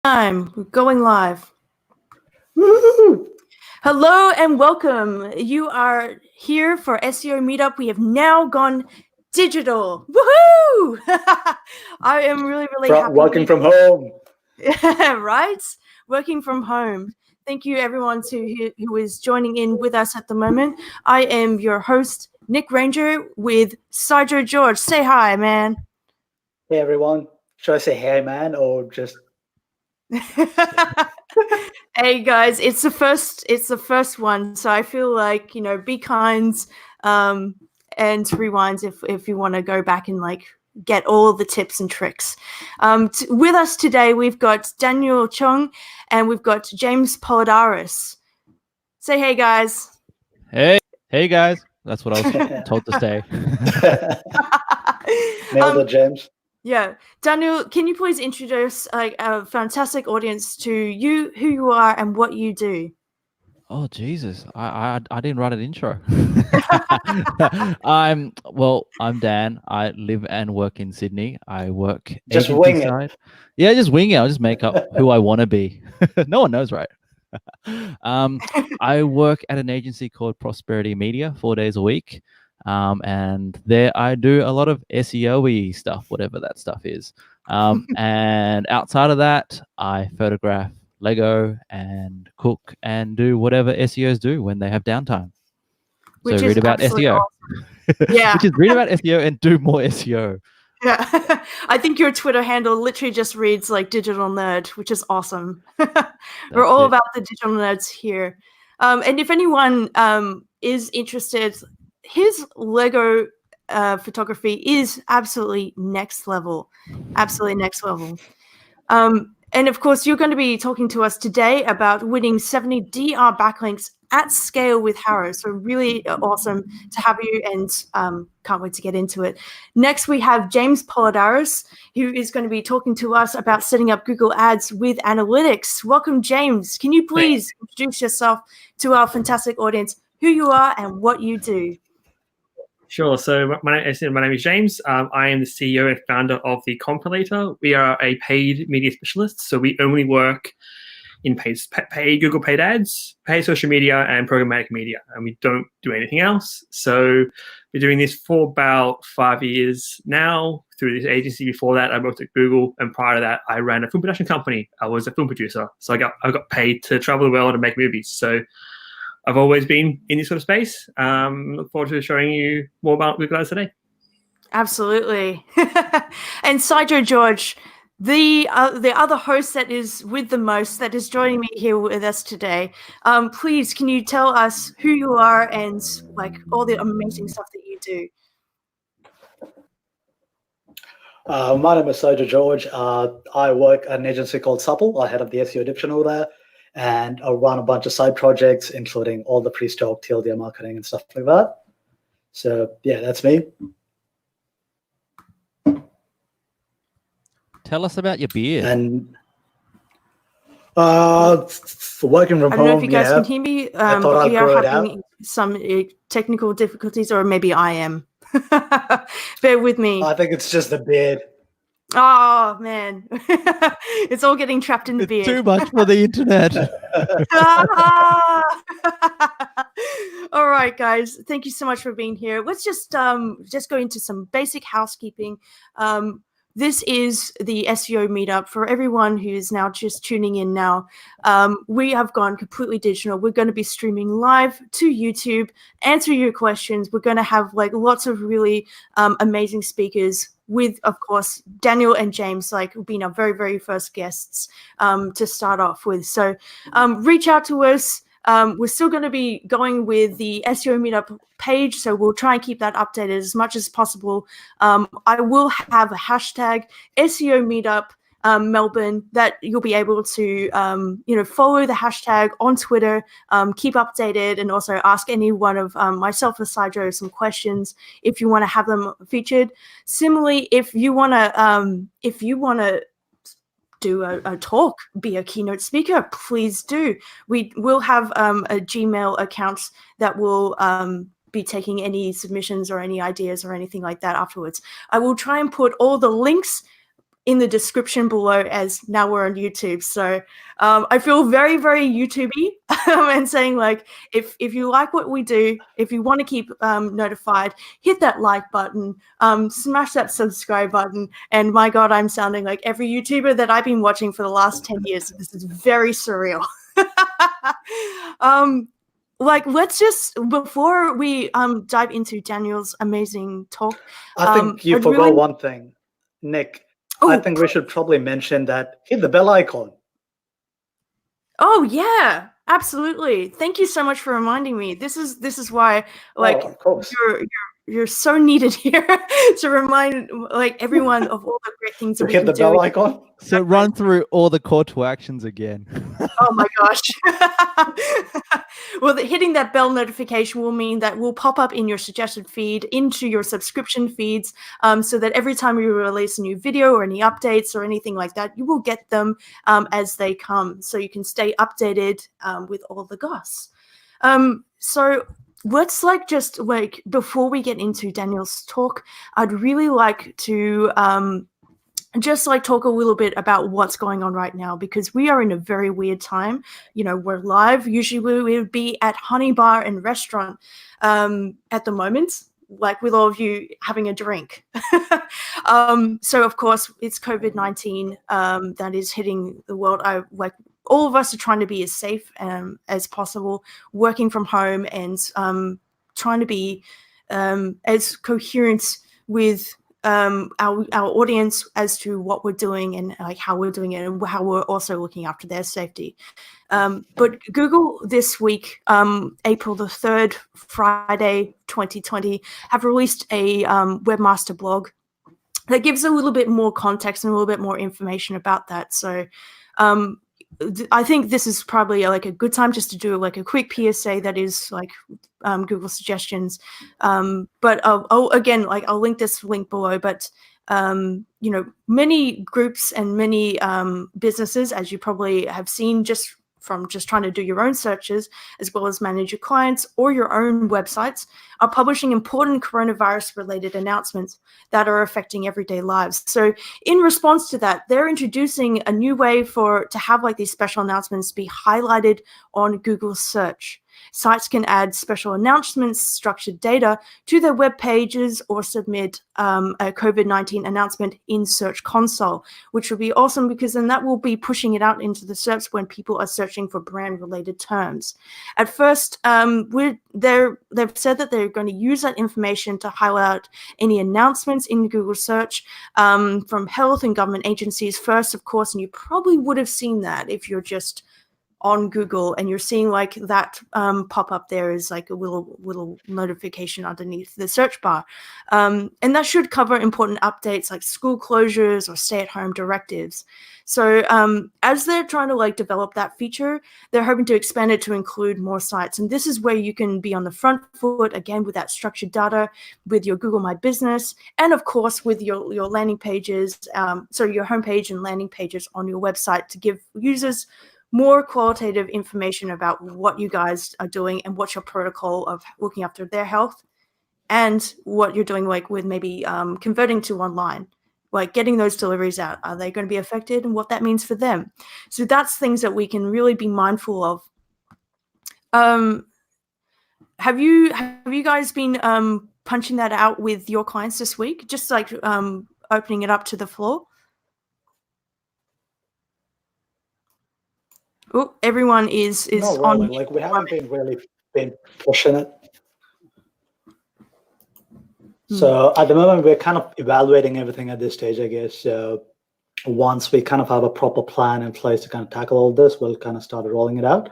We're going live. Woo! Hello and welcome. You are here for SEO Meetup. We have now gone digital. Woohoo! I am really happy. Working from home. Right? Working from home. Thank you everyone who is joining in with us at the moment. I am your host, Nick Ranger, with Saijo George. Say hi, man. Hey everyone. Should I say hey man or just Hey guys, it's the first one, so I feel like, be kind, and rewind if you want to go back and get all the tips and tricks. With us today we've got Daniel Cheung and we've got James Polidoras. Say hey guys. Hey guys. That's what I was told to say. Nailed it, James. Yeah. Daniel, can you please introduce a fantastic audience to you, who you are and what you do? Oh, Jesus. I didn't write an intro. I'm Dan. I live and work in Sydney. I work just wing it. Yeah, just wing it. I'll just make up who I want to be. No one knows, right? I work at an agency called Prosperity Media 4 days a week. And there I do a lot of SEO-y stuff, whatever that stuff is. And outside of that, I photograph Lego and cook and do whatever SEOs do when they have downtime. So read about SEO. Awesome. Yeah. Which is read about SEO and do more SEO. Yeah. I think your Twitter handle literally just reads like digital nerd, which is awesome. We're all about the digital nerds here. And if anyone is interested, his Lego photography is absolutely next level. Absolutely next level. And of course, you're going to be talking to us today about winning 70 DR backlinks at scale with HARO. So really awesome to have you, and can't wait to get into it. Next, we have James Polidoras, who is going to be talking to us about setting up Google Ads with analytics. Welcome, James. Can you please introduce yourself to our fantastic audience, who you are and what you do? Sure. So my name is James. I am the CEO and founder of the Compilator. We are a paid media specialist. So we only work in paid Google paid ads, paid social media, and programmatic media. And we don't do anything else. So we're doing this for about 5 years now through this agency. Before that, I worked at Google. And prior to that, I ran a film production company. I was a film producer. So I got paid to travel the world and make movies. So I've always been in this sort of space. Look forward to showing you more about Google Ads today. Absolutely. And Saijo George, the other host that is with the most, that is joining me here with us today. Please, can you tell us who you are and all the amazing stuff that you do? My name is Saijo George. I work at an agency called Supple. I head up the SEO division there. And I run a bunch of side projects, including all the pre-stock, TLDR marketing, and stuff like that. So, yeah, that's me. Tell us about your beard. And for working from home, I don't know if you guys can hear me. We are having some technical difficulties, or maybe I am. Bear with me. I think it's just the beard. Oh man, it's all getting trapped in the beard. Too much for the internet. All right, guys, thank you so much for being here. Let's just go into some basic housekeeping. This is the SEO Meetup. For everyone who is now just tuning in now, we have gone completely digital. We're going to be streaming live to YouTube, answering your questions. We're going to have lots of really amazing speakers with, of course, Daniel and James, being our very, very first guests to start off with. So reach out to us. We're still going to be going with the SEO Meetup page, so we'll try and keep that updated as much as possible. I will have a hashtag SEO Meetup Melbourne that you'll be able to, follow the hashtag on Twitter, keep updated, and also ask any one of myself or Saijo some questions if you want to have them featured. Similarly, if you want to do a talk, be a keynote speaker, please do. We will have a Gmail account that will be taking any submissions or any ideas or anything like that afterwards. I will try and put all the links in the description below, as now we're on YouTube. So I feel very, very YouTubey and saying, like, if you like what we do, if you want to keep notified, hit that like button, smash that subscribe button. And my God, I'm sounding like every YouTuber that I've been watching for the last 10 years. This is very surreal. Like, let's just, before we dive into Daniel's amazing talk, I think you forgot really... one thing, Nick. Oh, I think we should probably mention that hit the bell icon. Oh yeah, absolutely. Thank you so much for reminding me. This is why, like, of course. you're so needed here to remind, like, everyone of all the great things that we hit can the do. bell icon. So run through all the call to actions again. Oh my gosh. Well, hitting that bell notification will mean that we'll pop up in your suggested feed into your subscription feeds, so that every time we release a new video or any updates or anything like that, you will get them as they come, so you can stay updated with all the goss. So let's, like, just, like, before we get into Daniel's talk, I'd really like to just, like, talk a little bit about what's going on right now, because we are in a very weird time. You know, we're live. Usually we would be at Honey Bar and Restaurant at the moment, like, with all of you having a drink. So of course it's COVID-19 that is hitting the world. All of us are trying to be as safe as possible, working from home, and trying to be as coherent with our audience as to what we're doing and, like, how we're doing it, and how we're also looking after their safety. But Google this week, April the 3rd, Friday 2020, have released a Webmaster blog that gives a little bit more context and a little bit more information about that. So I think this is probably, like, a good time just to do, like, a quick PSA that is, like, Google suggestions. But again, like, I'll link this link below. But you know, many groups and many businesses, as you probably have seen just from trying to do your own searches, as well as manage your clients or your own websites, are publishing important coronavirus-related announcements that are affecting everyday lives. So in response to that, they're introducing a new way to have, like, these special announcements be highlighted on Google search. Sites can add special announcements, structured data to their web pages, or submit a COVID-19 announcement in Search Console, which will be awesome, because then that will be pushing it out into the search when people are searching for brand-related terms. At first, they've said that they're going to use that information to highlight any announcements in Google search from health and government agencies first, of course, and you probably would have seen that if you're just on Google and you're seeing, like, that pop up there is, like, a little notification underneath the search bar, and that should cover important updates like school closures or stay-at-home directives. So as they're trying to, like, develop that feature, they're hoping to expand it to include more sites, and this is where you can be on the front foot again with that structured data, with your Google My Business, and of course with your landing pages, so your homepage and landing pages on your website, to give users more qualitative information about what you guys are doing and what's your protocol of looking after their health, and what you're doing, like, with maybe converting to online, like getting those deliveries out. Are they going to be affected, and what that means for them? So that's things that we can really be mindful of. Have you guys been punching that out with your clients this week? Just, like, opening it up to the floor. Oh, everyone is Not on. really. Like, we haven't been pushing it. So at the moment, we're kind of evaluating everything at this stage, I guess. So once we kind of have a proper plan in place to kind of tackle all this, we'll kind of start rolling it out.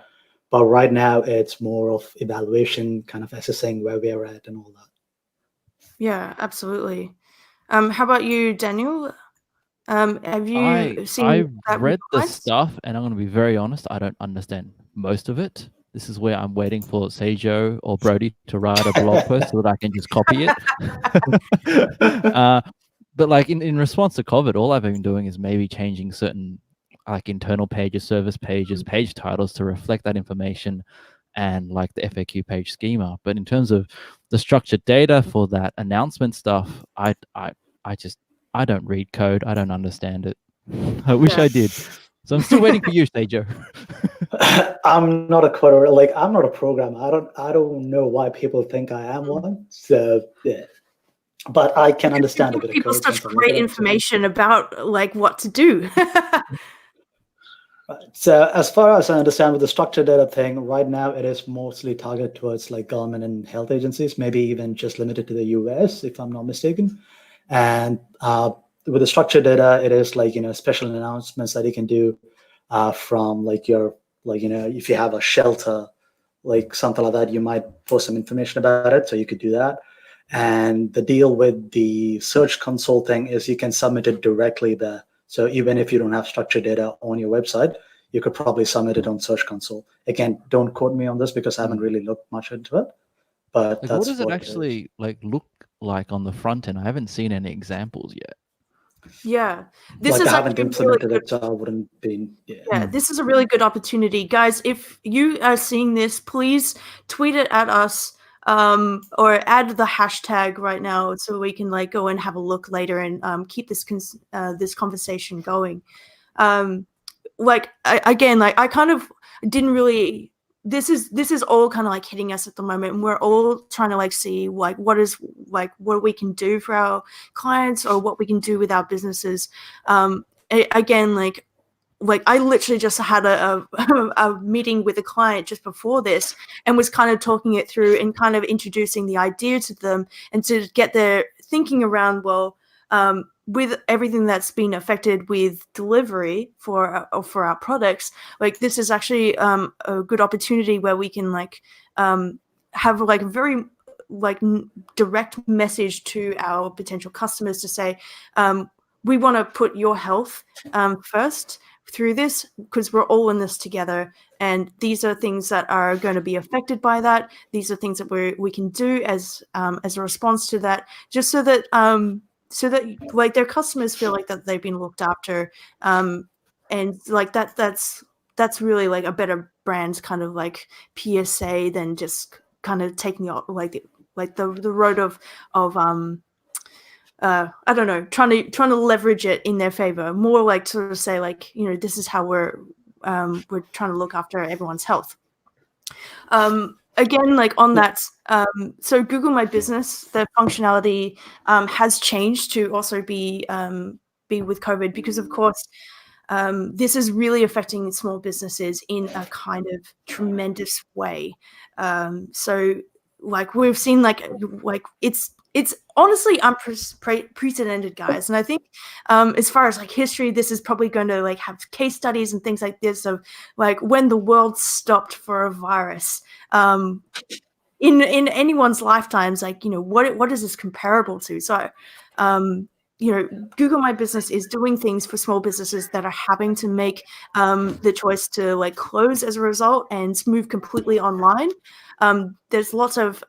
But right now, it's more of evaluation, kind of assessing where we're at and all that. Yeah, absolutely. How about you, Daniel? Have you seen? I've read the stuff, and I'm going to be very honest, I don't understand most of it. This is where I'm waiting for Saijo or Brody to write a blog post so that I can just copy it. But, like, in response to COVID, all I've been doing is maybe changing certain, like, internal pages, service pages, page titles to reflect that information, and, like, the FAQ page schema. But in terms of the structured data for that announcement stuff, I I don't read code. I don't understand it. I wish I did. So I'm still waiting for you, Saijo. I'm not a coder. Like, I'm not a programmer. I don't know why people think I am one. So yeah, but I can understand a bit of people code. such great information about like what to do. So as far as I understand with the structured data thing, right now it is mostly targeted towards like government and health agencies, maybe even just limited to the US, if I'm not mistaken. And with the structured data, it is like, special announcements that you can do from like your, like, if you have a shelter, like something like that, you might post some information about it. So you could do that. And the deal with the Search Console thing is you can submit it directly there. So even if you don't have structured data on your website, you could probably submit it on Search Console. Again, don't quote me on this because I haven't really looked much into it. But Like, that's what does it actually like look like on the front end? I haven't seen any examples yet. Yeah, this like is I haven't actually implemented really it, so I wouldn't be. Yeah, this is a really good opportunity, guys. If you are seeing this, please tweet it at us, or add the hashtag right now so we can like go and have a look later and keep this this conversation going. Like I kind of didn't really. This is all kind of like hitting us at the moment, and we're all trying to like see like what we can do for our clients or what we can do with our businesses. Again, like I literally just had a meeting with a client just before this and was kind of talking it through and kind of introducing the idea to them and to get their thinking around, well, with everything that's been affected with delivery for our products, like this is actually a good opportunity where we can like have like a very like direct message to our potential customers to say, we want to put your health first through this because we're all in this together, and these are things that are going to be affected by that. These are things that we can do as a response to that, just so that like their customers feel like that they've been looked after, and like that's really like a better brand kind of like PSA than just kind of taking like the road of I don't know, trying to leverage it in their favor, more like sort of say like, this is how we're trying to look after everyone's health. Again, like on that, so Google My Business, the functionality has changed to also be with COVID, because of course this is really affecting small businesses in a kind of tremendous way. So like we've seen like it's honestly unprecedented, guys. And I think as far as like history, this is probably going to like have case studies and things like this of like when the world stopped for a virus in anyone's lifetimes, like, what is this comparable to? So, Google My Business is doing things for small businesses that are having to make the choice to like close as a result and move completely online. There's lots of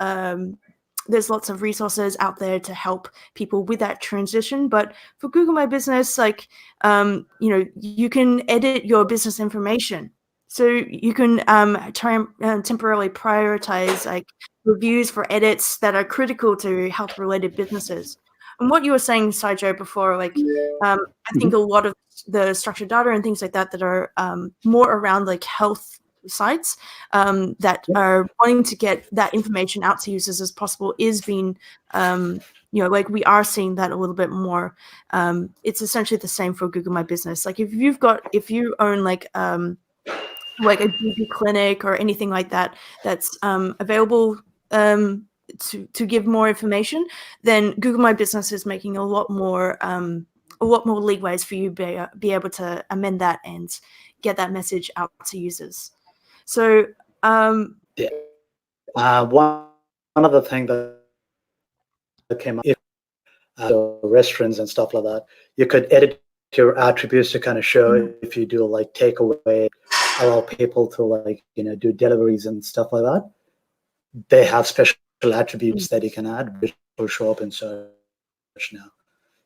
resources out there to help people with that transition. But for Google My Business, like, you can edit your business information. So you can temporarily prioritize like reviews for edits that are critical to health-related businesses. And what you were saying, Saijo, before, like, I think a lot of the structured data and things like that are more around like health sites that are wanting to get that information out to users as possible is being, like we are seeing that a little bit more. It's essentially the same for Google My Business. Like if you own like a GP clinic or anything like that that's available to give more information, then Google My Business is making a lot more leeways for you to be able to amend that and get that message out to users. So one other thing that came up, restaurants and stuff like that, you could edit your attributes to kind of show if you do like takeaway, allow people to like do deliveries and stuff like that. They have special attributes that you can add, which will show up in search now.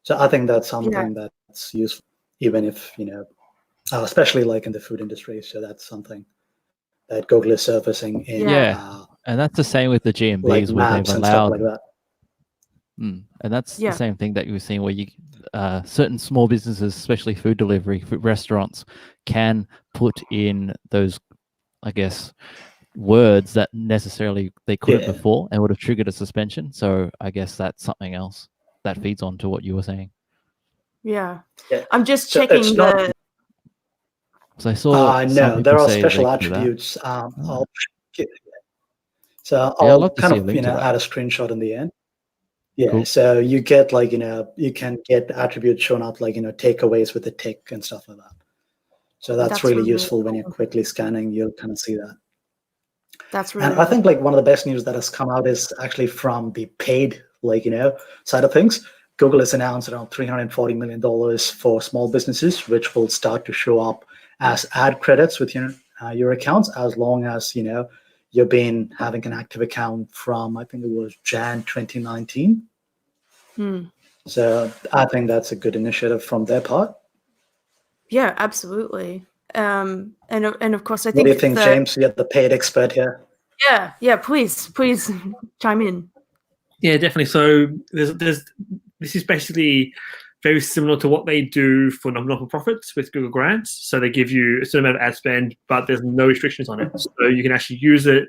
So I think that's something that's useful, even if especially like in the food industry. So that's something that Google is surfacing in. And that's the same with the GMBs, like where they've maps and stuff allowed like that. And that's Yeah. the same thing that you were seeing where you certain small businesses, especially food delivery, food restaurants, can put in those, I guess, words that necessarily they couldn't before and would have triggered a suspension. So I guess that's something else that feeds on to what you were saying. Yeah. Yeah. I'm just So checking it's not- the. So I saw some no, people there are say special they could do that. attributes. Oh. So Yeah, I'd I'll love to kind see a of link to that. add a screenshot in the end. Yeah, Cool. so you get like you can get attributes shown up like takeaways with a tick and stuff like that. So that's really useful when you're quickly scanning. You'll kind of see that. That's really. And I think like one of the best news that has come out is actually from the paid side of things. Google has announced around $340 million for small businesses, which will start to show up as ad credits with your accounts, as long as you've been having an active account from, I think it was Jan 2019. So I think that's a good initiative from their part. Yeah, absolutely. And of course, I What think. do you think, James? You're the paid expert here. Yeah. Please chime in. Yeah, definitely. So this is basically very similar to what they do for non-profits with Google Grants. So they give you a certain amount of ad spend, but there's no restrictions on it. So you can actually use it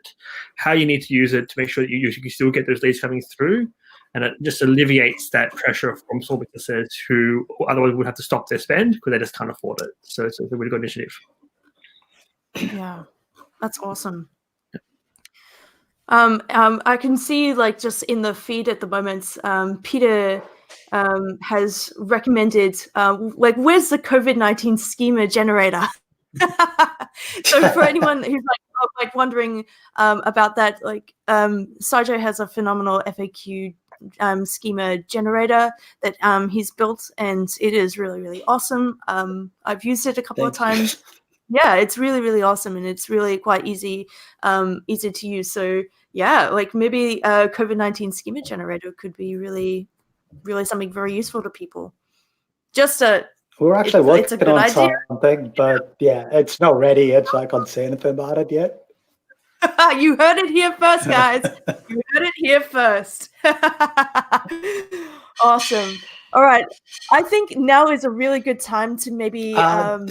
how you need to use it to make sure that you can still get those leads coming through. And it just alleviates that pressure from small businesses who otherwise would have to stop their spend because they just can't afford it. So it's a really good initiative. Yeah, that's awesome. I can see like just in the feed at the moment, Peter has recommended where's the COVID-19 schema generator? So for anyone who's wondering about that, Saijo has a phenomenal FAQ schema generator that he's built, and it is really, really awesome. I've used it a couple of times. Yeah, it's really, really awesome, and it's really quite easy to use. So yeah, maybe a COVID-19 schema generator could be really, really something very useful to people. We're actually working it's a good on idea. something, but yeah, it's not ready yet, so I can't say anything about it yet. You heard it here first, guys. You heard it here first. Awesome. All right. I think now is a really good time to maybe. I've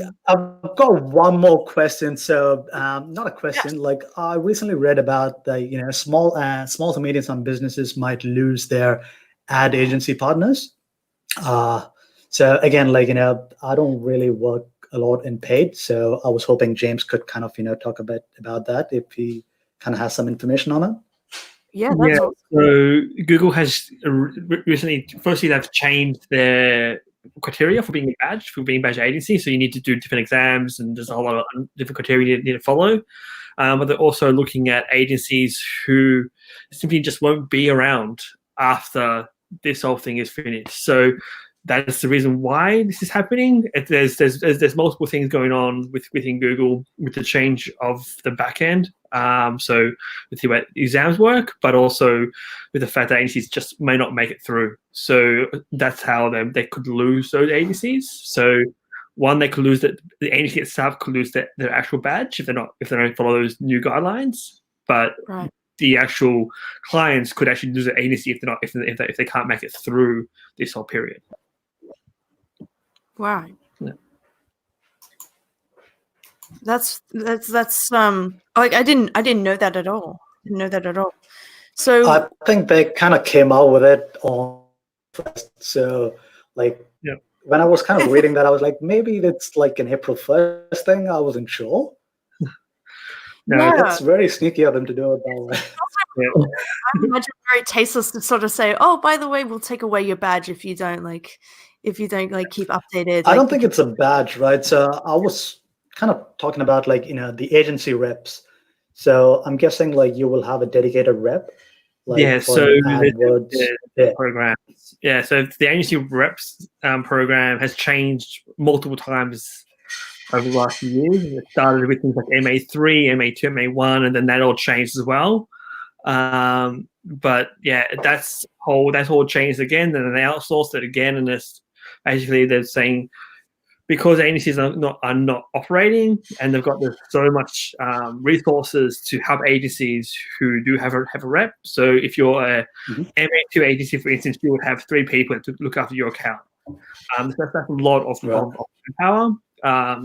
got one more question. So, not a question. Like I recently read about the small to medium-sized businesses might lose their ad agency partners. So again, I don't really work a lot in paid, so I was hoping James could kind of talk a bit about that if he kind of has some information on it. Yeah, that's awesome. So Google has recently, firstly, they've changed their criteria for being a badge agency. So you need to do different exams, and there's a whole lot of different criteria you need to follow. But they're also looking at agencies who simply just won't be around after this whole thing is finished. So that's the reason why this is happening. There's multiple things going on within Google with the change of the back end. So with the way exams work, but also with the fact that agencies just may not make it through. So that's how they could lose those agencies. So one, they could lose that the agency itself could lose their actual badge if they don't follow those new guidelines. But the actual clients could actually lose their agency if they can't make it through this whole period. Wow. Yeah. That's I didn't know that at all. So I think they kind of came out with it on first. So when I was kind of reading that, I was like, maybe it's like an April 1st thing. I wasn't sure. No, that's very sneaky of them to do it that way. I imagine very tasteless to sort of say, "Oh, by the way, we'll take away your badge if you don't keep updated." I don't think it's a badge, right? So I was kind of talking about the agency reps. So I'm guessing you will have a dedicated rep. So the programs. Yeah, so the agency reps program has changed multiple times over the last few years. It started with things like MA3, MA2, MA1, and then that all changed as well. But yeah, that's all changed again, and then they outsourced it again, and it's basically they're saying because agencies are not operating, and they've got so much resources to help agencies who do have a rep. So if you're a MA2 agency, for instance, you would have 3 people to look after your account. So that's a lot of power.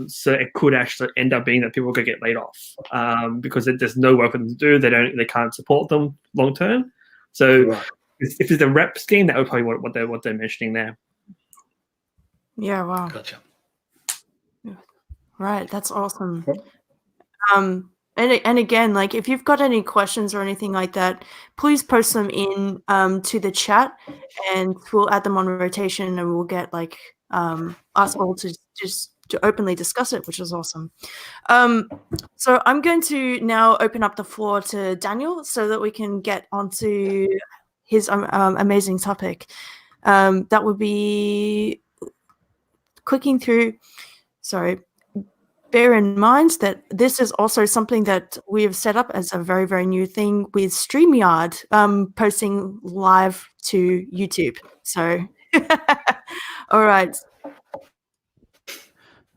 So it could actually end up being that people could get laid off because there's no work for them to do. They can't support them long term. So if there's a rep scheme, that would probably what they're mentioning there. Yeah. Wow. Gotcha. Right. That's awesome. And again, like if you've got any questions or anything like that, please post them in to the chat, and we'll add them on rotation, and we'll get like us all to just to openly discuss it, which is awesome. So I'm going to now open up the floor to Daniel so that we can get onto his amazing topic. That would be clicking through. Sorry. Bear in mind that this is also something that we have set up as a very, very new thing with StreamYard, posting live to YouTube. So, all right.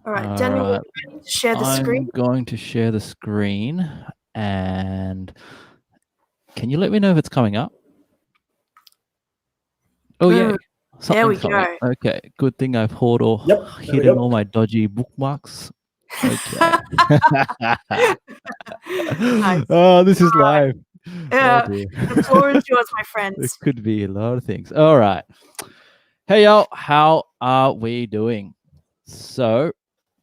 Daniel, All right. ready to share the screen? I'm going to share the screen, and can you let me know if it's coming up? Oh, yeah. There we go. Okay, good thing I've hidden all my dodgy bookmarks. Okay. Nice. Oh, this is live. Yeah, Oh, the floor is yours, my friends. This could be a lot of things. All right. Hey, y'all. How are we doing? So,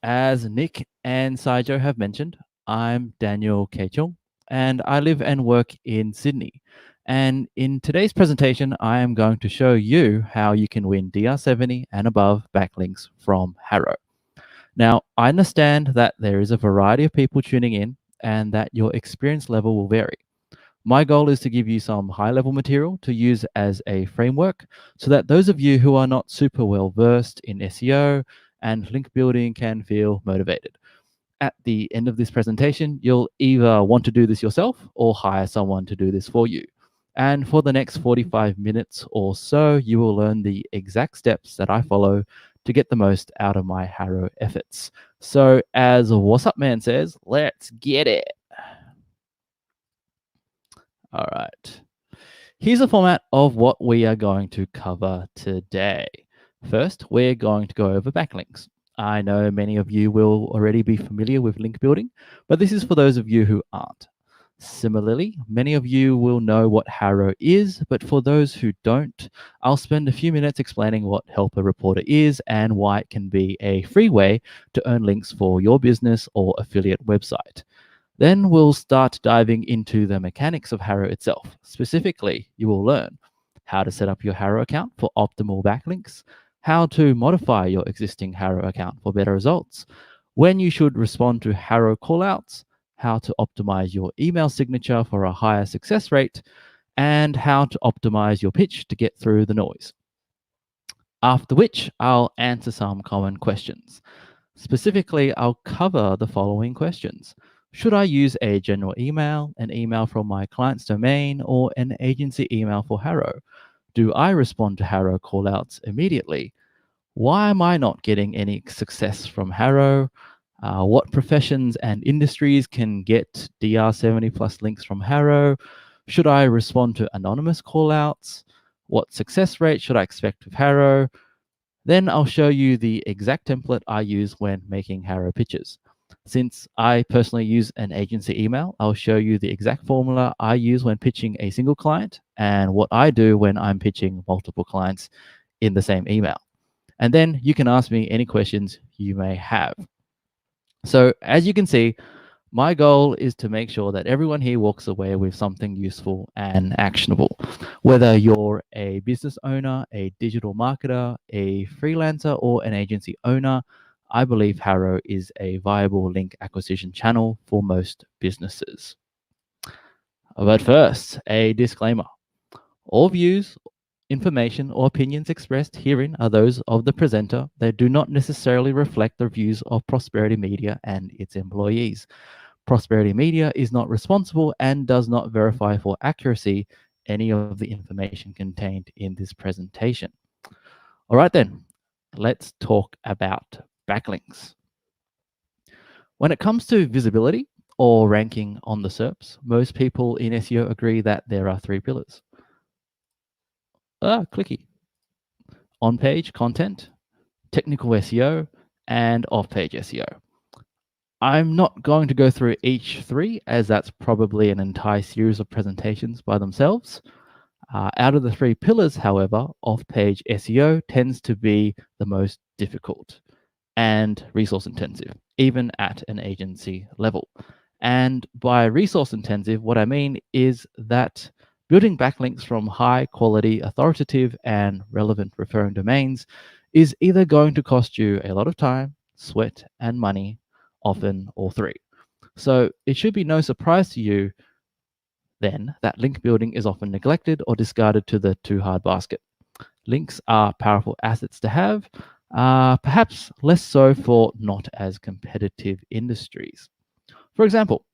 as Nick and Saijo have mentioned, I'm Daniel K. Cheung, and I live and work in Sydney. And in today's presentation, I am going to show you how you can win DR70 and above backlinks from HARO. Now, I understand that there is a variety of people tuning in and that your experience level will vary. My goal is to give you some high-level material to use as a framework so that those of you who are not super well versed in SEO and link building can feel motivated. At the end of this presentation, you'll either want to do this yourself or hire someone to do this for you. And for the next 45 minutes or so, you will learn the exact steps that I follow to get the most out of my HARO efforts. So as What's Up Man says, let's get it. All right. Here's a format of what we are going to cover today. First, we're going to go over backlinks. I know many of you will already be familiar with link building, but this is for those of you who aren't. Similarly, many of you will know what HARO is, but for those who don't, I'll spend a few minutes explaining what Helper Reporter is and why it can be a free way to earn links for your business or affiliate website. Then we'll start diving into the mechanics of HARO itself. Specifically, you will learn how to set up your HARO account for optimal backlinks, how to modify your existing HARO account for better results, when you should respond to HARO callouts, how to optimize your email signature for a higher success rate, and how to optimize your pitch to get through the noise. After which, I'll answer some common questions. Specifically, I'll cover the following questions. Should I use a general email, an email from my client's domain, or an agency email for HARO? Do I respond to HARO callouts immediately? Why am I not getting any success from HARO? What professions and industries can get DR70 plus links from HARO? Should I respond to anonymous callouts? What success rate should I expect with HARO? Then I'll show you the exact template I use when making HARO pitches. Since I personally use an agency email, I'll show you the exact formula I use when pitching a single client and what I do when I'm pitching multiple clients in the same email. And then you can ask me any questions you may have. So as you can see, my goal is to make sure that everyone here walks away with something useful and actionable. Whether you're a business owner, a digital marketer, a freelancer, or an agency owner, I believe HARO is a viable link acquisition channel for most businesses. But first, a disclaimer. All views, information, or opinions expressed herein are those of the presenter. They do not necessarily reflect the views of Prosperity Media and its employees. Prosperity Media is not responsible and does not verify for accuracy any of the information contained in this presentation. All right then, let's talk about backlinks. When it comes to visibility or ranking on the SERPs, most people in SEO agree that there are 3 pillars. Clicky. On-page content, technical SEO, and off-page SEO. I'm not going to go through each 3, as that's probably an entire series of presentations by themselves. Out of the 3 pillars, however, off-page SEO tends to be the most difficult and resource intensive, even at an agency level. And by resource intensive, what I mean is that building backlinks from high quality, authoritative, and relevant referring domains is either going to cost you a lot of time, sweat, and money, often all 3. So it should be no surprise to you then that link building is often neglected or discarded to the too hard basket. Links are powerful assets to have, perhaps less so for not as competitive industries. For example,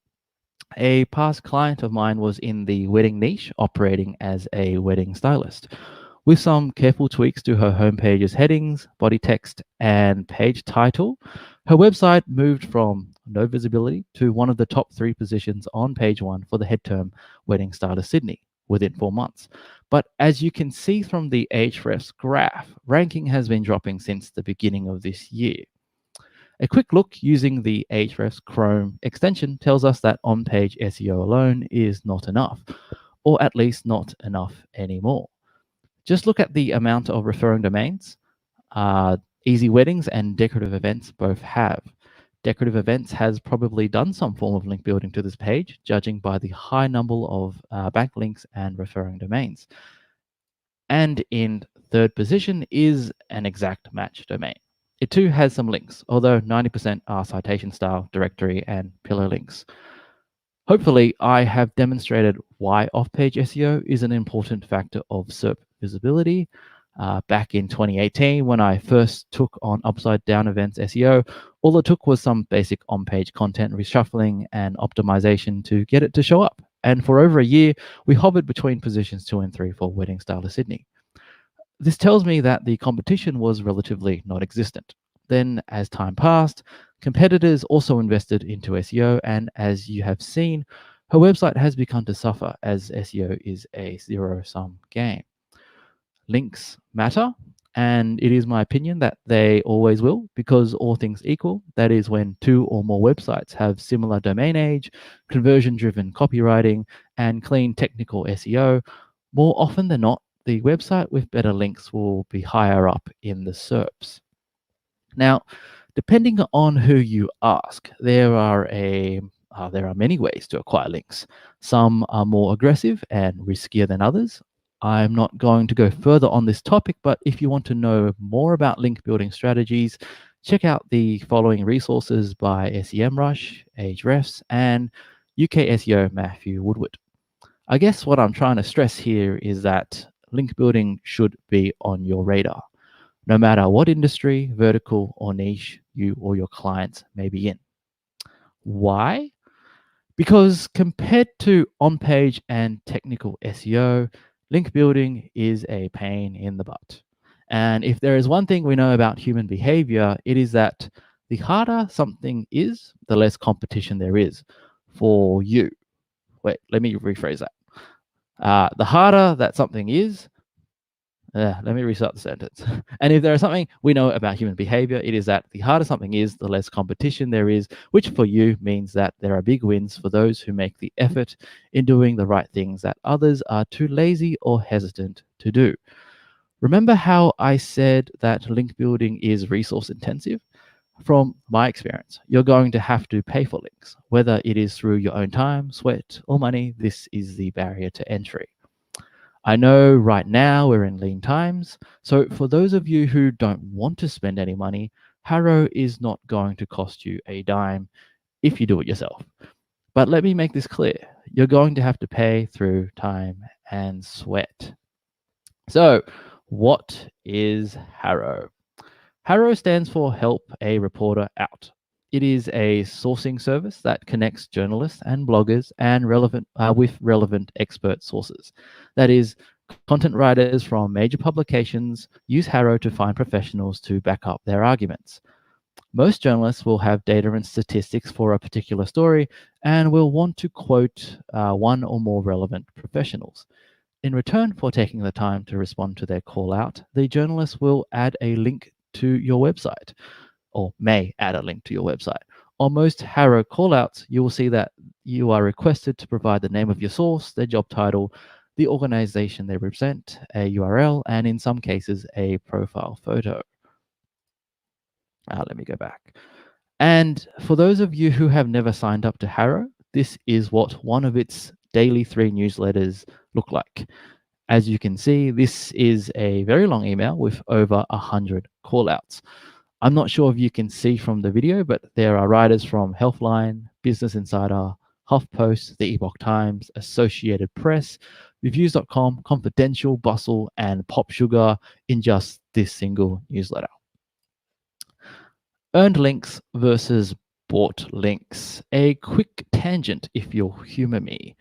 a past client of mine was in the wedding niche, operating as a wedding stylist. With some careful tweaks to her homepage's headings, body text, and page title, her website moved from no visibility to one of the top 3 positions on page 1 for the head term Wedding Stylist Sydney within 4 months. But as you can see from the Ahrefs graph, ranking has been dropping since the beginning of this year. A quick look using the Ahrefs Chrome extension tells us that on-page SEO alone is not enough, or at least not enough anymore. Just look at the amount of referring domains Easy Weddings and Decorative Events both have. Decorative Events has probably done some form of link building to this page, judging by the high number of backlinks and referring domains. And in 3rd position is an exact match domain. It too has some links, although 90% are citation style, directory, and pillar links. Hopefully, I have demonstrated why off-page SEO is an important factor of SERP visibility. Back in 2018, when I first took on Upside Down Events SEO, all it took was some basic on-page content reshuffling and optimization to get it to show up. And for over a year, we hovered between positions 2 and 3 for Wedding Stylist Sydney. This tells me that the competition was relatively non-existent. Then, as time passed, competitors also invested into SEO, and as you have seen, her website has begun to suffer as SEO is a zero-sum game. Links matter, and it is my opinion that they always will, because all things equal, that is when 2 or more websites have similar domain age, conversion-driven copywriting, and clean technical SEO, more often than not, the website with better links will be higher up in the SERPs. Now, depending on who you ask, there are many ways to acquire links. Some are more aggressive and riskier than others. I'm not going to go further on this topic, but if you want to know more about link building strategies, check out the following resources by SEMrush, Ahrefs, and UK SEO Matthew Woodward. I guess what I'm trying to stress here is that link building should be on your radar, no matter what industry, vertical, or niche you or your clients may be in. Why? Because compared to on-page and technical SEO, link building is a pain in the butt. And if there is one thing we know about human behavior, it is that the harder something is, the less competition there is for you. Wait, let me rephrase that. The harder that something is, let me restart the sentence. And if there is something we know about human behavior, it is that the harder something is, the less competition there is, which for you means that there are big wins for those who make the effort in doing the right things that others are too lazy or hesitant to do. Remember how I said that link building is resource intensive? From my experience, you're going to have to pay for links, whether it is through your own time, sweat, or money. This is the barrier to entry. I know right now we're in lean times, so for those of you who don't want to spend any money, HARO is not going to cost you a dime if you do it yourself. But let me make this clear. You're going to have to pay through time and sweat. So what is HARO? HARO stands for Help a Reporter Out. It is a sourcing service that connects journalists and bloggers and with relevant expert sources. That is, content writers from major publications use HARO to find professionals to back up their arguments. Most journalists will have data and statistics for a particular story and will want to quote one or more relevant professionals. In return for taking the time to respond to their call out, the journalist will add a link to your website, or may add a link to your website. On most HARO callouts, you will see that you are requested to provide the name of your source, their job title, the organization they represent, a URL, and in some cases, a profile photo. Let me go back. And for those of you who have never signed up to HARO, this is what one of its daily 3 newsletters look like. As you can see, this is a very long email with over 100 callouts. I'm not sure if you can see from the video, but there are writers from Healthline, Business Insider, HuffPost, the Epoch Times, Associated Press, Reviews.com, Confidential, Bustle, and Pop Sugar in just this single newsletter. Earned links versus bought links. A quick tangent, if you'll humor me.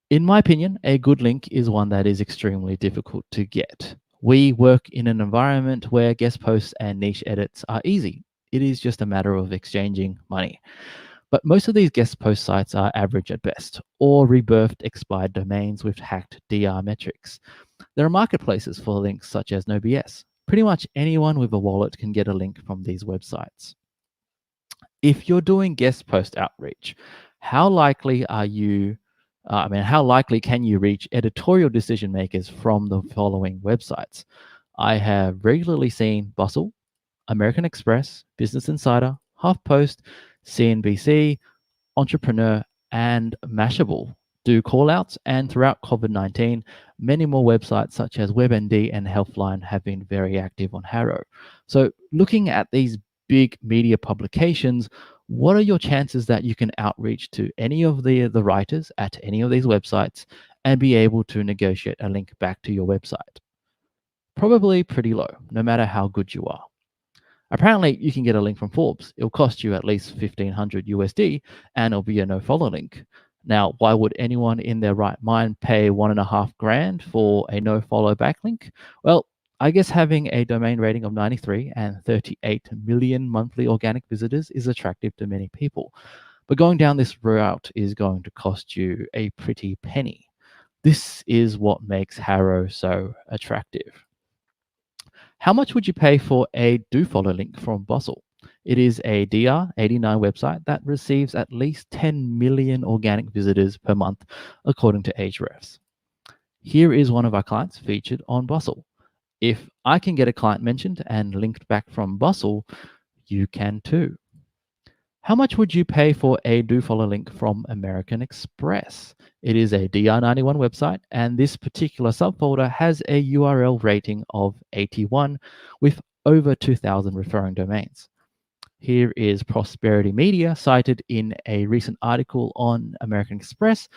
In my opinion, a good link is one that is extremely difficult to get. We work in an environment where guest posts and niche edits are easy. It is just a matter of exchanging money. But most of these guest post sites are average at best, or rebirthed expired domains with hacked DR metrics. There are marketplaces for links such as NoBS. Pretty much anyone with a wallet can get a link from these websites. If you're doing guest post outreach, how likely can you reach editorial decision makers from the following websites? I have regularly seen Bustle, American Express, Business Insider, HuffPost, CNBC, Entrepreneur, and Mashable do callouts, and throughout COVID-19, many more websites such as WebMD and Healthline have been very active on HARO. So looking at these big media publications, what are your chances that you can outreach to any of the writers at any of these websites and be able to negotiate a link back to your website? Probably pretty low, no matter how good you are. Apparently, you can get a link from Forbes. It'll cost you at least $1,500 USD, and it'll be a no-follow link. Now, why would anyone in their right mind pay $1.5 grand for a no-follow backlink? Well, I guess having a domain rating of 93 and 38 million monthly organic visitors is attractive to many people. But going down this route is going to cost you a pretty penny. This is what makes HARO so attractive. How much would you pay for a do-follow link from Bustle? It is a DR89 website that receives at least 10 million organic visitors per month, according to Ahrefs. Here is one of our clients featured on Bustle. If I can get a client mentioned and linked back from Bustle, you can too. How much would you pay for a do-follow link from American Express? It is a DR91 website, and this particular subfolder has a URL rating of 81 with over 2,000 referring domains. Here is Prosperity Media cited in a recent article on American Express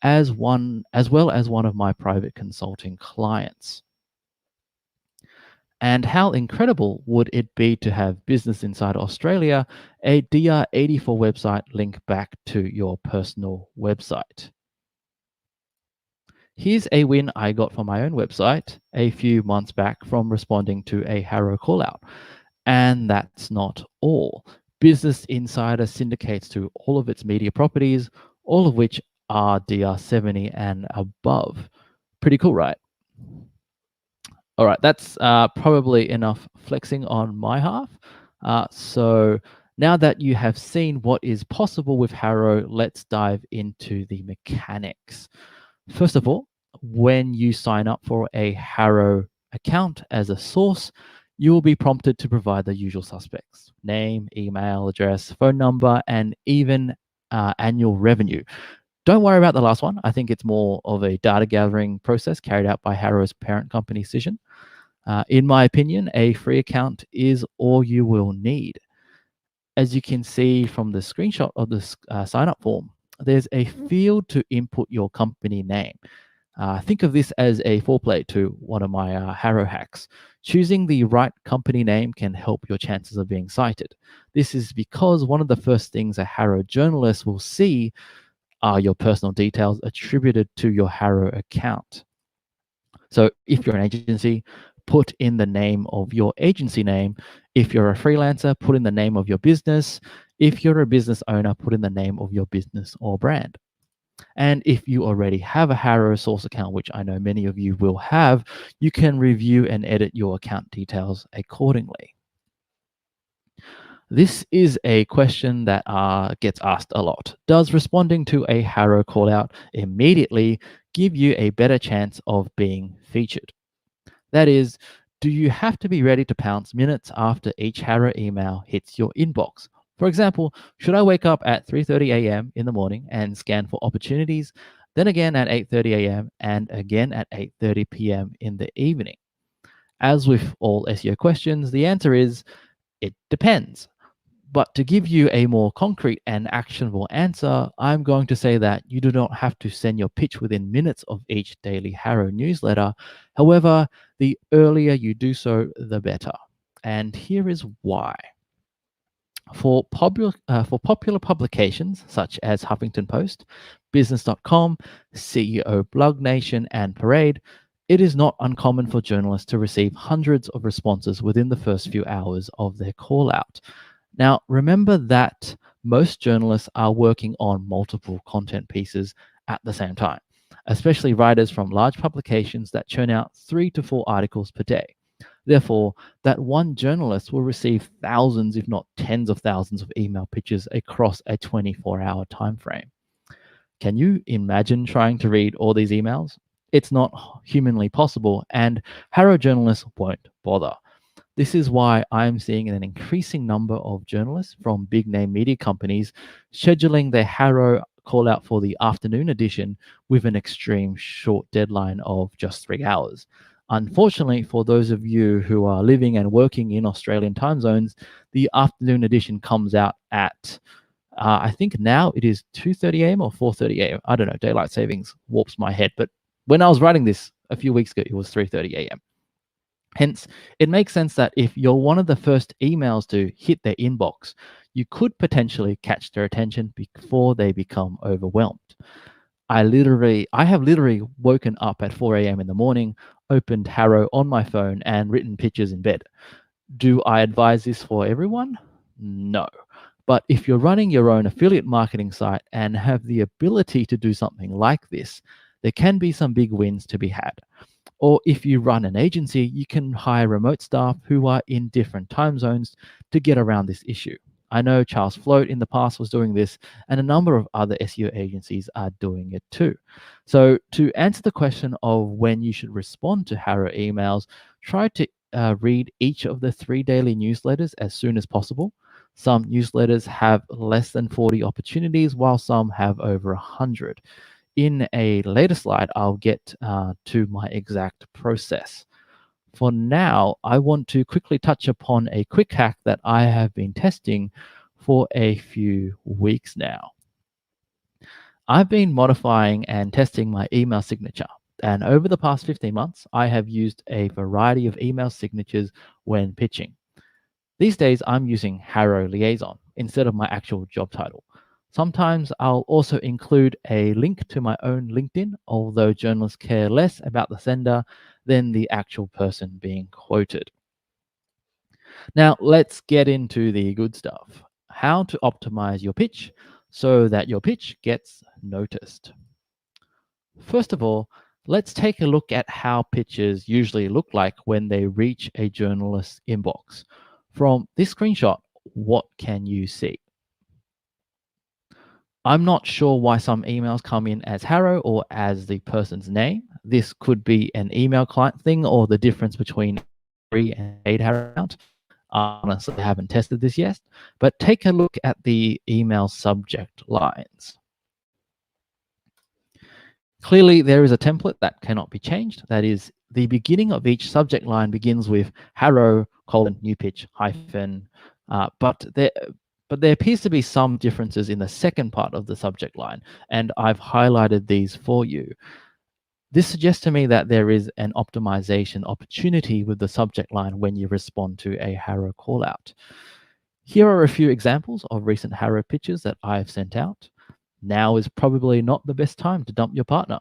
as well as one of my private consulting clients. And how incredible would it be to have Business Insider Australia, a DR84 website, link back to your personal website? Here's a win I got for my own website a few months back from responding to a HARO callout. And that's not all. Business Insider syndicates to all of its media properties, all of which are DR70 and above. Pretty cool, right? All right, that's probably enough flexing on my half. So now that you have seen what is possible with HARO, let's dive into the mechanics. First of all, when you sign up for a HARO account as a source, you will be prompted to provide the usual suspects: name, email address, phone number, and even annual revenue. Don't worry about the last one. I think it's more of a data gathering process carried out by HARO's parent company, Saijo. In my opinion, a free account is all you will need. As you can see from the screenshot of the sign-up form, there's a field to input your company name. Think of this as a foreplay to one of my HARO hacks. Choosing the right company name can help your chances of being cited. This is because one of the first things a HARO journalist will see are your personal details attributed to your HARO account. So if you're an agency, put in the name of your agency name. If you're a freelancer, put in the name of your business. If you're a business owner, put in the name of your business or brand. And if you already have a HARO source account, which I know many of you will have, you can review and edit your account details accordingly. This is a question that gets asked a lot. Does responding to a HARO callout immediately give you a better chance of being featured? That is, do you have to be ready to pounce minutes after each HARO email hits your inbox? For example, should I wake up at 3:30 a.m. in the morning and scan for opportunities, then again at 8:30 a.m. and again at 8:30 p.m. in the evening? As with all SEO questions, the answer is it depends. But to give you a more concrete and actionable answer, I'm going to say that you do not have to send your pitch within minutes of each daily HARO newsletter. However, the earlier you do so, the better. And here is why. For popular publications such as Huffington Post, Business.com, CEO Blog Nation, and Parade, it is not uncommon for journalists to receive hundreds of responses within the first few hours of their call out. Now, remember that most journalists are working on multiple content pieces at the same time, especially writers from large publications that churn out 3 to 4 articles per day. Therefore, that one journalist will receive thousands, if not tens of thousands of email pitches across a 24-hour time frame. Can you imagine trying to read all these emails? It's not humanly possible, and HARO journalists won't bother. This is why I'm seeing an increasing number of journalists from big name media companies scheduling their HARO call out for the afternoon edition with an extreme short deadline of just 3 hours. Unfortunately, for those of you who are living and working in Australian time zones, the afternoon edition comes out at, I think now it is 2:30 a.m. or 4:30 a.m. I don't know, daylight savings warps my head. But when I was writing this a few weeks ago, it was 3:30 a.m. Hence, it makes sense that if you're one of the first emails to hit their inbox, you could potentially catch their attention before they become overwhelmed. I have literally woken up at 4 a.m. in the morning, opened HARO on my phone, and written pitches in bed. Do I advise this for everyone? No. But if you're running your own affiliate marketing site and have the ability to do something like this, there can be some big wins to be had. Or if you run an agency, you can hire remote staff who are in different time zones to get around this issue. I know Charles Float in the past was doing this, and a number of other SEO agencies are doing it too. So to answer the question of when you should respond to HARO emails, try to read each of the 3 daily newsletters as soon as possible. Some newsletters have less than 40 opportunities, while some have over 100. In a later slide, I'll get to my exact process. For now, I want to quickly touch upon a quick hack that I have been testing for a few weeks now. I've been modifying and testing my email signature, and over the past 15 months, I have used a variety of email signatures when pitching. These days, I'm using HARO Liaison instead of my actual job title. Sometimes I'll also include a link to my own LinkedIn, although journalists care less about the sender than the actual person being quoted. Now, let's get into the good stuff. How to optimize your pitch so that your pitch gets noticed. First of all, let's take a look at how pitches usually look like when they reach a journalist's inbox. From this screenshot, what can you see? I'm not sure why some emails come in as HARO or as the person's name. This could be an email client thing or the difference between free and paid HARO account. I honestly haven't tested this yet, but take a look at the email subject lines. Clearly, there is a template that cannot be changed. That is, the beginning of each subject line begins with HARO : new pitch hyphen, but there appears to be some differences in the second part of the subject line, and I've highlighted these for you. This suggests to me that there is an optimization opportunity with the subject line when you respond to a HARO callout. Here are a few examples of recent HARO pitches that I've sent out. Now is probably not the best time to dump your partner.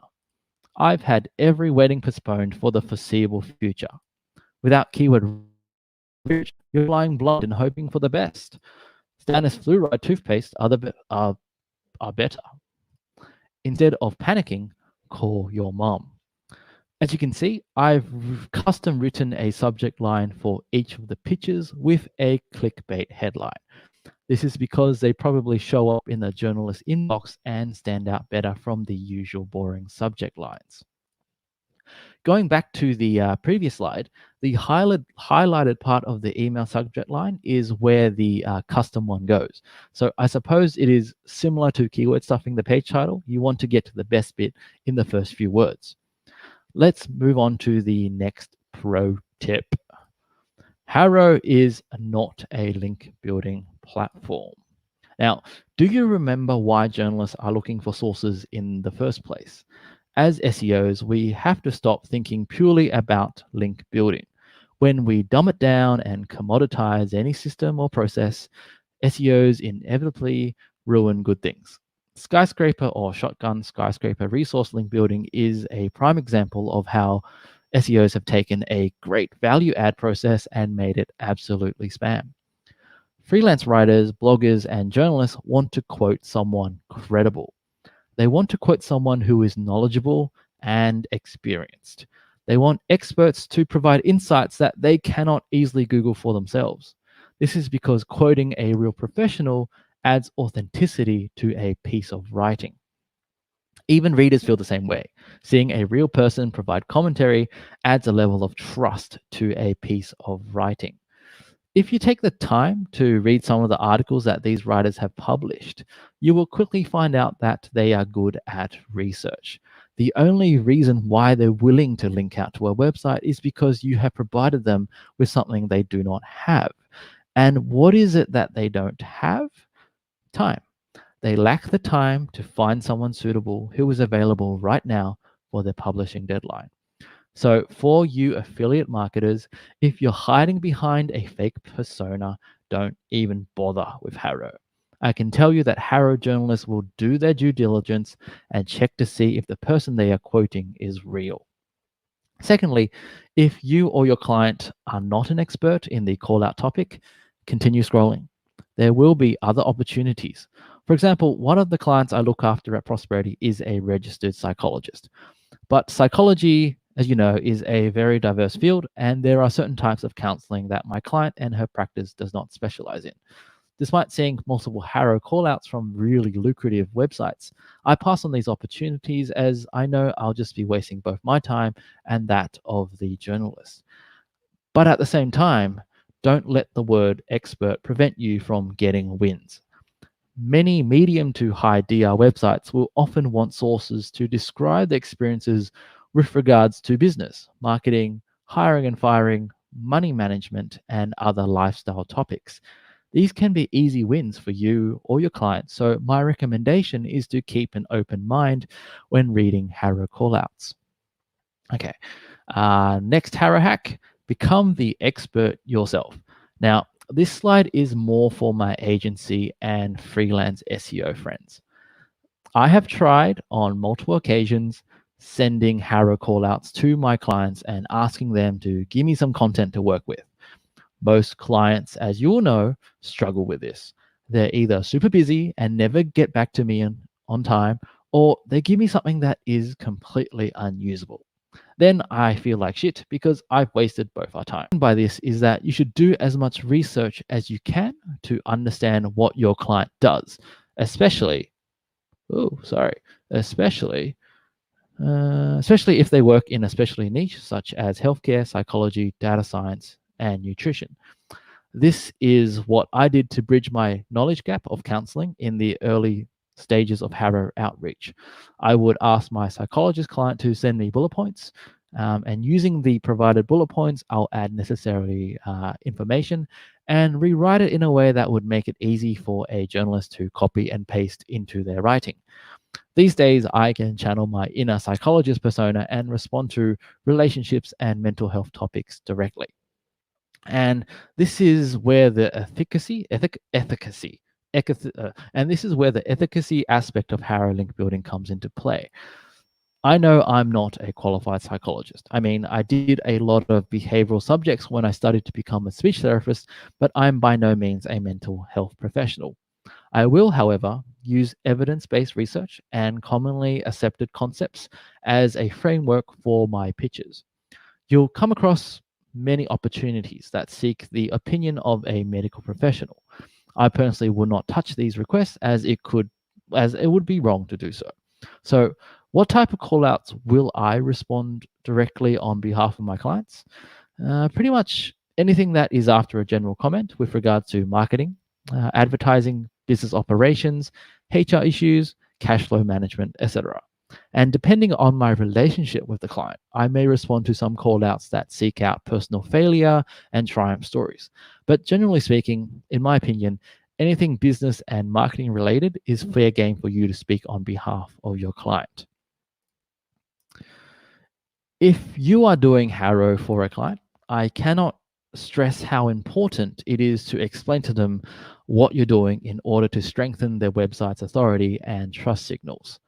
I've had every wedding postponed for the foreseeable future. Without keyword rich. You're flying blind and hoping for the best. Stannis fluoride toothpaste are better. Instead of panicking, call your mom. As you can see, I've custom written a subject line for each of the pitches with a clickbait headline. This is because they probably show up in the journalist inbox and stand out better from the usual boring subject lines. Going back to the previous slide, the highlighted part of the email subject line is where the custom one goes. So I suppose it is similar to keyword stuffing the page title. You want to get to the best bit in the first few words. Let's move on to the next pro tip. HARO is not a link building platform. Now, do you remember why journalists are looking for sources in the first place? As SEOs, we have to stop thinking purely about link building. When we dumb it down and commoditize any system or process, SEOs inevitably ruin good things. Skyscraper or shotgun skyscraper resource link building is a prime example of how SEOs have taken a great value add process and made it absolutely spam. Freelance writers, bloggers, and journalists want to quote someone credible. They want to quote someone who is knowledgeable and experienced. They want experts to provide insights that they cannot easily Google for themselves. This is because quoting a real professional adds authenticity to a piece of writing. Even readers feel the same way. Seeing a real person provide commentary adds a level of trust to a piece of writing. If you take the time to read some of the articles that these writers have published, you will quickly find out that they are good at research. The only reason why they're willing to link out to a website is because you have provided them with something they do not have. And what is it that they don't have? Time. They lack the time to find someone suitable who is available right now for their publishing deadline. So for you affiliate marketers, if you're hiding behind a fake persona, don't even bother with HARO. I can tell you that HARO journalists will do their due diligence and check to see if the person they are quoting is real. Secondly, if you or your client are not an expert in the call-out topic, continue scrolling. There will be other opportunities. For example, one of the clients I look after at Prosperity is a registered psychologist. But psychology, as you know, is a very diverse field, and there are certain types of counseling that my client and her practice does not specialize in. Despite seeing multiple HARO callouts from really lucrative websites, I pass on these opportunities as I know I'll just be wasting both my time and that of the journalist. But at the same time, don't let the word expert prevent you from getting wins. Many medium to high DR websites will often want sources to describe the experiences with regards to business, marketing, hiring and firing, money management, and other lifestyle topics. These can be easy wins for you or your client, so my recommendation is to keep an open mind when reading HARO callouts. Okay, next HARO hack, become the expert yourself. Now, this slide is more for my agency and freelance SEO friends. I have tried on multiple occasions sending HARO callouts to my clients and asking them to give me some content to work with. Most clients, as you all know, struggle with this. They're either super busy and never get back to me on time, or they give me something that is completely unusable. Then I feel like shit because I've wasted both our time. By this is that you should do as much research as you can to understand what your client does, especially if they work in a specialty niche such as healthcare, psychology, data science, and nutrition. This is what I did to bridge my knowledge gap of counseling in the early stages of HARO outreach. I would ask my psychologist client to send me bullet points, and using the provided bullet points, I'll add necessary information and rewrite it in a way that would make it easy for a journalist to copy and paste into their writing. These days, I can channel my inner psychologist persona and respond to relationships and mental health topics directly. And this is where the efficacy aspect of HARO link building comes into play. I know I'm not a qualified psychologist. I mean, I did a lot of behavioral subjects when I studied to become a speech therapist, but I'm by no means a mental health professional. I will, however, use evidence-based research and commonly accepted concepts as a framework for my pitches. You'll come across many opportunities that seek the opinion of a medical professional. I personally would not touch these requests as it would be wrong to do so. So, what type of callouts will I respond directly on behalf of my clients? Pretty much anything that is after a general comment with regard to marketing, advertising, business operations, HR issues, cash flow management, etc. And depending on my relationship with the client, I may respond to some callouts that seek out personal failure and triumph stories. But generally speaking, in my opinion, anything business and marketing related is fair game for you to speak on behalf of your client. If you are doing HARO for a client, I cannot stress how important it is to explain to them what you're doing in order to strengthen their website's authority and trust signals.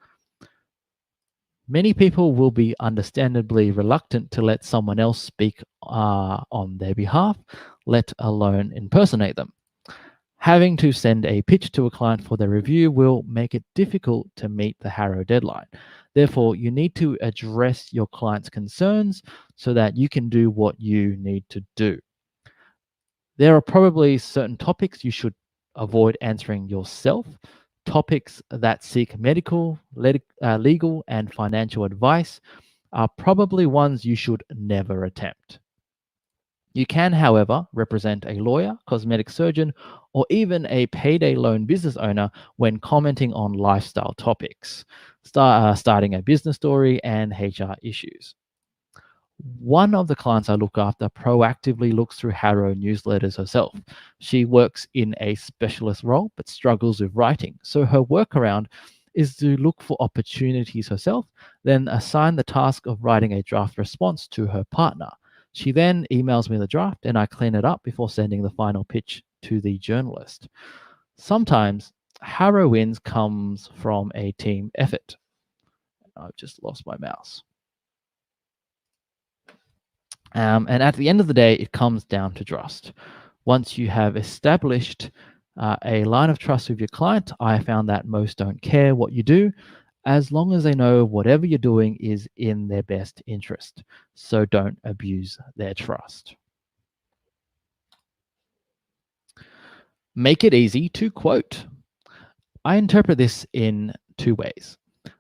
Many people will be understandably reluctant to let someone else speak on their behalf, let alone impersonate them. Having to send a pitch to a client for their review will make it difficult to meet the HARO deadline. Therefore, you need to address your client's concerns so that you can do what you need to do. There are probably certain topics you should avoid answering yourself. Topics that seek medical, legal, and financial advice are probably ones you should never attempt. You can, however, represent a lawyer, cosmetic surgeon, or even a payday loan business owner when commenting on lifestyle topics, starting a business story, and HR issues. One of the clients I look after proactively looks through HARO newsletters herself. She works in a specialist role but struggles with writing, so her workaround is to look for opportunities herself, then assign the task of writing a draft response to her partner. She then emails me the draft and I clean it up before sending the final pitch to the journalist. Sometimes HARO wins comes from a team effort. I've just lost my mouse. And at the end of the day, it comes down to trust. Once you have established a line of trust with your client, I found that most don't care what you do as long as they know whatever you're doing is in their best interest. So don't abuse their trust. Make it easy to quote. I interpret this in two ways.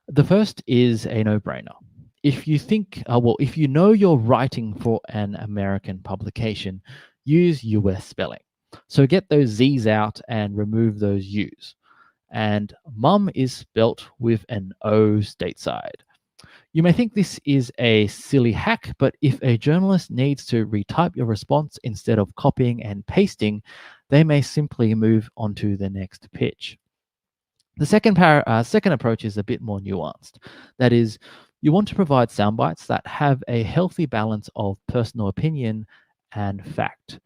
The first is a no-brainer. If you think, if you know you're writing for an American publication, use US spelling. So get those Z's out and remove those U's. And mum is spelt with an O stateside. You may think this is a silly hack, but if a journalist needs to retype your response instead of copying and pasting, they may simply move on to the next pitch. The second approach is a bit more nuanced. That is, you want to provide sound bites that have a healthy balance of personal opinion and fact.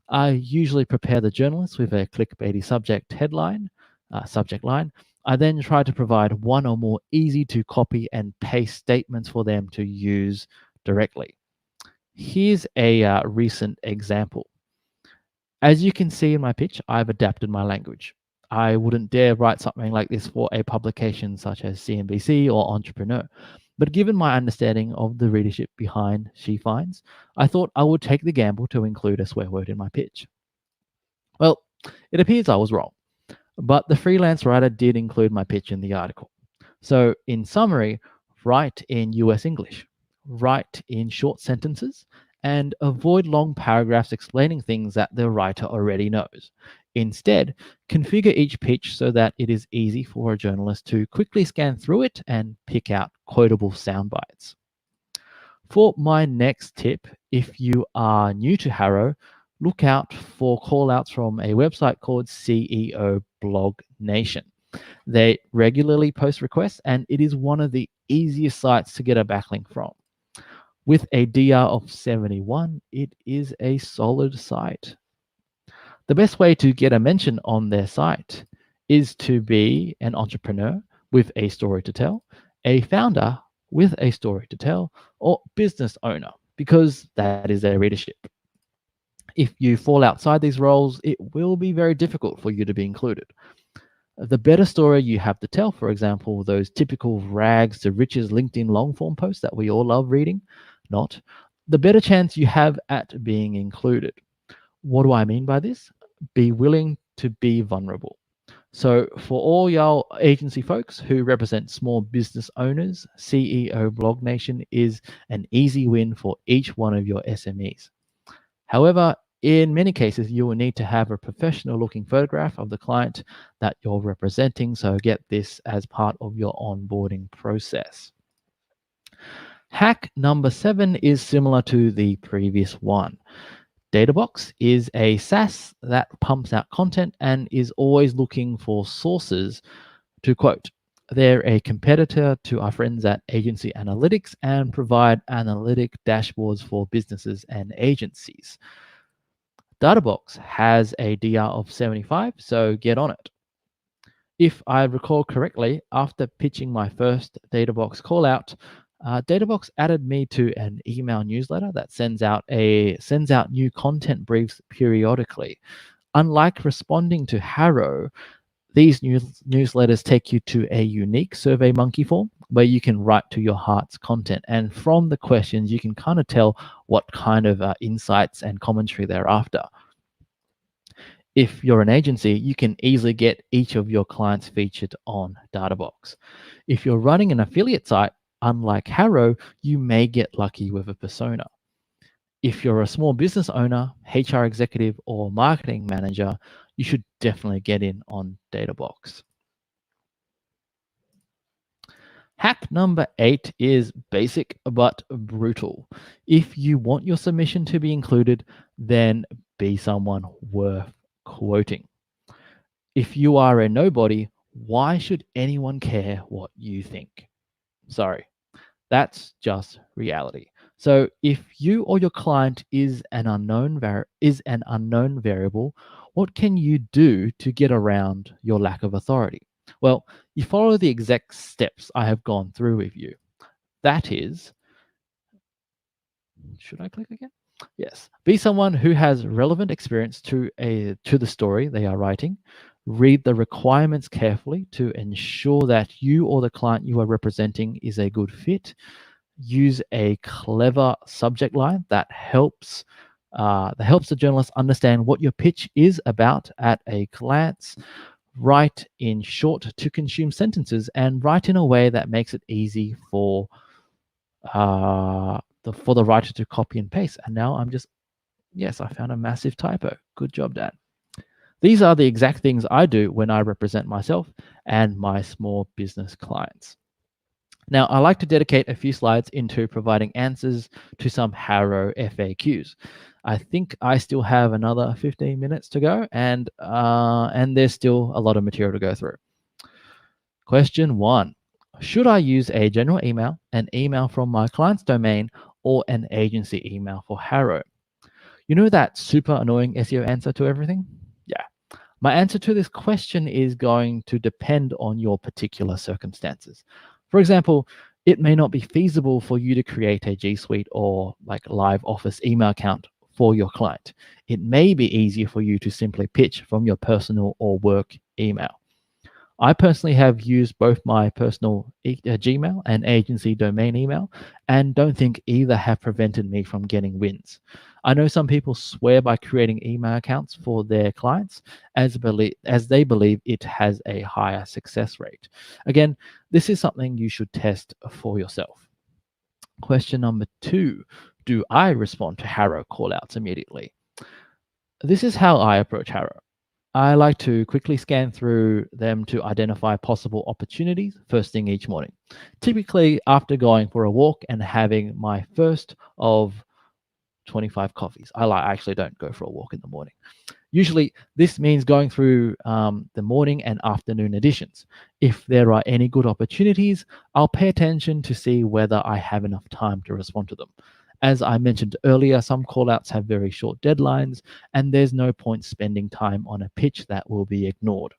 I usually prepare the journalist with a clickbaity subject line. I then try to provide one or more easy to copy and paste statements for them to use directly. Here's a recent example. As you can see in my pitch, I've adapted my language. I wouldn't dare write something like this for a publication such as CNBC or Entrepreneur. But given my understanding of the readership behind She Finds, I thought I would take the gamble to include a swear word in my pitch. Well, it appears I was wrong, but the freelance writer did include my pitch in the article. So in summary, write in US English, write in short sentences, and avoid long paragraphs explaining things that the writer already knows. Instead, configure each pitch so that it is easy for a journalist to quickly scan through it and pick out quotable sound bites. For my next tip, if you are new to HARO, look out for callouts from a website called CEO Blog Nation. They regularly post requests, and it is one of the easiest sites to get a backlink from. With a DR of 71, it is a solid site. The best way to get a mention on their site is to be an entrepreneur with a story to tell, a founder, with a story to tell, or business owner, because that is their readership. If you fall outside these roles, it will be very difficult for you to be included. The better story you have to tell, for example, those typical rags to riches LinkedIn long form posts that we all love reading, the better chance you have at being included. What do I mean by this? Be willing to be vulnerable. So for all y'all agency folks who represent small business owners, CEO Blog Nation is an easy win for each one of your SMEs. However, in many cases, you will need to have a professional looking photograph of the client that you're representing, so get this as part of your onboarding process. Hack number 7 is similar to the previous one. Databox is a SaaS that pumps out content and is always looking for sources to quote. They're a competitor to our friends at Agency Analytics and provide analytic dashboards for businesses and agencies. Databox has a DR of 75, so get on it. If I recall correctly, after pitching my first Databox call out, Databox added me to an email newsletter that sends out new content briefs periodically. Unlike responding to HARO, these newsletters take you to a unique SurveyMonkey form where you can write to your heart's content. And from the questions, you can kind of tell what kind of insights and commentary they're after. If you're an agency, you can easily get each of your clients featured on Databox. If you're running an affiliate site, unlike HARO, you may get lucky with a persona. If you're a small business owner, HR executive, or marketing manager, you should definitely get in on Databox. Hack number 8 is basic but brutal. If you want your submission to be included, then be someone worth quoting. If you are a nobody, why should anyone care what you think? Sorry, that's just reality. So if you or your client is an unknown variable, what can you do to get around your lack of authority? Well, you follow the exact steps I have gone through with you. That is, should I click again? Yes. Be someone who has relevant experience to the story they are writing. Read the requirements carefully to ensure that you or the client you are representing is a good fit. Use a clever subject line that helps the journalist understand what your pitch is about at a glance. Write in short to consume sentences and write in a way that makes it easy for the writer to copy and paste. And now yes, I found a massive typo. Good job, Dad. These are the exact things I do when I represent myself and my small business clients. Now, I like to dedicate a few slides into providing answers to some HARO FAQs. I think I still have another 15 minutes to go, and there's still a lot of material to go through. Question 1. Should I use a general email, an email from my client's domain, or an agency email for HARO? You know that super annoying SEO answer to everything? Yeah. My answer to this question is going to depend on your particular circumstances. For example, it may not be feasible for you to create a G Suite or live office email account for your client. It may be easier for you to simply pitch from your personal or work email. I personally have used both my personal Gmail and agency domain email and don't think either have prevented me from getting wins. I know some people swear by creating email accounts for their clients as they believe it has a higher success rate. Again, this is something you should test for yourself. Question number 2, do I respond to HARO callouts immediately? This is how I approach HARO. I like to quickly scan through them to identify possible opportunities first thing each morning, typically after going for a walk and having my first of 25 coffees. I actually don't go for a walk in the morning. Usually this means going through the morning and afternoon editions. If there are any good opportunities, I'll pay attention to see whether I have enough time to respond to them. As I mentioned earlier, some callouts have very short deadlines, and there's no point spending time on a pitch that will be ignored.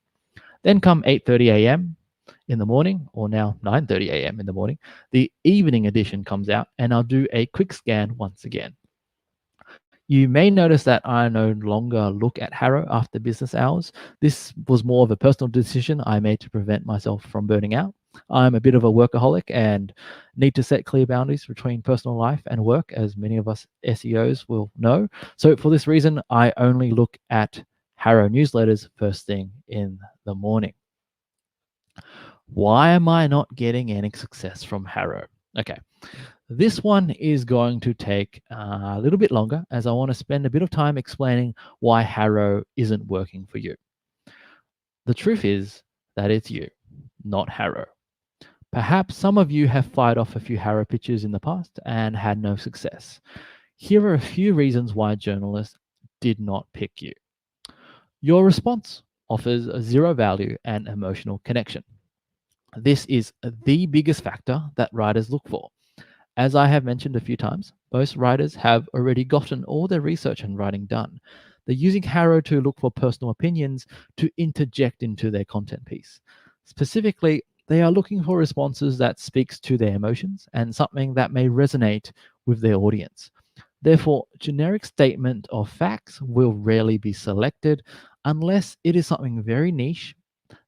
Then come 8:30 a.m., in the morning, or now 9:30 a.m. in the morning, the evening edition comes out, and I'll do a quick scan once again. You may notice that I no longer look at HARO after business hours. This was more of a personal decision I made to prevent myself from burning out. I'm a bit of a workaholic and need to set clear boundaries between personal life and work, as many of us SEOs will know. So for this reason, I only look at HARO newsletters first thing in the morning. Why am I not getting any success from HARO? Okay. This one is going to take a little bit longer, as I want to spend a bit of time explaining why HARO isn't working for you. The truth is that it's you, not HARO. Perhaps some of you have fired off a few HARO pitches in the past and had no success. Here are a few reasons why journalists did not pick you. Your response offers a zero value and emotional connection. This is the biggest factor that writers look for. As I have mentioned a few times, most writers have already gotten all their research and writing done. They're using HARO to look for personal opinions to interject into their content piece. Specifically, they are looking for responses that speaks to their emotions and something that may resonate with their audience. Therefore, generic statement of facts will rarely be selected unless it is something very niche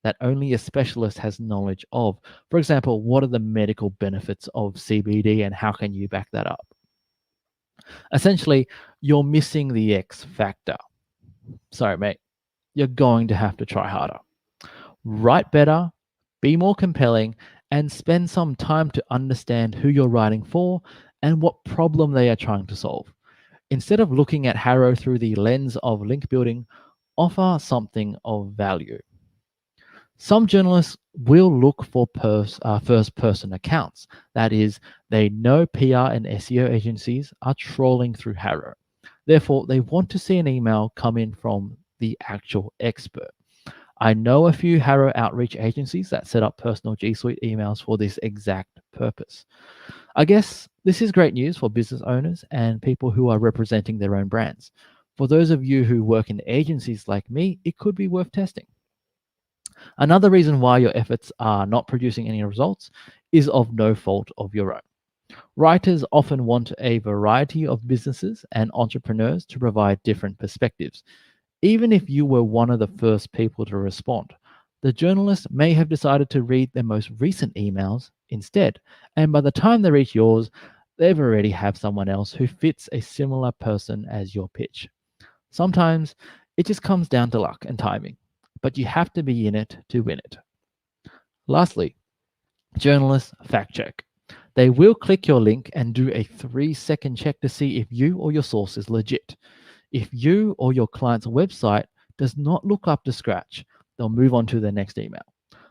that only a specialist has knowledge of. For example, what are the medical benefits of CBD and how can you back that up? Essentially, you're missing the X factor. Sorry, mate. You're going to have to try harder. Write better, be more compelling, and spend some time to understand who you're writing for and what problem they are trying to solve. Instead of looking at HARO through the lens of link building, offer something of value. Some journalists will look for first-person accounts. That is, they know PR and SEO agencies are trawling through HARO. Therefore, they want to see an email come in from the actual expert. I know a few HARO outreach agencies that set up personal G Suite emails for this exact purpose. I guess this is great news for business owners and people who are representing their own brands. For those of you who work in agencies like me, it could be worth testing. Another reason why your efforts are not producing any results is of no fault of your own. Writers often want a variety of businesses and entrepreneurs to provide different perspectives. Even if you were one of the first people to respond, the journalist may have decided to read their most recent emails instead, and by the time they reach yours, they've already have someone else who fits a similar person as your pitch. Sometimes it just comes down to luck and timing, but you have to be in it to win it. Lastly, journalists fact check. They will click your link and do a 3-second check to see if you or your source is legit. If you or your client's website does not look up to scratch, they'll move on to their next email.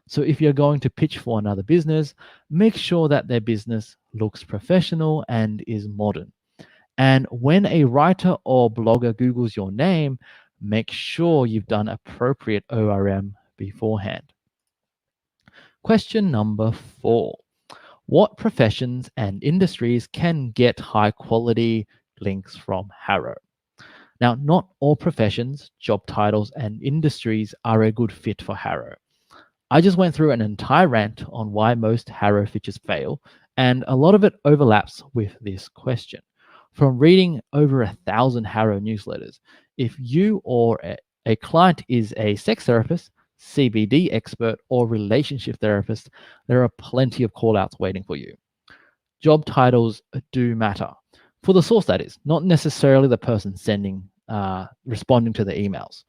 So if you're going to pitch for another business, make sure that their business looks professional and is modern. And when a writer or blogger Googles your name, make sure you've done appropriate ORM beforehand. Question number 4. What professions and industries can get high quality links from HARO? Now, not all professions, job titles, and industries are a good fit for HARO. I just went through an entire rant on why most HARO features fail, and a lot of it overlaps with this question. From reading over 1,000 HARO newsletters, if you or a client is a sex therapist, CBD expert, or relationship therapist, there are plenty of callouts waiting for you. Job titles do matter. For the source, that is, not necessarily the person responding to the emails.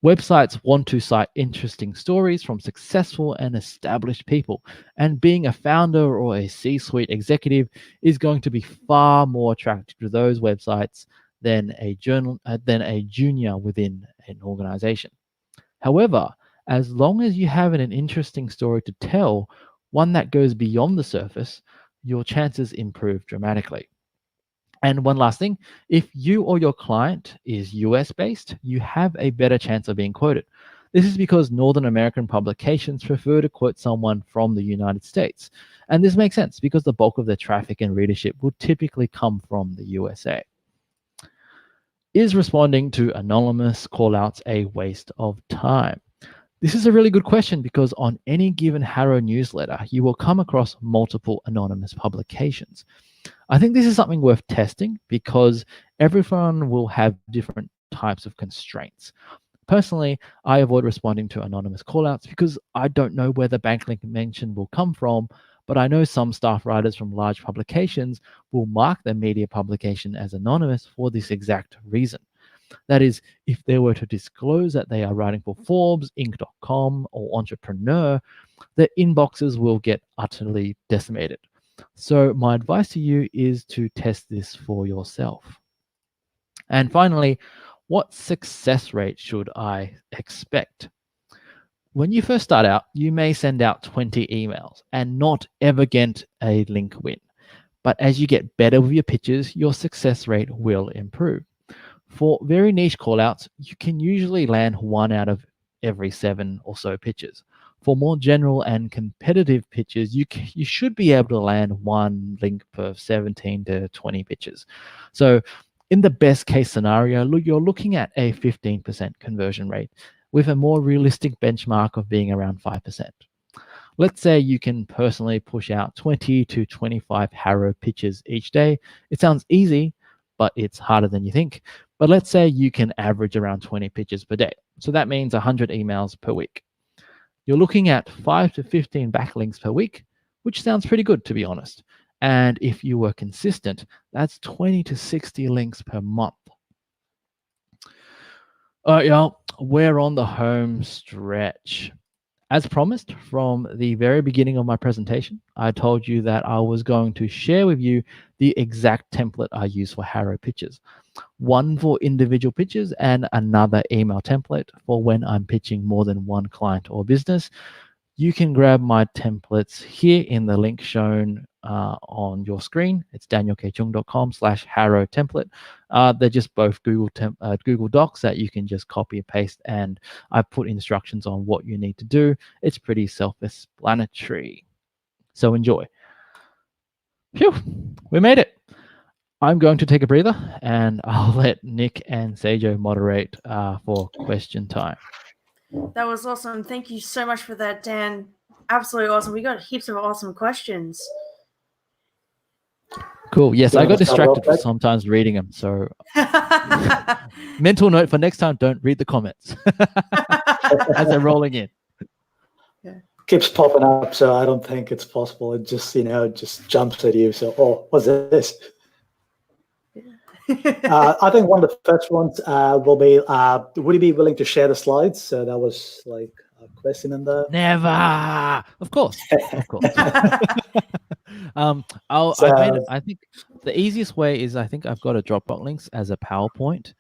Websites want to cite interesting stories from successful and established people, and being a founder or a C-suite executive is going to be far more attractive to those websites than a junior within an organization. However, as long as you have an interesting story to tell, one that goes beyond the surface, your chances improve dramatically. And one last thing, if you or your client is US based, you have a better chance of being quoted. This is because Northern American publications prefer to quote someone from the United States. And this makes sense because the bulk of their traffic and readership will typically come from the USA. Is responding to anonymous callouts a waste of time? This is a really good question because on any given Harrow newsletter, you will come across multiple anonymous publications. I think this is something worth testing because everyone will have different types of constraints. Personally, I avoid responding to anonymous callouts because I don't know where the backlink mention will come from, but I know some staff writers from large publications will mark their media publication as anonymous for this exact reason. That is, if they were to disclose that they are writing for Forbes, Inc.com, or Entrepreneur, their inboxes will get utterly decimated. So my advice to you is to test this for yourself. And finally, what success rate should I expect? When you first start out, you may send out 20 emails and not ever get a link win. But as you get better with your pitches, your success rate will improve. For very niche callouts, you can usually land 1 out of every 7 or so pitches. For more general and competitive pitches, you should be able to land 1 link per 17 to 20 pitches. So in the best case scenario, you're looking at a 15% conversion rate with a more realistic benchmark of being around 5%. Let's say you can personally push out 20 to 25 Harrow pitches each day. It sounds easy, but it's harder than you think. But let's say you can average around 20 pitches per day. So that means 100 emails per week. You're looking at 5 to 15 backlinks per week, which sounds pretty good, to be honest. And if you were consistent, that's 20 to 60 links per month. All right, y'all, we're on the home stretch. As promised from the very beginning of my presentation, I told you that I was going to share with you the exact template I use for Harrow pitches. One for individual pitches and another email template for when I'm pitching more than one client or business. You can grab my templates here in the link shown on your screen. It's danielkcheung.com/Harrow template. They're just both Google Docs that you can just copy and paste, and I put instructions on what you need to do. It's pretty self-explanatory. So enjoy. Phew, we made it. I'm going to take a breather, and I'll let Nick and Saijo moderate for question time. That was awesome. Thank you so much for that, Dan. Absolutely awesome. We got heaps of awesome questions. Cool. Yes, I got distracted for sometimes reading them. So mental note for next time, don't read the comments as they're rolling in. Yeah. Keeps popping up, so I don't think it's possible. It just, it just jumps at you. So, oh, what's this? I think one of the first ones will be, would you be willing to share the slides? So that was like a question in there. Never. Of course. Of course. I think the easiest way is I think I've got a Dropbox links as a PowerPoint.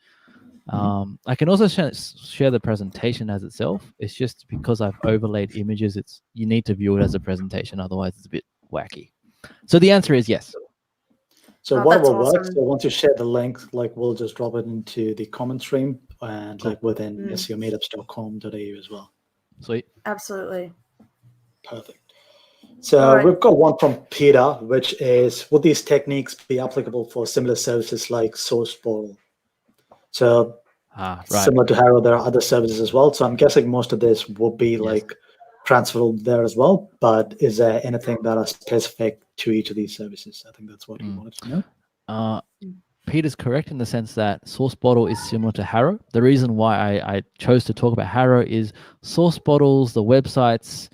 I can also share the presentation as itself. It's just because I've overlaid images, you need to view it as a presentation. Otherwise, it's a bit wacky. So the answer is yes. So what will work? So once you share the link, we'll just drop it into the comment stream and within SEOmeetups.com.au as well. Sweet. Absolutely. Perfect. So we've got one from Peter, which is, would these techniques be applicable for similar services like SourcePortal? So similar to Harrow, there are other services as well. So I'm guessing most of this will be transferable there as well. But is there anything that are specific to each of these services? I think that's what you wanted to know. Peter's correct in the sense that SourceBottle is similar to Harrow. The reason why I chose to talk about Harrow is SourceBottles, the websites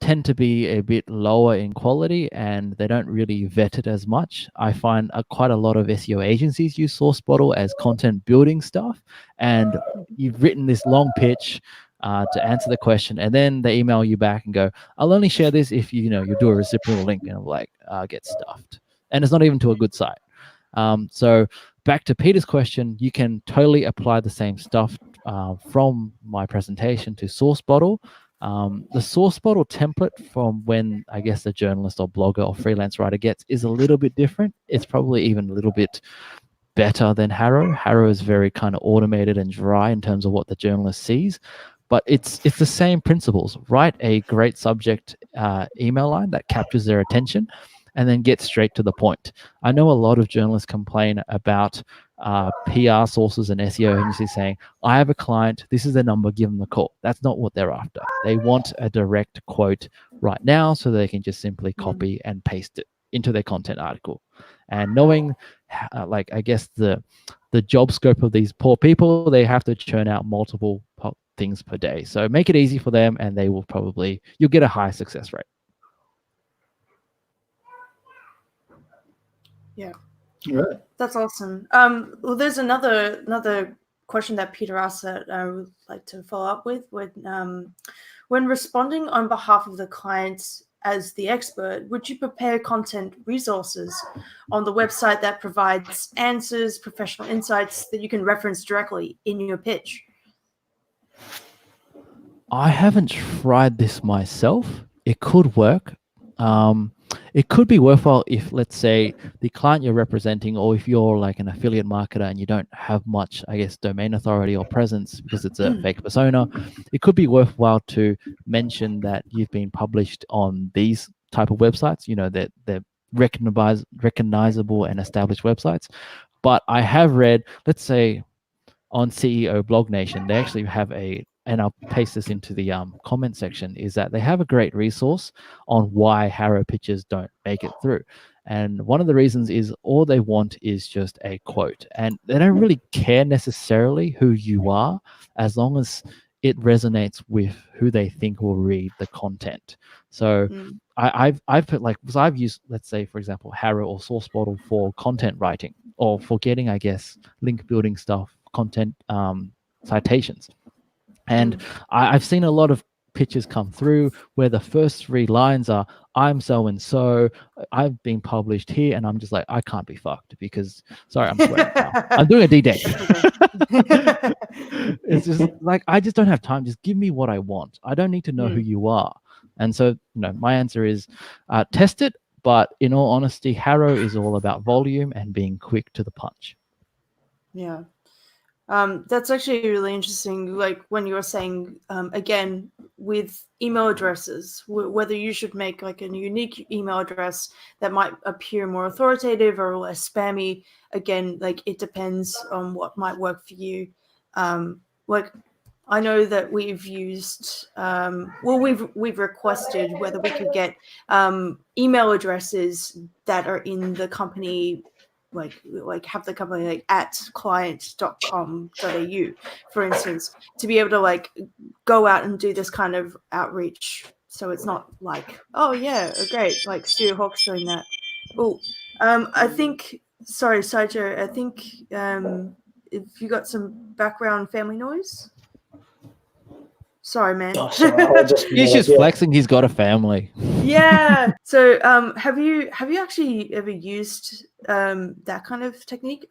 tend to be a bit lower in quality and they don't really vet it as much. I find quite a lot of SEO agencies use SourceBottle as content building stuff, and you've written this long pitch to answer the question, and then they email you back and go, I'll only share this if you do a reciprocal link, and I'm like, get stuffed. And it's not even to a good site. So back to Peter's question, you can totally apply the same stuff from my presentation to SourceBottle. The SourceBottle template from when I guess the journalist or blogger or freelance writer gets is a little bit different. It's probably even a little bit better than Harrow. Harrow is very kind of automated and dry in terms of what the journalist sees, but it's the same principles. Write a great subject email line that captures their attention and then get straight to the point. I know a lot of journalists complain about PR sources and SEO agencies saying, I have a client, this is their number, give them a call. That's not what they're after. They want a direct quote right now so they can just simply copy and paste it into their content article. And knowing, like, I guess the job scope of these poor people, they have to churn out multiple things per day. So make it easy for them, and they will you'll get a high success rate. Yeah. Right. That's awesome. Well, there's another question that Peter asked that I would like to follow up with. When responding on behalf of the clients as the expert, would you prepare content resources on the website that provides answers, professional insights that you can reference directly in your pitch? I haven't tried this myself. It could work. It could be worthwhile if, let's say, the client you're representing, or if you're like an affiliate marketer and you don't have much, I guess, domain authority or presence because it's a fake persona, it could be worthwhile to mention that you've been published on these type of websites, that they're recognizable and established websites. But I have read, let's say, on CEO Blog Nation, they actually have and I'll paste this into the comment section, is that they have a great resource on why HARO pitches don't make it through. And one of the reasons is all they want is just a quote. And they don't really care necessarily who you are, as long as it resonates with who they think will read the content. So I've put, like, because I've used, let's say, for example, HARO or Source Bottle for content writing, or for getting, I guess, link building stuff, content citations. And I've seen a lot of pitches come through where the first 3 lines are, I'm so-and-so, I've been published here, and I'm just like, I can't be fucked because, sorry, I'm swearing now. I'm doing a D-Day. It's just like, I just don't have time. Just give me what I want. I don't need to know who you are. And so, my answer is test it. But in all honesty, HARO is all about volume and being quick to the punch. Yeah. That's actually really interesting. Like when you were saying, again, with email addresses, whether you should make like a unique email address that might appear more authoritative or less spammy. Again, like it depends on what might work for you. Like I know that we've used, we've requested whether we could get email addresses that are in the company, like have the company like at client.com.au, for instance, to be able to like go out and do this kind of outreach. So it's not like, oh yeah, great, like Stu Hawk's doing that. Oh, I think, sorry, Saijo, I think if you got some background family noise. Sorry, man. Oh, sorry, He's just flexing. He's got a family. Yeah. So, have you actually ever used that kind of technique?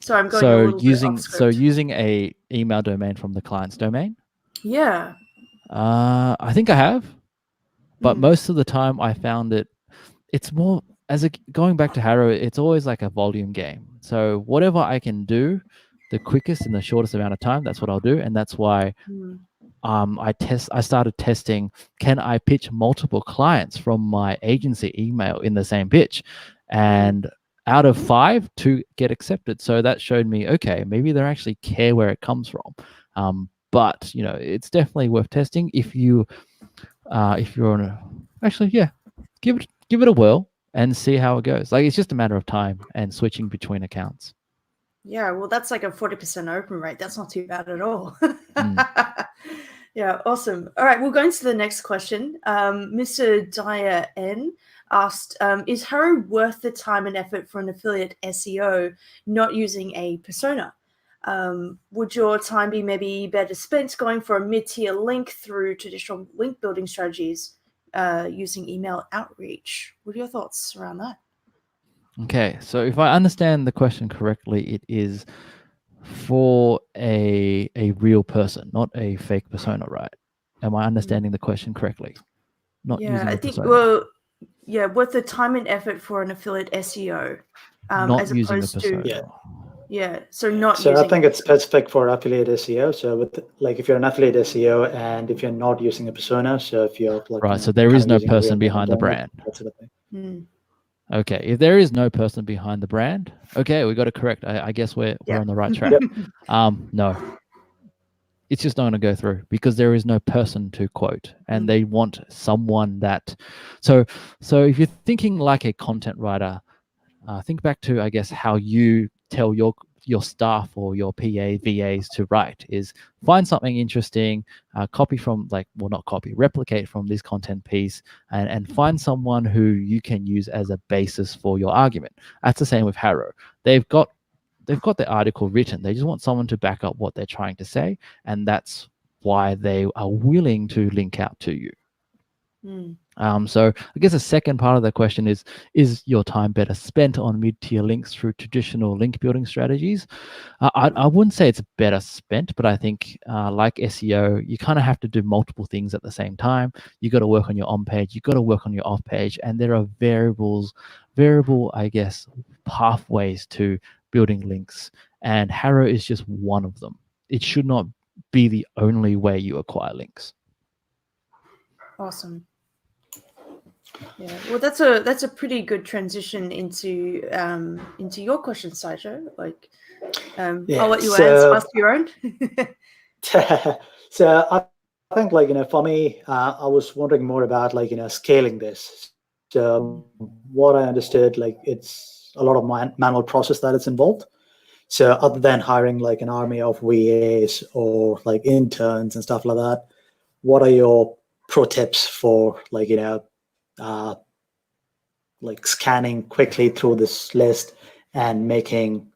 Sorry, I'm going a little bit off script. Using a email domain from the client's domain. Yeah. I think I have, but most of the time I found it's more going back to HARO. It's always like a volume game. So whatever I can do, the quickest in the shortest amount of time, that's what I'll do, and that's why. I started testing, can I pitch multiple clients from my agency email in the same pitch? And out of 5, 2 get accepted. So that showed me, okay, maybe they actually care where it comes from. But it's definitely worth testing if you're on give it a whirl and see how it goes. Like, it's just a matter of time and switching between accounts. Yeah, well, that's like a 40% open rate. That's not too bad at all. Yeah, awesome. All right, we'll go into the next question. Mr. Dyer N asked, is HARO worth the time and effort for an affiliate SEO not using a persona? Would your time be maybe better spent going for a mid-tier link through traditional link building strategies using email outreach? What are your thoughts around that? Okay, so if I understand the question correctly, it is for a real person, not a fake persona, right? Am I understanding the question correctly? Not using a persona. Worth the time and effort for an affiliate SEO, not as using opposed a persona. to so not. So using I think it's specific for affiliate SEO. So if you're an affiliate SEO and if you're not using a persona, so if you're right, so there is no person behind the brand. That sort of thing. Okay, if there is no person behind the brand, okay, we got to correct. I guess we're on the right track. No, it's just not going to go through because there is no person to quote, and they want someone that. So if you're thinking like a content writer, think back to, I guess, how you tell your staff or your VAs to write is find something interesting, copy from replicate from this content piece, and find someone who you can use as a basis for your argument. That's the same with HARO. They've got the article written. They just want someone to back up what they're trying to say, and that's why they are willing to link out to you. So I guess the second part of the question is your time better spent on mid-tier links through traditional link building strategies? I wouldn't say it's better spent, but I think like SEO, you kind of have to do multiple things at the same time. You got to work on your on-page, you got to work on your off-page, and there are variable, I guess, pathways to building links, and HARO is just one of them. It should not be the only way you acquire links. Awesome. Yeah, well, that's a pretty good transition into your question, Saijo. Like, I'll let you ask your own. So I think, like, for me, I was wondering more about, like, scaling this. So what I understood, like, it's a lot of manual process that is involved. So other than hiring like an army of VAs or like interns and stuff like that, what are your pro tips for, like, like scanning quickly through this list and making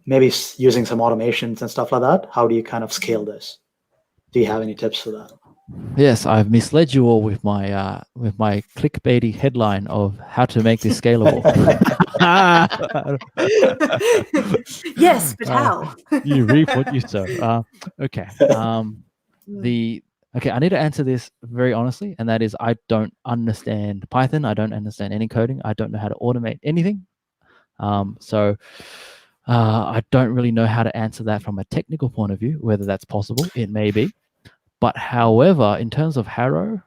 maybe using some automations and stuff like that? How do you kind of scale this? Do you have any tips for that? Yes, I've misled you all with my clickbaity headline of how to make this scalable. Yes, but how? You reap what you sow. Okay. Okay, I need to answer this very honestly, and that is I don't understand Python. I don't understand any coding. I don't know how to automate anything. So I don't really know how to answer that from a technical point of view, whether that's possible. It may be. But however, in terms of HARO,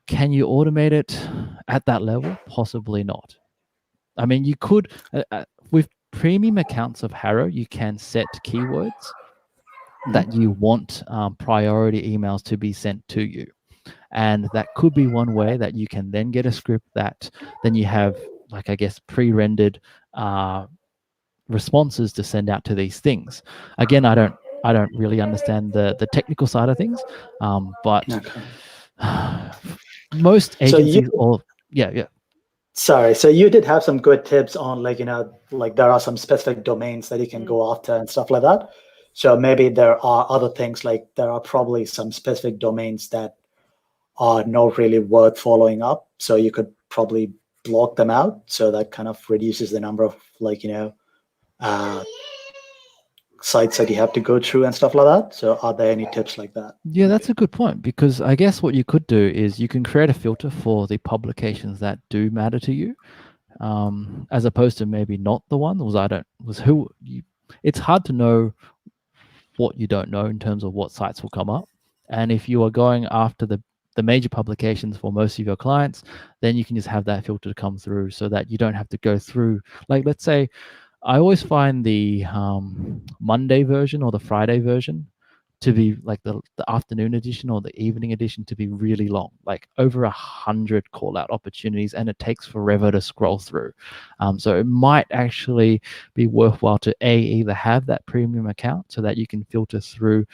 can you automate it at that level? Possibly not. I mean, you could, with premium accounts of HARO, you can set keywords that you want priority emails to be sent to you. And that could be one way that you can then get a script that then you have, like, I guess, pre-rendered responses to send out to these things. Again, I don't really understand the technical side of things, but most agencies Sorry, so you did have some good tips on, like, like there are some specific domains that you can go after and stuff like that. So maybe there are other things, like there are probably some specific domains that are not really worth following up. So you could probably block them out. So that kind of reduces the number of, like, sites that you have to go through and stuff like that. So are there any tips like that? Yeah, that's a good point, because I guess what you could do is you can create a filter for the publications that do matter to you, as opposed to maybe not the one. It's hard to know what you don't know in terms of what sites will come up. And if you are going after the major publications for most of your clients, then you can just have that filter come through so that you don't have to go through, like, let's say, I always find the Monday version or the Friday version to be, like, the afternoon edition or the evening edition to be really long, like over 100 call out opportunities, and it takes forever to scroll through. So it might actually be worthwhile to either have that premium account so that you can filter through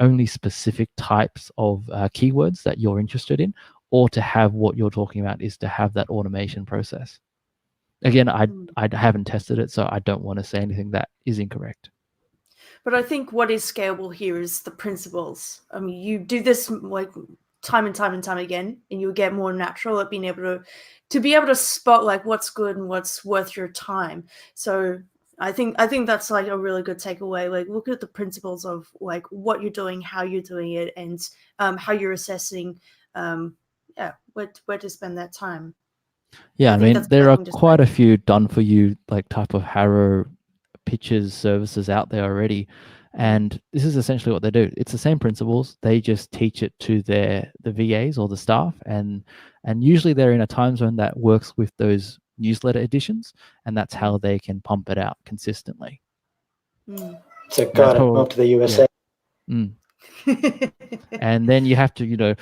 only specific types of keywords that you're interested in, or to have what you're talking about is to have that automation process. Again, I haven't tested it, so I don't want to say anything that is incorrect. But I think what is scalable here is the principles. I mean, you do this like time and time again, and you'll get more natural at being able to be able to spot, like, what's good and what's worth your time. So I think that's, like, a really good takeaway. Like, look at the principles of, like, what you're doing, how you're doing it, and how you're assessing where to spend that time. Yeah, I mean, there are quite a few done for you, like, type of HARO pitches services out there already, And this is essentially what they do. It's the same principles. They just teach it to the VAs or the staff, and usually they're in a time zone that works with those newsletter editions, and that's how they can pump it out consistently. So got it. Move to the USA. Yeah. And then you have to,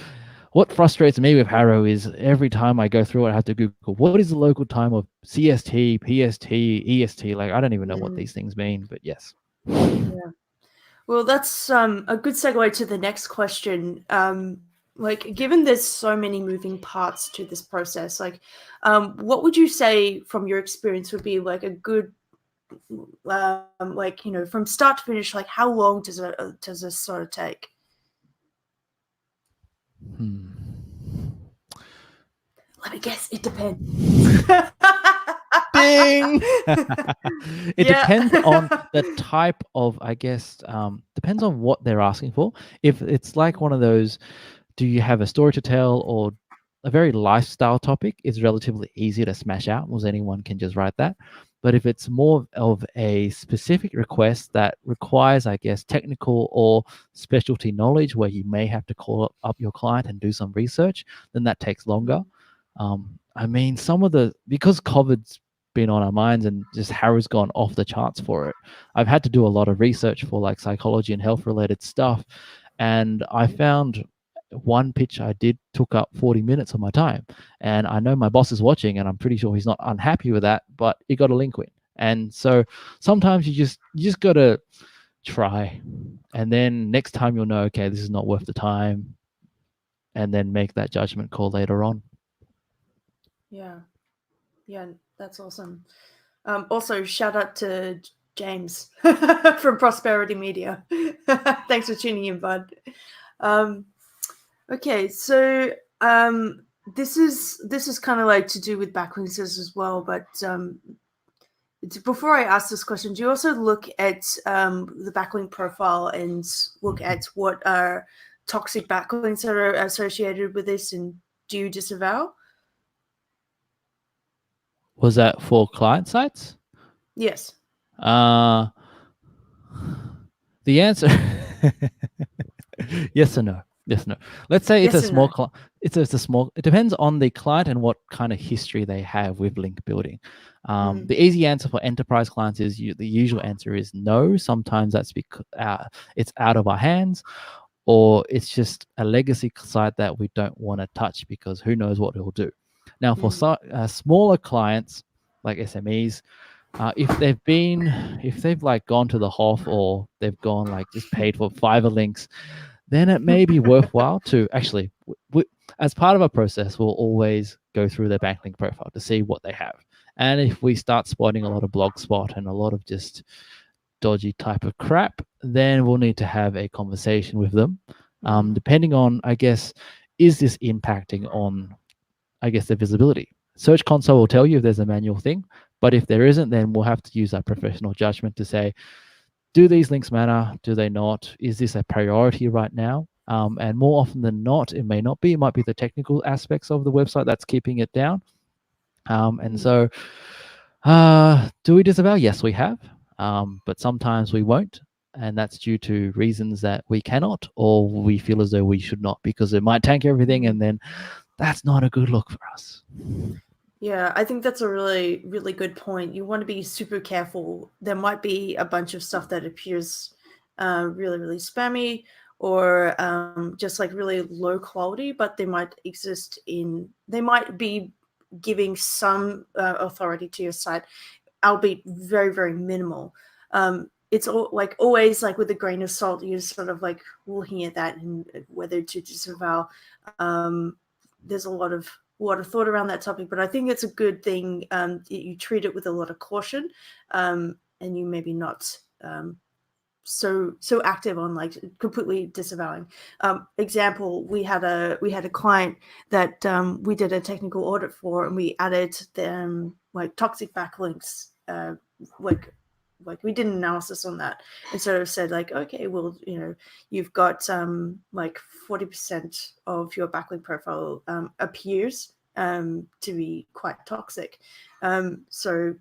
what frustrates me with HARO is every time I go through it, I have to Google what is the local time of CST, PST, EST. Like I don't even know what these things mean, but yes. Yeah. Well, that's a good segue to the next question. Like, given there's so many moving parts to this process, like, what would you say from your experience would be like a good, like, from start to finish, like, how long does this sort of take? Let me guess. It depends. Ding! It depends on the type of, I guess, depends on what they're asking for. If it's like one of those, do you have a story to tell or a very lifestyle topic, is relatively easy to smash out because anyone can just write that. But if it's more of a specific request that requires, I guess, technical or specialty knowledge where you may have to call up your client and do some research, then that takes longer. I mean, because COVID's been on our minds and just HARO's gone off the charts for it, I've had to do a lot of research for like psychology and health related stuff. And I found one pitch I did took up 40 minutes of my time. And I know my boss is watching and I'm pretty sure he's not unhappy with that, but it got a link win. And so sometimes you just got to try. And then next time you'll know, okay, this is not worth the time. And then make that judgment call later on. Yeah, that's awesome. Also, shout out to James from Prosperity Media. Thanks for tuning in, bud. Okay, so this is kind of like to do with backlinks as well, but before I ask this question, do you also look at the backlink profile and look at what are toxic backlinks that are associated with this, and do you disavow? Was that for client sites? Yes. The answer yes or no. Yes, no. Let's say it's a small client. It's a small. It depends on the client and what kind of history they have with link building. The easy answer for enterprise clients is the usual answer is no. Sometimes that's because it's out of our hands, or it's just a legacy site that we don't want to touch because who knows what it'll do. Now, for smaller clients like SMEs, if they've like gone to the HOF or they've gone like just paid for Fiverr links, then it may be worthwhile to actually, as part of our process, we'll always go through their backlink profile to see what they have. And if we start spotting a lot of Blogspot and a lot of just dodgy type of crap, then we'll need to have a conversation with them. Depending on, I guess, is this impacting on, I guess, their visibility? Search Console will tell you if there's a manual thing, but if there isn't, then we'll have to use our professional judgment to say, do these links matter? Do they not? Is this a priority right now? And more often than not, it may not be. It might be the technical aspects of the website that's keeping it down. And so do we disavow? Yes, we have. But sometimes we won't. And that's due to reasons that we cannot, or we feel as though we should not, because it might tank everything, and then that's not a good look for us. Yeah, I think that's a really, really good point. You want to be super careful. There might be a bunch of stuff that appears really, really spammy or just like really low quality, but they might be giving some authority to your site, albeit very, very minimal. It's like always like with a grain of salt, you're sort of like looking at that and whether to disavow. There's a lot of thought around that topic, but I think it's a good thing. You treat it with a lot of caution, and you maybe not so active on like completely disavowing. Example, we had a client that we did a technical audit for, and we added them like toxic backlinks, like we did an analysis on that and sort of said like, okay, well, you've got like 40% of your backlink profile appears to be quite toxic. So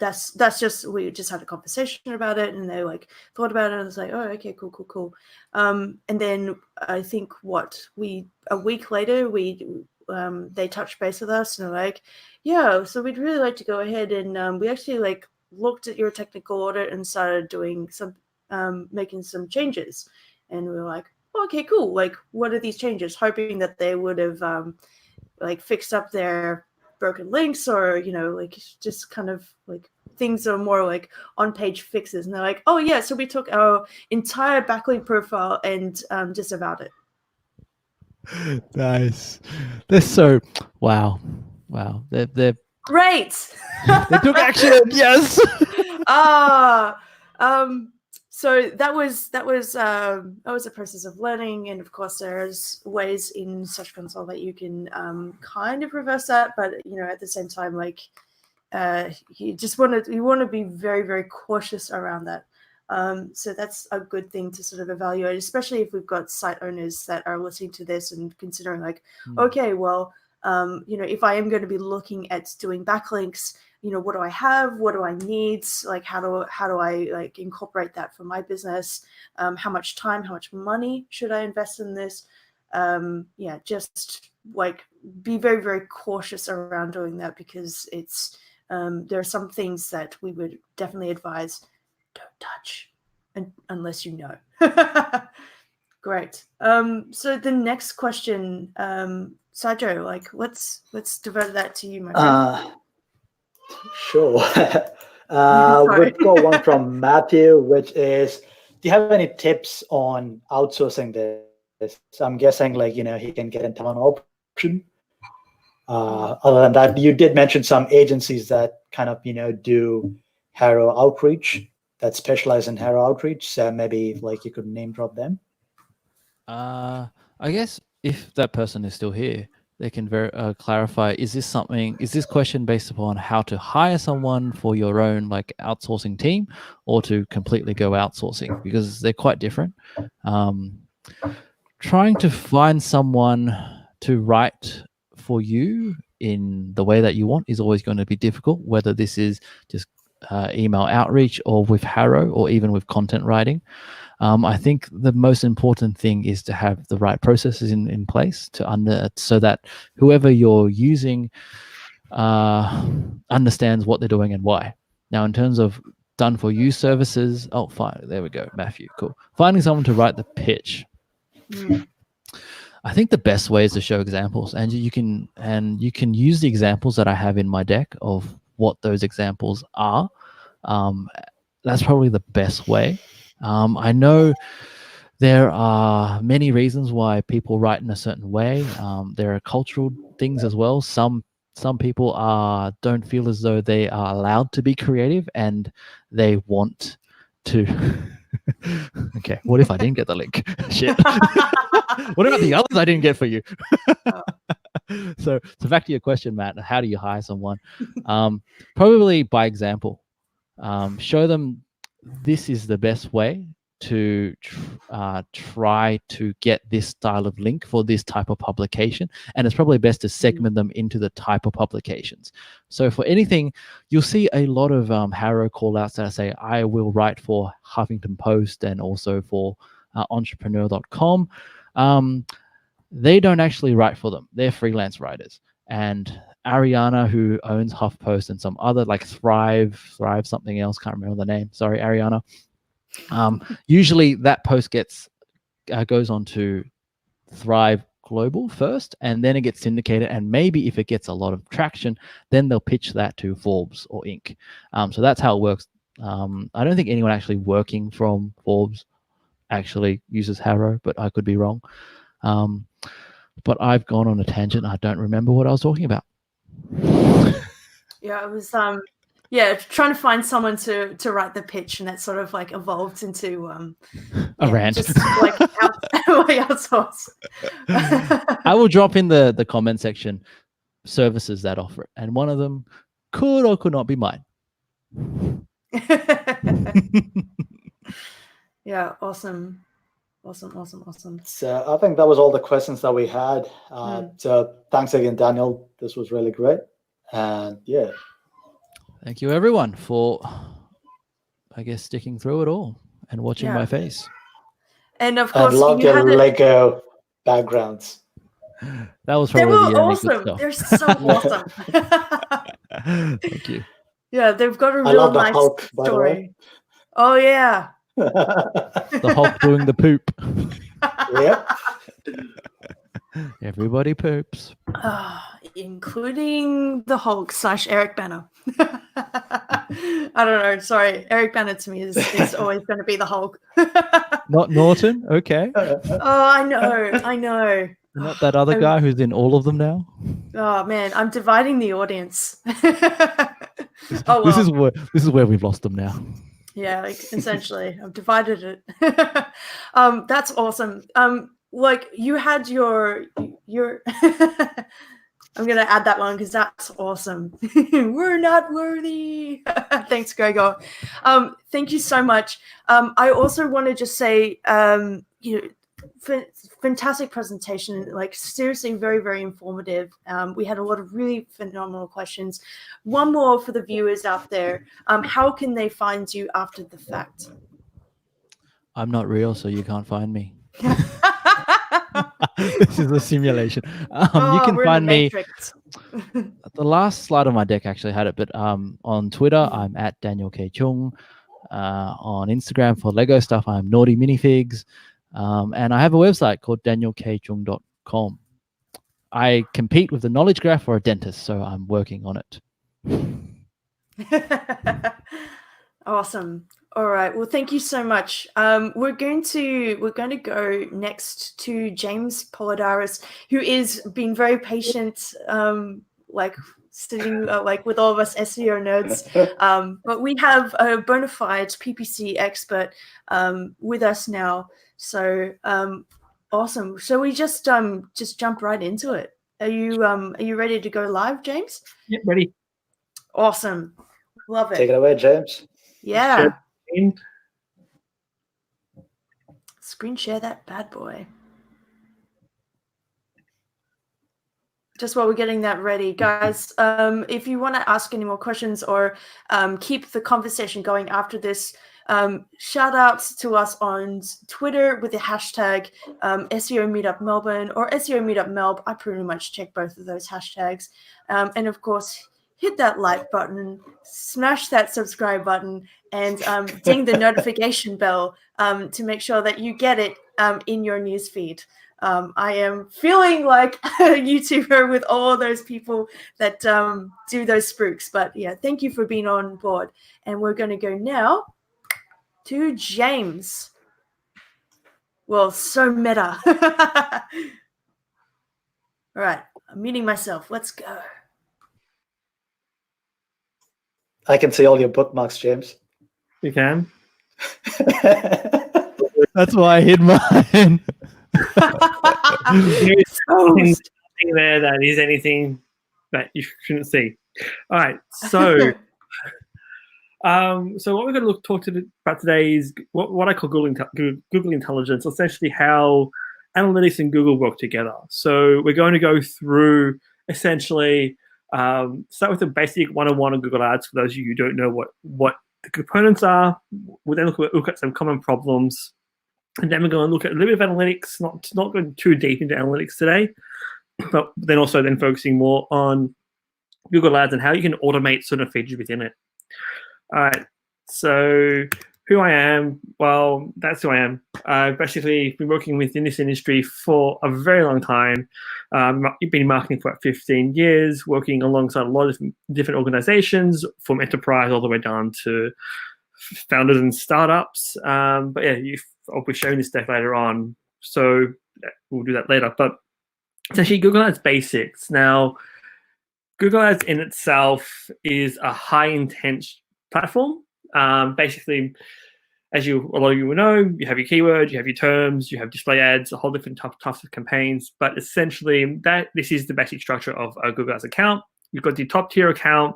that's just, we just had a conversation about it, and they like thought about it, and I was like, oh, okay, cool. And then I think a week later they touched base with us, and they're like, yeah, so we'd really like to go ahead and we actually like looked at your technical audit and started doing some making some changes. And we were like, okay, cool. Like, what are these changes? Hoping that they would have like fixed up their broken links, or like just kind of like things are more like on-page fixes. And they're like, oh yeah, so we took our entire backlink profile and disavowed it. Nice. They're so wow. They're Great. they took action. Yes. So that was a process of learning, and of course there's ways in Search Console that you can kind of reverse that, but at the same time, like you want to be very, very cautious around that. So that's a good thing to sort of evaluate, especially if we've got site owners that are listening to this and considering like, okay, well, if I am going to be looking at doing backlinks, what do I have? What do I need? Like, how do I like incorporate that for my business? How much time, how much money should I invest in this? Just like be very, very cautious around doing that, because it's there are some things that we would definitely advise don't touch unless you know. Great. So the next question, Saijo, like let's devote that to you, my friend. Sure. We've got one from Matthew, which is, do you have any tips on outsourcing this? So I'm guessing like, he can get into an option. Other than that, you did mention some agencies that kind of, do HARO outreach, that specialize in HARO outreach. So maybe like you could name drop them. I guess if that person is still here, they can clarify, is this question based upon how to hire someone for your own like outsourcing team, or to completely go outsourcing? Because they're quite different. Trying to find someone to write for you in the way that you want is always going to be difficult, whether this is just email outreach, or with HARO, or even with content writing. I think the most important thing is to have the right processes in place so that whoever you're using understands what they're doing and why. Now, in terms of done for you services, fine, there we go, Matthew, cool. Finding someone to write the pitch. I think the best way is to show examples, and you can use the examples that I have in my deck of what those examples are. That's probably the best way. I know there are many reasons why people write in a certain way. There are cultural things as well. Some people don't feel as though they are allowed to be creative, and they want to. Okay, what if I didn't get the link? Shit. What about the others I didn't get for you? So back to your question, Matt, how do you hire someone? Probably by example. Show them this is the best way to try to get this style of link for this type of publication, and it's probably best to segment them into the type of publications. So for anything, you'll see a lot of HARO callouts that say, I will write for Huffington Post and also for entrepreneur.com. They don't actually write for them. They're freelance writers. And Ariana, who owns HuffPost, and some other like Thrive something else, can't remember the name. Sorry, Ariana. Usually that post goes on to Thrive Global first, and then it gets syndicated. And maybe if it gets a lot of traction, then they'll pitch that to Forbes or Inc. So that's how it works. I don't think anyone actually working from Forbes actually uses HARO, but I could be wrong. But I've gone on a tangent. I don't remember what I was talking about. Yeah, it was trying to find someone to write the pitch, and that sort of like evolved into a rant. Just like outsource. I will drop in the comment section services that offer it, and one of them could or could not be mine. Yeah, awesome. So I think that was all the questions that we had. So thanks again, Daniel. This was really great. And yeah. Thank you, everyone, for, I guess, sticking through it all and watching my face. And of I course, love you your had it. Lego backgrounds. That was They probably were the only good awesome. stuff. They're so awesome. Thank you. Yeah, they've got a I real love the nice Hulk, by the way. story. Oh yeah. The Hulk doing the poop. Yep. Everybody poops. Including the Hulk / Eric Banner. I don't know. Sorry, Eric Banner to me is always going to be the Hulk. Not Norton. Okay. Oh, I know. Not that other guy who's in all of them now. Oh man, I'm dividing the audience. Oh well. This is where we've lost them now. Yeah, like, essentially, I've divided it. That's awesome. Like you had your. I'm gonna add that one because that's awesome. We're not worthy. Thanks, Gregor. Thank you so much. I also want to just say, fantastic presentation. Like seriously, very, very informative. We had a lot of really phenomenal questions. One more for the viewers out there. How can they find you after the fact? I'm not real, so you can't find me. This is a simulation. You can find me. The last slide on my deck actually had it, but on Twitter, I'm at Daniel K. Cheung. On Instagram for Lego stuff, I'm Naughty Minifigs. And I have a website called danielkcheung.com. I compete with the knowledge graph for a dentist, so I'm working on it. Awesome. All right. Well, thank you so much. We're going to go next to James Polidoras, who is being very patient, like sitting like with all of us SEO nerds. But we have a bona fide PPC expert with us now. So awesome. So we just jump right into it. Are you ready to go live, James? Yep, ready. Awesome. Love it. Take it away, James. Yeah. Screen share that bad boy. Just while we're getting that ready, guys, if you want to ask any more questions or keep the conversation going after this, shout outs to us on Twitter with the hashtag SEO Meetup Melbourne or SEO Meetup Melb. I pretty much check both of those hashtags. And of course, hit that like button, smash that subscribe button, and ding the notification bell to make sure that you get it in your newsfeed. I am feeling like a YouTuber with all those people that do those spooks. But yeah, thank you for being on board. And we're going to go now to James. Well, so meta. All right, I'm muting myself. Let's go. I can see all your bookmarks, James. You can. That's why I hid mine. There's nothing there that is anything that you shouldn't see. All right, so so what we're going to talk about today is what I call Google Intelligence, essentially how analytics and Google work together. So we're going to go through essentially start with the basic 101 on Google Ads for those of you who don't know what the components are. We'll then look at some common problems. And then we're going to look at a little bit of analytics, not going too deep into analytics today, but then also focusing more on Google Ads and how you can automate certain features within it. All right, so who I am, well, that's who I am. I've basically been working within this industry for a very long time. I've been in marketing for about 15 years, working alongside a lot of different organizations, from enterprise all the way down to founders and startups. But yeah, I'll be showing this deck later on, so we'll do that later. But essentially, Google Ads basics. Now, Google Ads in itself is a high-intent platform. Basically, as a lot of you will know, you have your keywords, you have your terms, you have display ads, a whole different types of campaigns. But essentially, this is the basic structure of a Google Ads account. You've got the top tier account,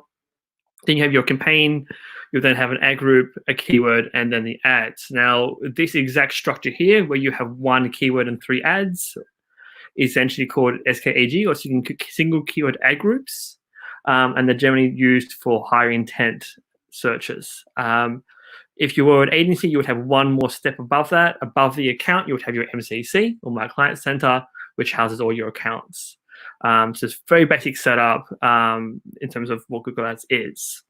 then you have your campaign, you'll then have an ad group, a keyword, and then the ads. Now, this exact structure here, where you have one keyword and 3 ads, is essentially called SKAG, or single keyword ad groups. and they're generally used for higher intent searches. If you were an agency, you would have one more step above that. Above the account, you would have your MCC, or My Client Center, which houses all your accounts. So it's very basic setup in terms of what Google Ads is.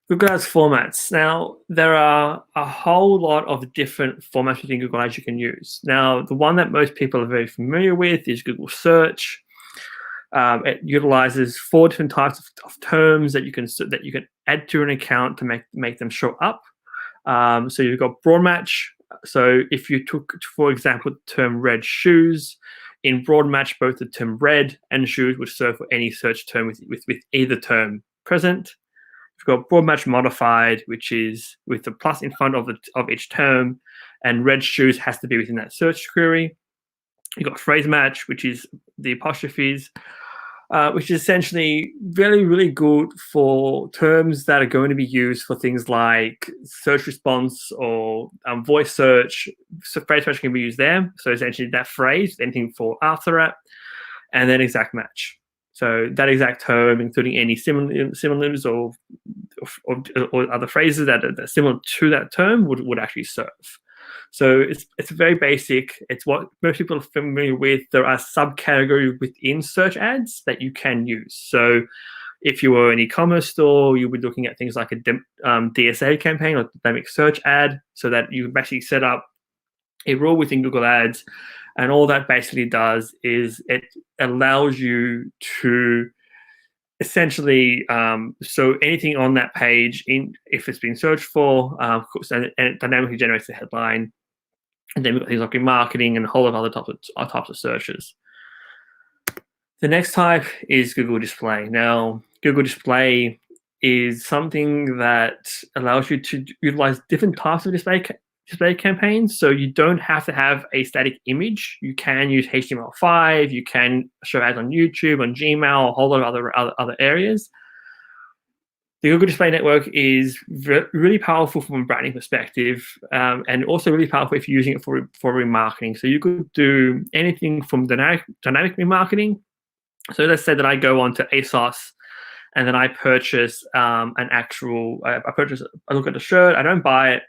Google Ads formats. Now, there are a whole lot of different formats within Google Ads you can use. Now, the one that most people are very familiar with is Google Search. It utilizes 4 different types of terms that you can add to an account to make them show up. So you've got broad match. So if you took, for example, the term red shoes, in broad match, both the term red and shoes would serve for any search term with either term present. You've got broad match modified, which is with the plus in front of each term, and red shoes has to be within that search query. You've got phrase match, which is the apostrophes, which is essentially really good for terms that are going to be used for things like search response or voice search. So phrase match can be used there. So essentially that phrase, anything for after it, and then exact match. So that exact term, including any synonyms or other phrases that are similar to that term, would actually serve. So it's very basic. It's what most people are familiar with. There are subcategories within search ads that you can use. So if you were an e-commerce store, you would be looking at things like a DSA campaign or dynamic search ad, so that you basically set up a rule within Google Ads. And all that basically does is it allows you to essentially, so anything on that page, if it's been searched for, and it dynamically generates the headline. And then we've got things like remarketing and a whole lot of other types of searches. The next type is Google Display. Now, Google Display is something that allows you to utilize different types of display campaigns. So you don't have to have a static image. You can use HTML5. You can show ads on YouTube, on Gmail, a whole lot of other areas. The Google Display Network is really powerful from a branding perspective, and also really powerful if you're using it for remarketing. So you could do anything from dynamic remarketing. So let's say that I go onto ASOS and then I purchase I look at the shirt, I don't buy it,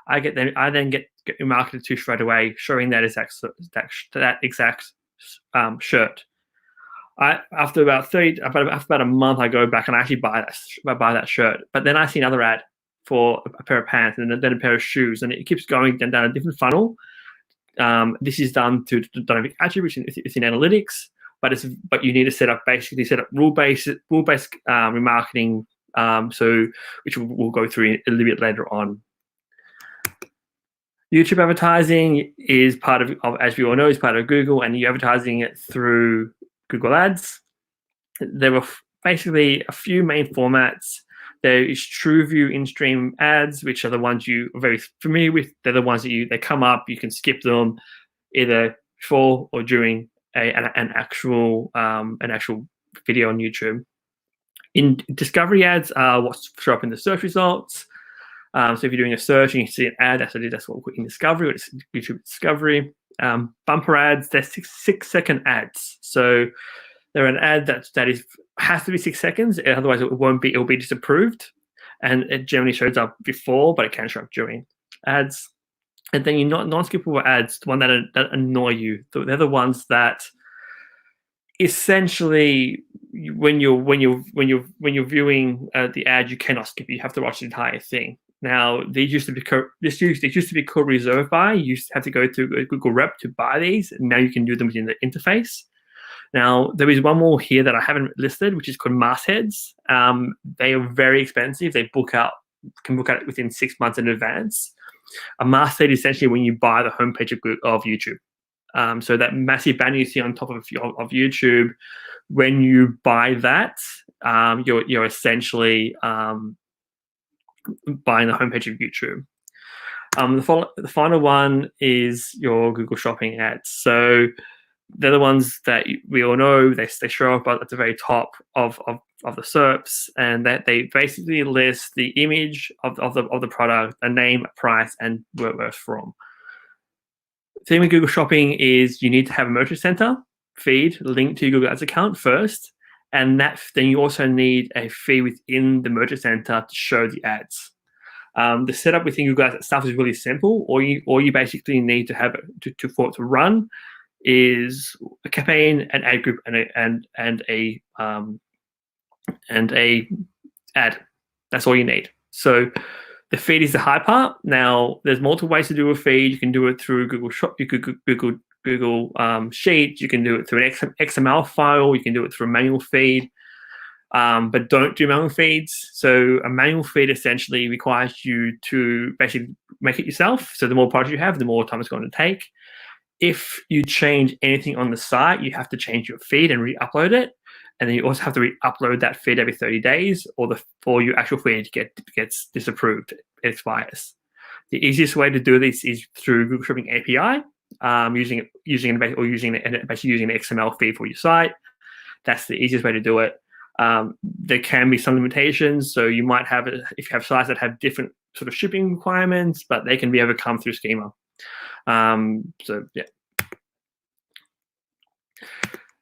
I then get remarketed to straight away, showing that exact shirt. After about a month, I go back and I actually buy that shirt. But then I see another ad for a pair of pants and then a pair of shoes, and it keeps going down a different funnel. This is done to dynamic attributes within analytics, but you need to set up rule-based remarketing, which we'll go through a little bit later on. YouTube advertising is part of, as we all know, is part of Google, and you're advertising it through Google Ads. There are basically a few main formats. There is TrueView in-stream ads, which are the ones you are very familiar with. They're the ones that they come up. You can skip them either before or during an actual video on YouTube. In discovery ads are what show up in the search results. So if you're doing a search and you see an ad, that's what we'll put in discovery, or it's YouTube discovery. Bumper ads, they're 6-second ads. So they're an ad that has to be 6 seconds, otherwise it will be disapproved. And it generally shows up before, but it can show up during ads. And then your non-skippable ads, the one that annoy you. They're the ones that essentially when you're viewing the ad, you cannot skip it. You have to watch the entire thing. Now, these used to be called reserved by. You used to have to go through a Google Rep to buy these, and now you can do them within the interface. Now, there is one more here that I haven't listed, which is called mastheads. They are very expensive. They can book out within 6 months in advance. A masthead is essentially when you buy the homepage of YouTube. So that massive banner you see on top of YouTube, when you buy that, you're essentially buying the homepage of YouTube. The final one is your Google Shopping ads. So they're the ones that we all know. They show up at the very top of the SERPs, and that they basically list the image of the product, a name, a price, and where it's from. The thing with Google Shopping is you need to have a merchant center feed linked to your Google Ads account first, and then you also need a feed within the Merchant Center to show the ads. The setup within Google Ads stuff is really simple. All you basically need to have for it to run is a campaign, an ad group, and a ad. That's all you need. So the feed is the hard part. Now, there's multiple ways to do a feed. You can do it through Google Sheets. You can do it through an XML file. You can do it through a manual feed. But don't do manual feeds. So a manual feed essentially requires you to basically make it yourself. So the more projects you have, the more time it's going to take. If you change anything on the site, you have to change your feed and re-upload it. And then you also have to re-upload that feed every 30 days, or your actual feed gets disapproved. It expires. The easiest way to do this is through Google Shopping API, using an XML feed for your site. That's the easiest way to do it. There can be some limitations, so you might have it if you have sites that have different sort of shipping requirements, but they can be overcome through Schema. So yeah.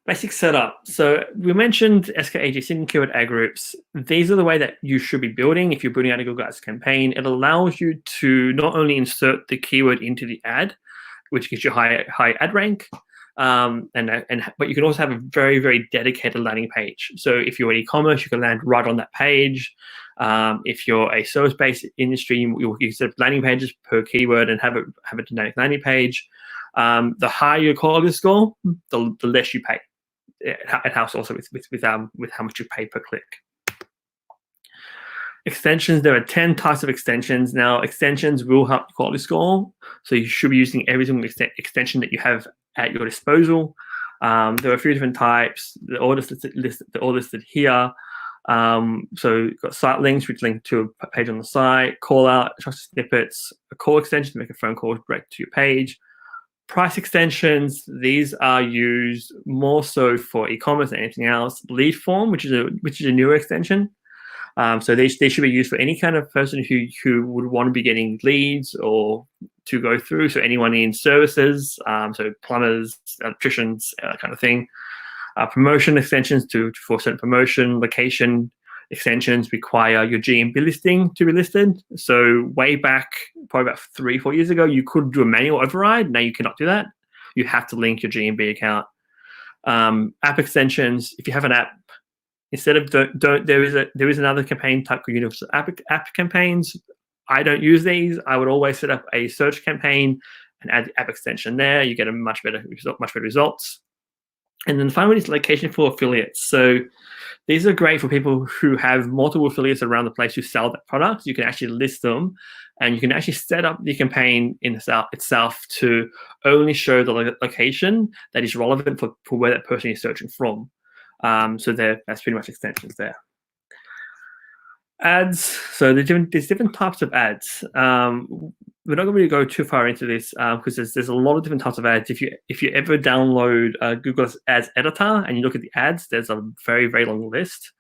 Basic setup. So we mentioned SKAG, single keyword ad groups. These are the way that you should be building if you're building out a Google Ads campaign. It allows you to not only insert the keyword into the ad, which gives you high ad rank, but you can also have a very, very dedicated landing page. So if you're an e-commerce, you can land right on that page. If you're a service-based industry, you set up landing pages per keyword and have a dynamic landing page. The higher your quality score, the less you pay. It helps also with how much you pay per click. Extensions, there are 10 types of extensions. Now, extensions will help your quality score, so you should be using every single extension that you have at your disposal. There are a few different types. They're all listed here. So you've got site links, which link to a page on the site, call out, trusted snippets, a call extension to make a phone call direct to your page. Price extensions, these are used more so for e-commerce than anything else. Lead form, which is a newer extension. So they should be used for any kind of person who would want to be getting leads or to go through. So anyone in services, so plumbers, electricians, that kind of thing. Promotion extensions for certain promotion. Location extensions require your GMB listing to be listed. So way back, probably about 3-4 years ago, you could do a manual override. Now you cannot do that. You have to link your GMB account. App extensions, if you have an app, instead of there is another campaign type called universal app campaigns. I don't use these. I would always set up a search campaign and add the app extension there. You get a much better results. And then the final one is location for affiliates. So these are great for people who have multiple affiliates around the place who sell that product. You can actually list them, and you can actually set up the campaign in itself to only show the location that is relevant for where that person is searching from. So that's pretty much extensions there. Ads. So there's different types of ads. We're not going to go too far into this because there's a lot of different types of ads. If you ever download Google Ads Editor and you look at the ads, there's a very, very long list.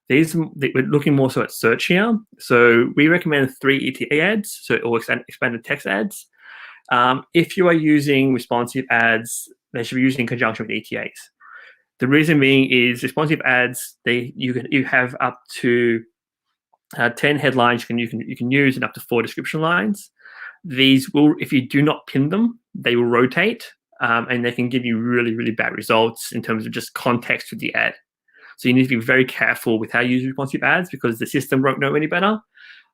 We're looking more so at search here. So we recommend 3 ETA ads, or expanded text ads. If you are using responsive ads, they should be used in conjunction with ETAs. The reason being is responsive ads, you have up to 10 headlines you can use and up to 4 description lines. These will, if you do not pin them, they will rotate and they can give you really, really bad results in terms of just context with the ad. So you need to be very careful with how you use responsive ads because the system won't know any better.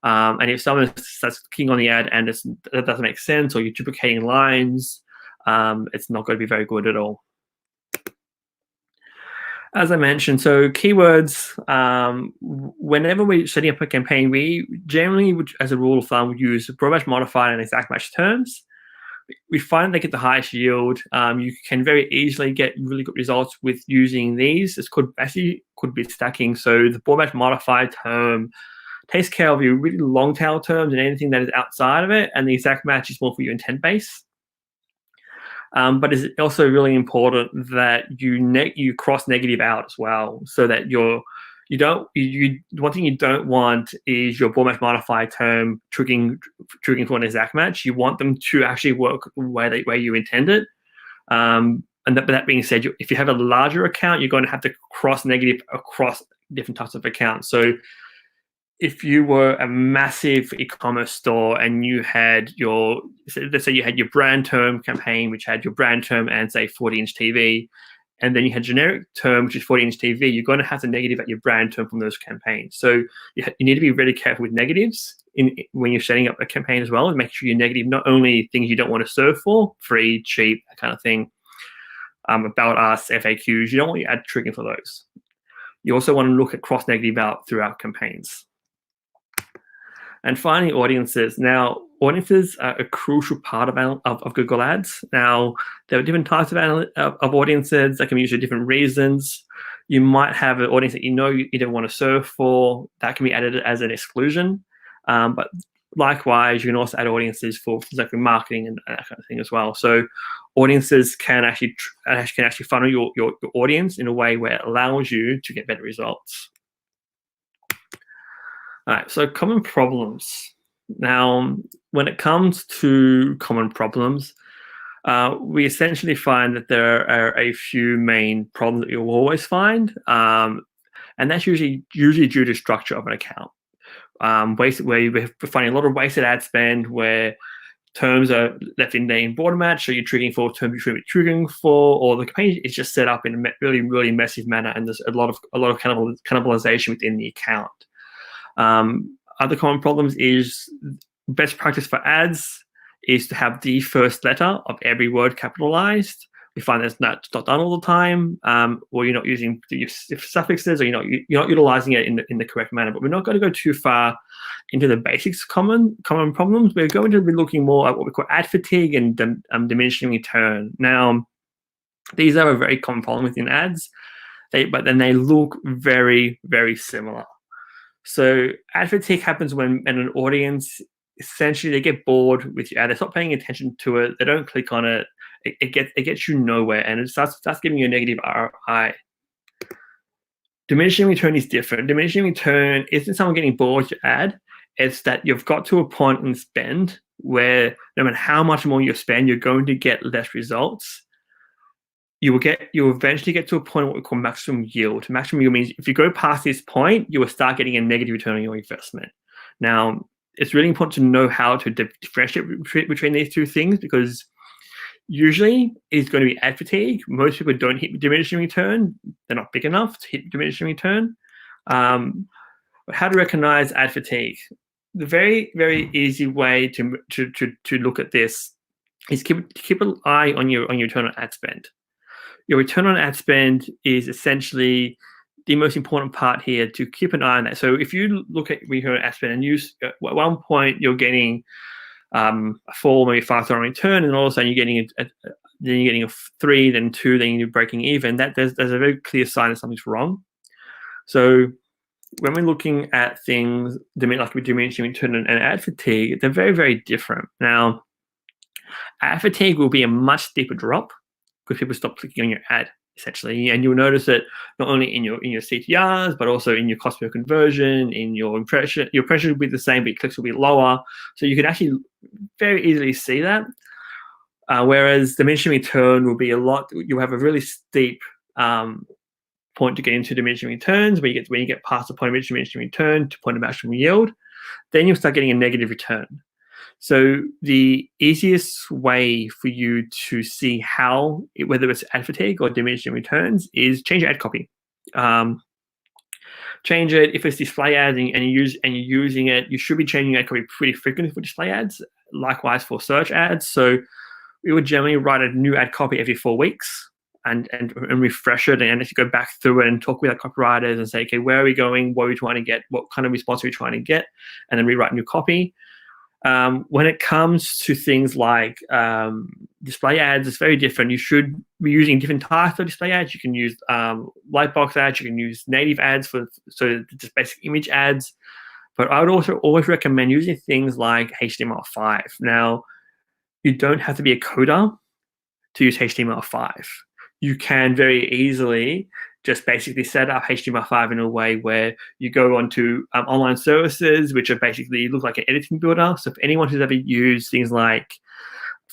And if someone starts clicking on the ad and that doesn't make sense, or you're duplicating lines, it's not going to be very good at all. As I mentioned, so keywords, whenever we're setting up a campaign, we generally would, as a rule of thumb, would use broad match modified and exact match terms. We find they get the highest yield. You can very easily get really good results with using these. This could be stacking. So the broad match modified term takes care of your really long tail terms and anything that is outside of it, and the exact match is more for your intent base. But it's also really important that you cross negative out as well, so that one thing you don't want is your broad match modified term triggering for an exact match. You want them to actually work where you intend it. but that being said, if you have a larger account, you're going to have to cross negative across different types of accounts. So if you were a massive e-commerce store and you had let's say you had your brand term campaign, which had your brand term and say 40-inch TV, and then you had generic term, which is 40-inch TV, you're going to have to negative at your brand term from those campaigns. So you need to be really careful with negatives when you're setting up a campaign as well, and make sure you negative not only things you don't want to serve for, free, cheap, that kind of thing, about us, FAQs. You don't want your ad triggering for those. You also want to look at cross-negative out throughout campaigns. And finally, audiences. Now, audiences are a crucial part of Google Ads. Now, there are different types of audiences that can be used for different reasons. You might have an audience that you don't want to serve for. That can be added as an exclusion. But likewise, you can also add audiences for things like marketing and that kind of thing as well. So audiences can actually funnel your audience in a way where it allows you to get better results. All right, so common problems. Now, when it comes to common problems, we essentially find that there are a few main problems that you'll always find, and that's usually due to structure of an account. Where we're finding a lot of wasted ad spend, where terms are left in the border match, so you're triggering for terms you shouldn't be triggering for, or the campaign is just set up in a really, really messy manner, and there's a lot of cannibalization within the account. Other common problems is best practice for ads is to have the first letter of every word capitalized. We find that's not done all the time, or you're not using your suffixes, or you're not utilizing it in the correct manner. But we're not going to go too far into the basics common problems. We're going to be looking more at what we call ad fatigue and diminishing return. Now, these are a very common problem within ads, but then they look very, very similar. So ad fatigue happens when an audience, essentially, they get bored with your ad. They stop paying attention to it. They don't click on it. It gets you nowhere, and it starts giving you a negative ROI. Diminishing return is different. Diminishing return isn't someone getting bored with your ad. It's that you've got to a point in spend where no matter how much more you spend, you're going to get less results. You eventually get to a point of what we call maximum yield. Maximum yield means if you go past this point, you will start getting a negative return on your investment. Now, it's really important to know how to differentiate between these two things, because usually it's going to be ad fatigue. Most people don't hit diminishing return. They're not big enough to hit diminishing return. But how to recognize ad fatigue? The very, very easy way to look at this is keep an eye on your return on ad spend. Your return on ad spend is essentially the most important part here, to keep an eye on that. So if you look at return on ad spend and at one point you're getting a 4, maybe $5 return, and all of a sudden you're getting a 3, then 2, then you're breaking even. That there's a very clear sign that something's wrong. So when we're looking at things like we diminishing return and ad fatigue, they're very, very different. Now, ad fatigue will be a much steeper drop because people stop clicking on your ad, essentially, and you'll notice it not only in your CTRs, but also in your cost per conversion, in your impression. Your impression will be the same, but your clicks will be lower. So you can actually very easily see that. Whereas diminishing return will be you have a really steep point to get into diminishing returns, when you get past the point of diminishing return to point of maximum yield, then you'll start getting a negative return. So the easiest way for you to see whether it's ad fatigue or diminishing returns is change your ad copy. Change it if it's display ads and you're using it. You should be changing ad copy pretty frequently for display ads. Likewise for search ads. So we would generally write a new ad copy every 4 weeks and refresh it, and if you go back through it and talk with our copywriters and say, okay, where are we going? What are we trying to get? What kind of response are we trying to get? And then rewrite new copy. When it comes to things like display ads, it's very different. You should be using different types of display ads. You can use lightbox ads. You can use native ads so just basic image ads. But I would also always recommend using things like HTML5. Now, you don't have to be a coder to use HTML5. You can very easily just basically set up HTML5 in a way where you go onto online services, which are basically look like an editing builder. So if anyone who's ever used things like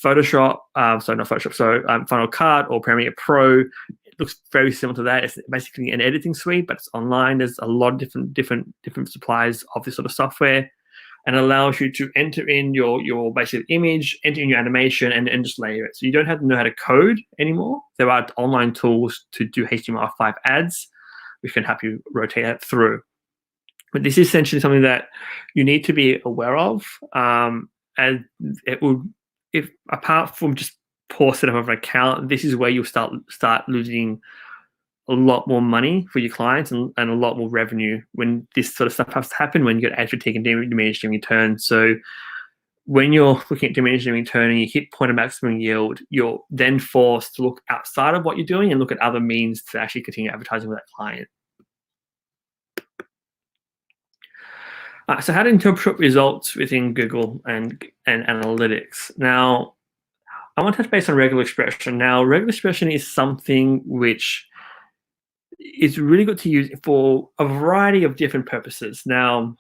Photoshop, Final Cut or Premiere Pro. It looks very similar to that. It's basically an editing suite, but it's online. There's a lot of different suppliers of this sort of software, and allows you to enter in your basic image, enter in your animation, and just layer it. So you don't have to know how to code anymore. There are online tools to do HTML5 ads, which can help you rotate that through. But this is essentially something that you need to be aware of, and it will, if apart from just poor setup of an account, this is where you'll start losing a lot more money for your clients and a lot more revenue when this sort of stuff has to happen, when you get ad fatigue and diminishing return. So when you're looking at diminishing return and you hit point of maximum yield, you're then forced to look outside of what you're doing and look at other means to actually continue advertising with that client. So how to interpret results within Google and analytics. Now, I want to touch base on regular expression. Now, regular expression is something which is really good to use for a variety of different purposes. Now,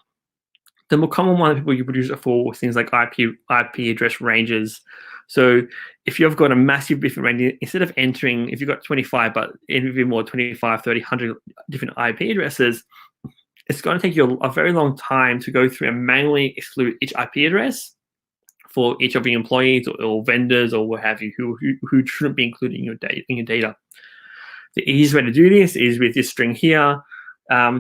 the more common one that people use it for things like IP address ranges. So if you've got a massive different range, instead of entering, if you've got 25, but even more 25, 30, 100 different IP addresses, it's going to take you a very long time to go through and manually exclude each IP address for each of your employees or vendors or what have you who shouldn't be included in your data. The easiest way to do this is with this string here.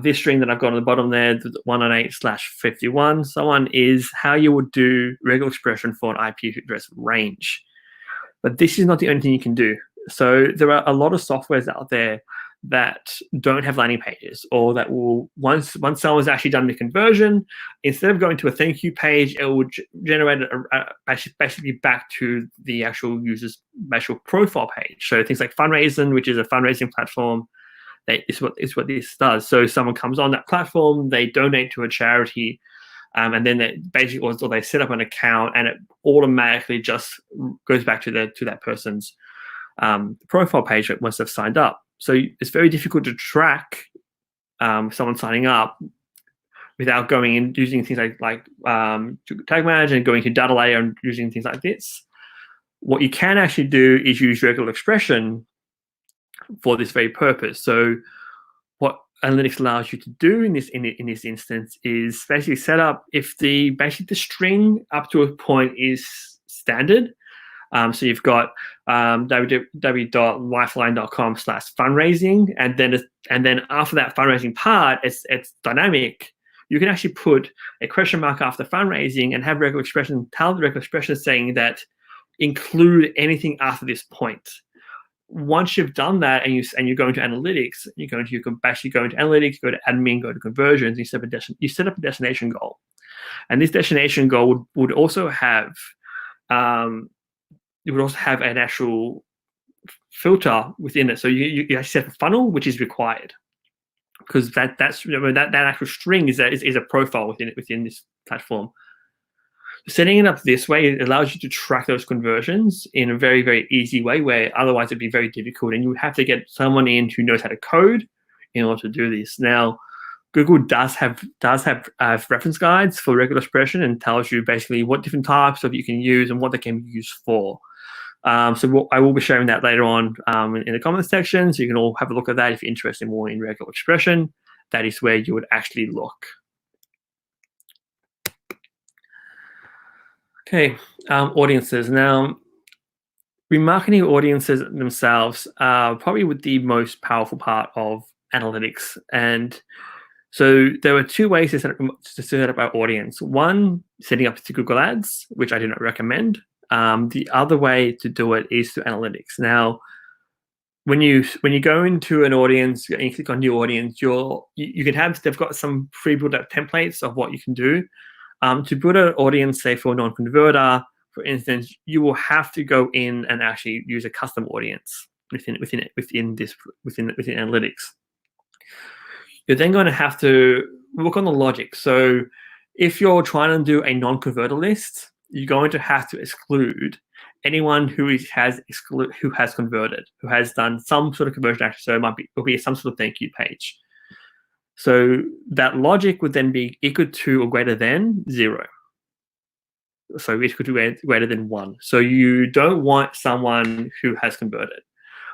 This string that I've got on the bottom there, 198/51, so on, is how you would do regular expression for an IP address range. But this is not the only thing you can do. So there are a lot of softwares out there that don't have landing pages, or that will, once someone's actually done the conversion, instead of going to a thank you page, it will generate basically back to the actual user's actual profile page. So things like Fundraising, which is a fundraising platform, is what this does. So someone comes on that platform, they donate to a charity, and then they basically, or they set up an account, and it automatically just goes back to that person's profile page once they've signed up. So it's very difficult to track someone signing up without going in using things like Tag Manager and going to data layer and using things like this. What you can actually do is use regular expression for this very purpose. So what analytics allows you to do in this instance is basically set up if the string up to a point is standard. So you've got www.lifeline.com/fundraising, and then after that fundraising part, it's dynamic. You can actually put a question mark after fundraising and have regular expression, tell the regular expression saying that include anything after this point. Once you've done that and you go into analytics, you can basically go into analytics, go to admin, go to conversions, you set up a destination goal, and this destination goal would also have you would also have an actual filter within it. So you actually set a funnel, which is required, because that actual string is a profile within this platform. Setting it up this way, it allows you to track those conversions in a very, very easy way, where otherwise it'd be very difficult, and you would have to get someone in who knows how to code in order to do this. Now, Google does have reference guides for regular expression and tells you basically what different types of you can use and what they can be used for. So I will be sharing that later on in the comments section, so you can all have a look at that if you're interested more in regular expression. That is where you would actually look. Okay, audiences. Now, remarketing audiences themselves are probably the most powerful part of analytics. And so there were two ways to set up our audience. One, setting up to Google Ads, which I do not recommend. The other way to do it is through analytics. Now, when you go into an audience and you click on new audience, they've got some pre-built up templates of what you can do. To build an audience, say for a non-converter, for instance, you will have to go in and actually use a custom audience within analytics. You're then going to have to look on the logic. So if you're trying to do a non-converter list, you're going to have to exclude anyone who has converted, who has done some sort of conversion action. So it'll be some sort of thank you page. So that logic would then be equal to or greater than 0. So each could be greater than 1. So you don't want someone who has converted.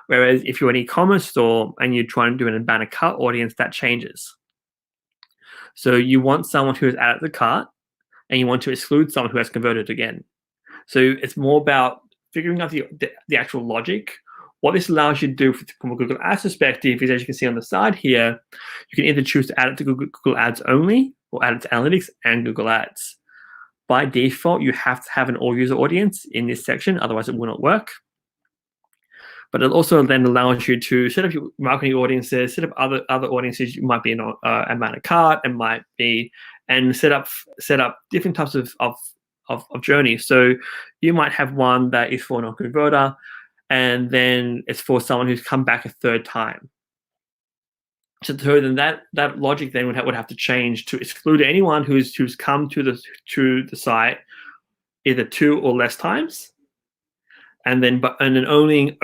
Whereas if you're an e-commerce store and you're trying to do an inbound cart audience, that changes. So you want someone who has added the cart, and you want to exclude someone who has converted again. So it's more about figuring out the actual logic. What this allows you to do from a Google Ads perspective is, as you can see on the side here, you can either choose to add it to Google Ads only or add it to Analytics and Google Ads. By default, you have to have an all-user audience in this section, otherwise it will not work. But it also then allows you to set up your marketing audiences, set up other audiences. You might be in amount of cart, and might be, and set up different types of journeys. So you might have one that is for a non-converter, and then it's for someone who's come back a third time. So then that logic then would have to change to exclude anyone who's come to the site either 2 or less times, and then only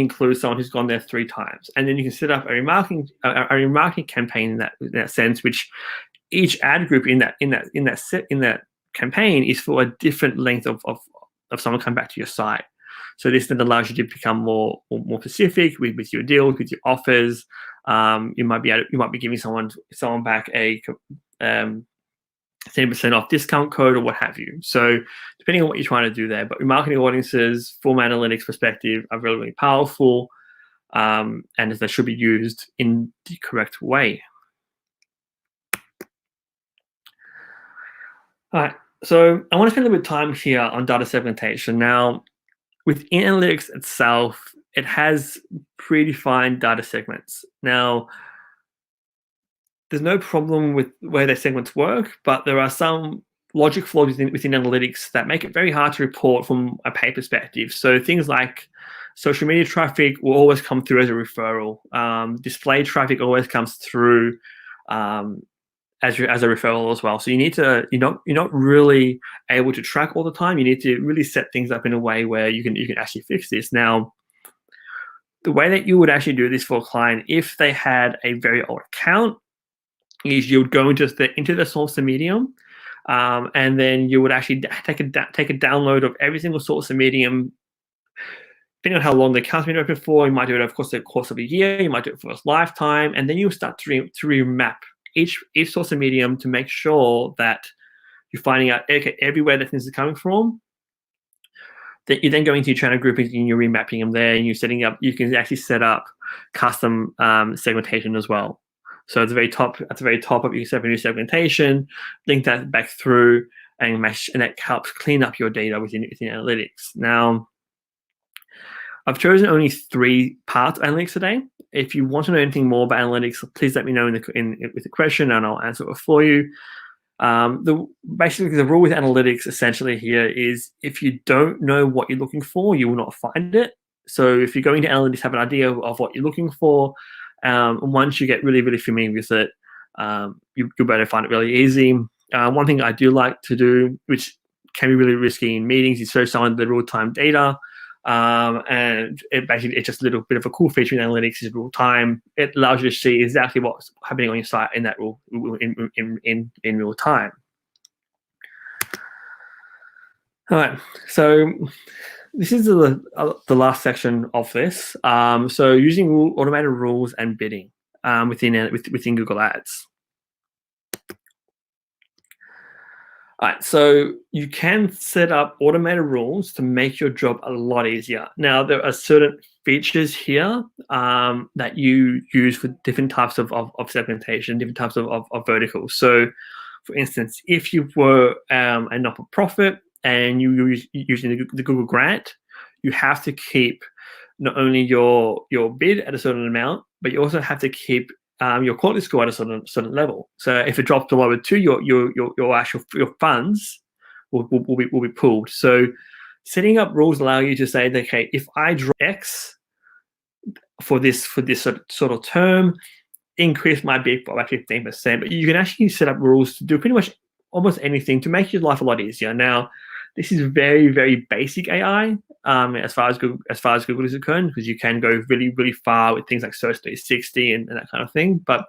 include someone who's gone there 3 times. And then you can set up a remarketing campaign in that sense, which each ad group in that campaign is for a different length of someone coming back to your site. So this then allows you to become more specific with your deals, with your offers. You might be giving someone back a 10% off discount code or what have you. So depending on what you're trying to do there, but remarketing audiences from analytics perspective are really, really powerful, and they should be used in the correct way. All right, so I want to spend a little bit of time here on data segmentation. Now, within analytics itself, it has predefined data segments. Now, there's no problem with where their segments work, but there are some logic flaws within analytics that make it very hard to report from a paid perspective. So things like social media traffic will always come through as a referral. Display traffic always comes through as a referral as well. So you need to, you're not really able to track all the time. You need to really set things up in a way where you can actually fix this. Now, the way that you would actually do this for a client, if they had a very old account, is you would go into the source of medium, and then you would actually take a download of every single source of medium. Depending on how long the account's been open for, you might do it over the course of a year, you might do it for its lifetime, and then you start to remap each source of medium to make sure that you're finding out, okay, everywhere that things are coming from. That you're then going to your channel groupings and you're remapping them there, and you're setting up. You can actually set up custom segmentation as well. So at the very top of you can set up a new segmentation, link that back through, and that helps clean up your data within analytics. Now, I've chosen only 3 parts of analytics today. If you want to know anything more about analytics, please let me know with the question, and I'll answer it for you. Basically, the rule with analytics essentially here is if you don't know what you're looking for, you will not find it. So if you're going to analytics, have an idea of what you're looking for. Once you get really, really familiar with it, you'll better find it really easy. One thing I do like to do, which can be really risky in meetings, is show someone the real-time data. And it's just a little bit of a cool feature in analytics is real time. It allows you to see exactly what's happening on your site in that in real time. All right, so this is the last section of this. So using automated rules and bidding within Google Ads. All right, so you can set up automated rules to make your job a lot easier. Now, there are certain features here that you use for different types of segmentation, different types of verticals. So, for instance, if you were a not-for-profit and you were using the Google Grant, you have to keep not only your bid at a certain amount, but you also have to keep your quality score at a certain level. So if it drops below 2, your funds will be pulled. So setting up rules allow you to say, okay, if I drop X for this sort of term, increase my bid by 15%. But you can actually set up rules to do pretty much almost anything to make your life a lot easier. Now, this is very, very basic AI as far as Google is concerned, because you can go really, really far with things like Search 360 and that kind of thing. But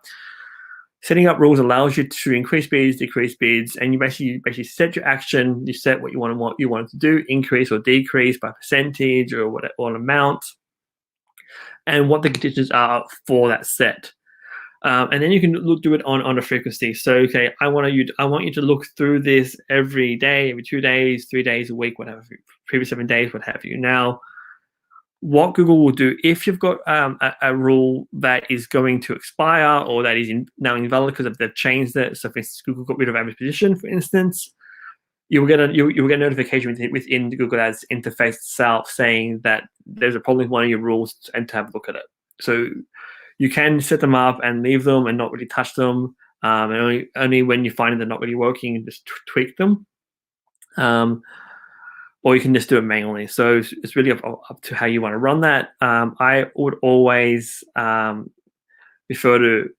Setting up rules allows you to increase speeds, decrease speeds, and you basically set your action. You set what you want it to do, increase or decrease by percentage or what or amount, and what the conditions are for that set. And then you can do it on a frequency. So, okay, I want you to look through this every day, every 2 days, 3 days a week, whatever, previous 7 days, what have you. Now, what Google will do, if you've got a rule that is going to expire or that is now invalid because they've changed it, so for instance, Google got rid of average position, for instance, you will get a notification within the Google Ads interface itself saying that there's a problem with one of your rules and to have a look at it. So you can set them up and leave them and not really touch them, and only when you find they're not really working, just tweak them. Or you can just do it manually. So it's really up to how you want to run that. I would always refer to,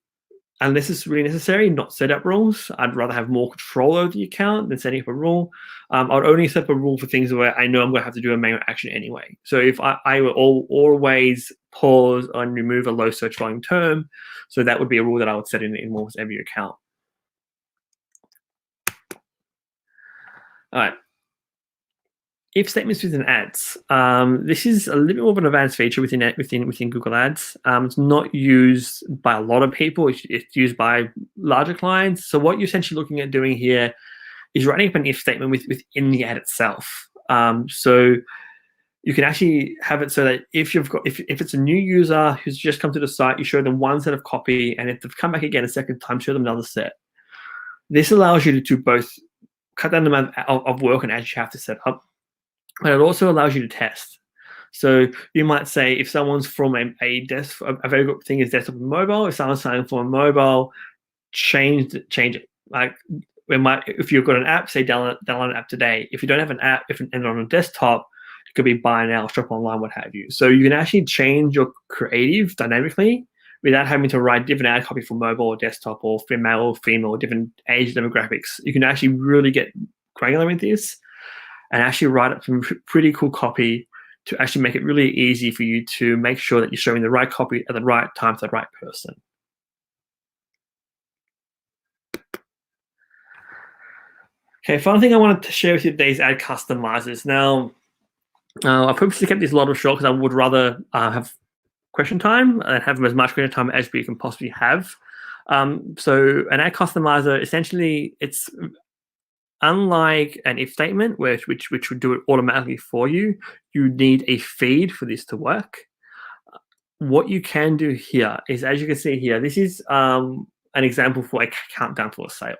unless it's really necessary, not set up rules. I'd rather have more control over the account than setting up a rule. I would only set up a rule for things where I know I'm going to have to do a manual action anyway. So if I will always pause and remove a low search volume term, so that would be a rule that I would set in almost every account. All right. If statements within ads. This is a little bit more of an advanced feature within Google Ads. It's not used by a lot of people. It's used by larger clients. So what you're essentially looking at doing here is writing up an if statement within the ad itself. So you can actually have it so that if it's a new user who's just come to the site, you show them one set of copy, and if they've come back again a second time, show them another set. This allows you to both cut down the amount of work and ads you have to set up, but it also allows you to test. So you might say if someone's from a very good thing is desktop and mobile. If someone's saying from a mobile, change it. Like if you've got an app, say download an app today. If you don't have an app, and on a desktop, it could be buy now, shop online, what have you. So you can actually change your creative dynamically without having to write different ad copy for mobile or desktop or for male or female or different age demographics. You can actually really get granular with this and actually write up some pretty cool copy to actually make it really easy for you to make sure that you're showing the right copy at the right time to the right person. Okay, final thing I wanted to share with you today is ad customizers. Now, I purposely kept this a lot of short because I would rather have question time and have as much question time as we can possibly have. So an ad customizer, essentially, it's unlike an if statement, which would do it automatically for you. You need a feed for this to work. What you can do here is, as you can see here, this is an example for a countdown for a sale.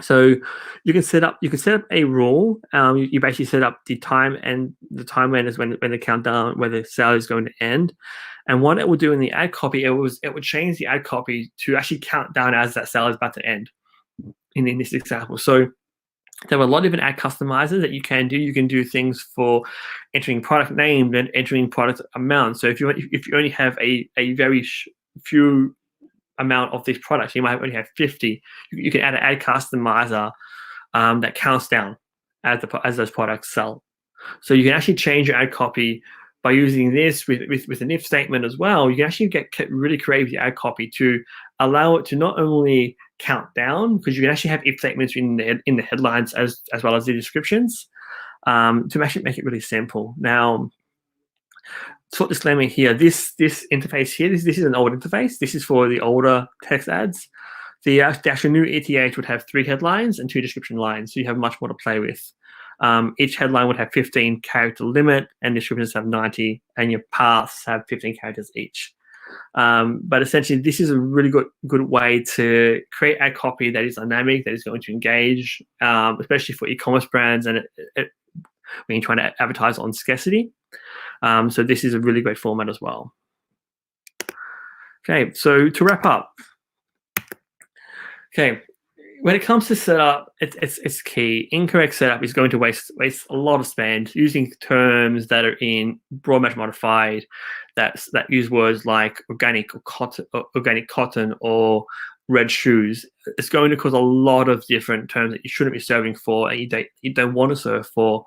So you can set up a rule. You basically set up the time, and the time when is when the countdown, where the sale is going to end. And what it will do in the ad copy, it would change the ad copy to actually count down as that sale is about to end. In this example, so there are a lot of different ad customizers that you can do. You can do things for entering product name and entering product amount. So if you only have a very few amount of these products, you might only have 50. You can add an ad customizer that counts down as those products sell. So you can actually change your ad copy by using this with an if statement as well. You can actually get really creative with your ad copy to allow it to not only count down, because you can actually have if statements in the headlines as well as the descriptions, to actually make it really simple. Now, short disclaimer here, this interface here, this is an old interface. This is for the older text ads. The actual new ETH would have 3 headlines and 2 description lines, so you have much more to play with. Each headline would have 15 character limit, and descriptions have 90, and your paths have 15 characters each. But essentially, this is a really good way to create ad copy that is dynamic, that is going to engage, especially for e-commerce brands and when you're trying to advertise on scarcity. So this is a really great format as well. Okay, so to wrap up. Okay, when it comes to setup, it's key. Incorrect setup is going to waste a lot of spend using terms that are in broad match modified, that use words like organic cotton or red shoes. It's going to cause a lot of different terms that you shouldn't be serving for, and you don't want to serve for.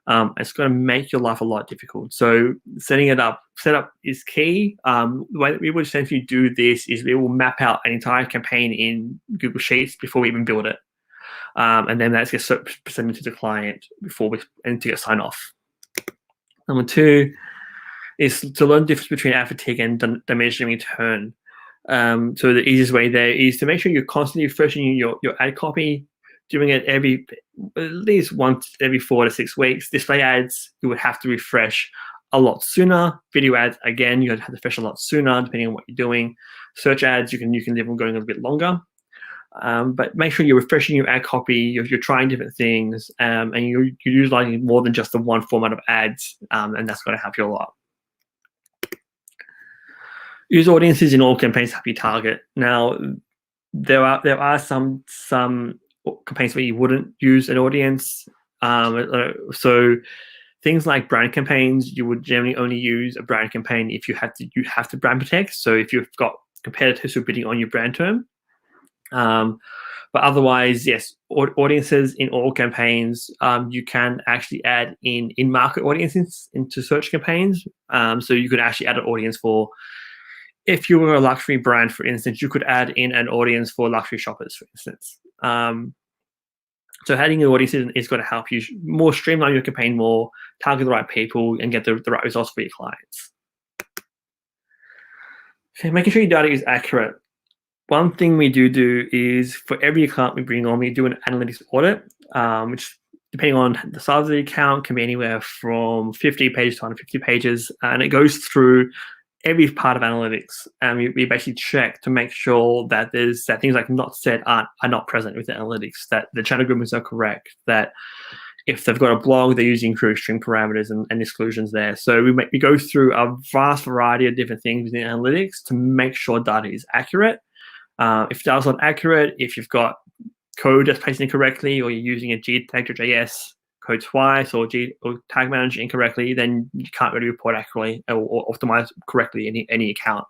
It's going to make your life a lot difficult. So setup is key. The way that we would essentially do this is we will map out an entire campaign in Google Sheets before we even build it. And then that gets presented to the client to get sign off. Number 2 is to learn the difference between ad fatigue and diminishing return. So the easiest way there is to make sure you're constantly refreshing your ad copy, doing it at least once every 4 to 6 weeks. Display ads, you would have to refresh a lot sooner. Video ads, again, you have to refresh a lot sooner, depending on what you're doing. Search ads, you can leave them going a bit longer. But make sure you're refreshing your ad copy, you're trying different things, and you're utilizing more than just the one format of ads, and that's going to help you a lot. Use audiences in all campaigns to help you target. Now, there are some campaigns where you wouldn't use an audience. So things like brand campaigns, you would generally only use a brand campaign if you have to brand protect. So if you've got competitors who are bidding on your brand term. But otherwise, yes, audiences in all campaigns. You can actually add in-market audiences into search campaigns. So you could actually add an audience for, if you were a luxury brand, for instance, you could add in an audience for luxury shoppers, for instance. So adding an audience is going to help you more streamline your campaign, more target the right people, and get the right results for your clients. Okay, making sure your data is accurate. One thing we do is for every account we bring on, we do an analytics audit, which, depending on the size of the account, can be anywhere from 50 pages to 150 pages, and it goes through every part of analytics, and we basically check to make sure that things like not set are not present with the analytics, that the channel groupings are correct, that if they've got a blog, they're using crew string parameters and exclusions there. So we go through a vast variety of different things within analytics to make sure data is accurate. If data's not accurate, if you've got code that's placed incorrectly, or you're using a G-tag.js code twice, or tag manager incorrectly, then you can't really report accurately or optimize correctly any account.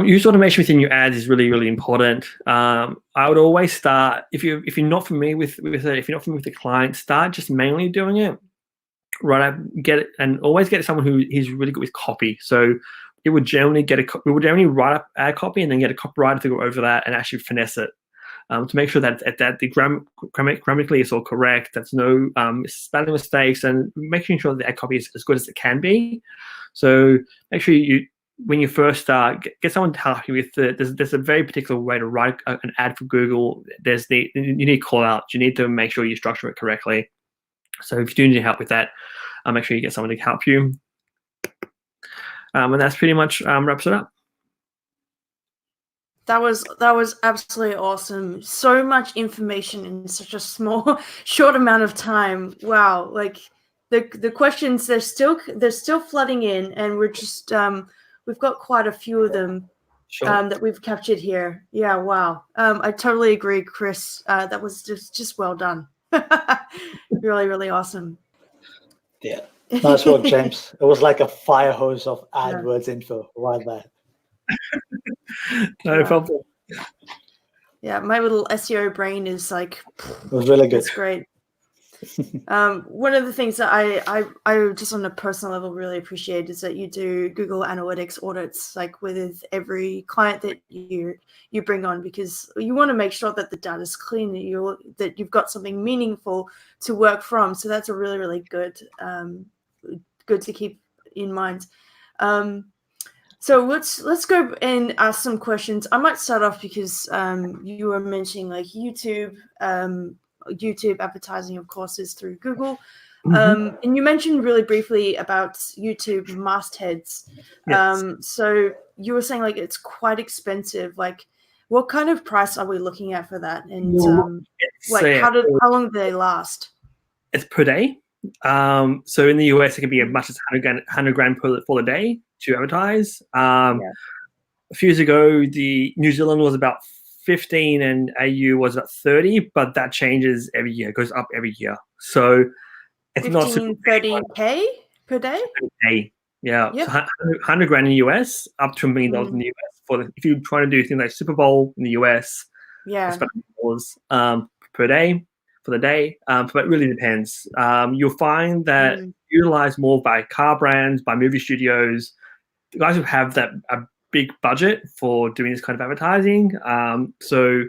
Use automation within your ads is really, really important. I would always start, if you're not familiar with the client, start just manually doing it. Right, always get someone who is really good with copy. So we would generally write up ad copy and then get a copywriter to go over that and actually finesse it, to make sure that the grammatically is all correct. That's no spelling mistakes, and making sure the ad copy is as good as it can be. So make sure when you first start, get someone to help you with there's a very particular way to write an ad for Google. You need callouts. You need to make sure you structure it correctly. So if you do need help with that, make sure you get someone to help you. And that's pretty much wraps it up. That was absolutely awesome. So much information in such a short amount of time. Wow! Like the questions, they're still flooding in, and we're just we've got quite a few of them. Sure. That we've captured here. Yeah, wow. I totally agree, Chris. That was just well done. Really, really awesome. Yeah. Nice work, James. It was like a fire hose of AdWords info right there. No problem. Yeah, my little SEO brain is like, it was really good. That's great. One of the things that I just on a personal level really appreciate is that you do Google Analytics audits, like with every client that you bring on, because you want to make sure that the data is clean, that you've got something meaningful to work from. So that's a really, really good to keep in mind. So let's go and ask some questions. I might start off because you were mentioning like YouTube. YouTube advertising, of course, is through Google. And you mentioned really briefly about YouTube mastheads. Yes. So you were saying like it's quite expensive. Like, what kind of price are we looking at for that? And how long do they last? It's per day. So in the US, it can be as much as 100 grand for the day to advertise. A few years ago, the New Zealand was about 15 and AU was about 30, but that changes every year. It goes up every year. So it's 15, 30K per day? Yeah. Yep. So 100 grand in the US, up to $1 million in the US. If you're trying to do things like Super Bowl in the US, it's about $1 million per day. for the day. But it really depends. You'll find that utilized more by car brands, by movie studios, the guys who have a big budget for doing this kind of advertising. So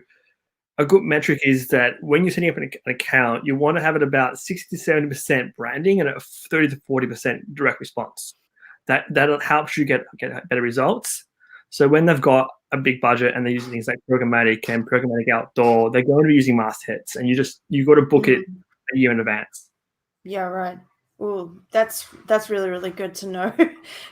a good metric is that when you're setting up an account, you want to have it about 60 to 70% branding and a 30 to 40% direct response. That helps you get better results. So when they've got a big budget and they're using things like programmatic and programmatic outdoor, they're going to be using mastheads, and you got to book it a year in advance. Yeah, right. Oh, that's really, really good to know.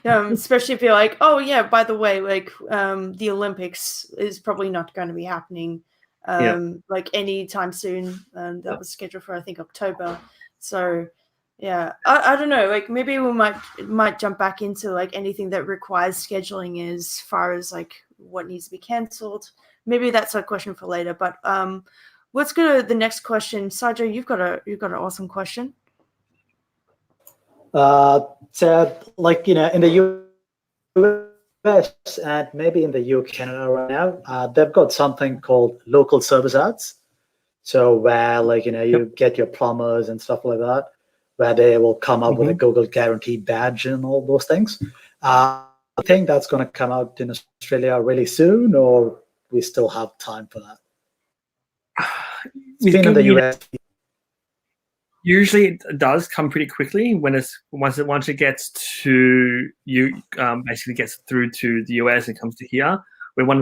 Especially if you're like, oh yeah, by the way, like the Olympics is probably not going to be happening like anytime soon. That was scheduled for, I think, October. So yeah, I don't know, like maybe we might jump back into like anything that requires scheduling as far as like what needs to be cancelled. Maybe that's a question for later. But let's go to the next question. Saijo, you've got an awesome question. So like, in the US and maybe in the UK, Canada right now, they've got something called local service ads. So where like, you get your plumbers and stuff like that, where they will come up with a Google guaranteed badge and all those things. I think that's going to come out in Australia really soon, or we still have time for that? It's been in the US. Usually it does come pretty quickly once it gets to you, basically gets through to the US and comes to here. We're one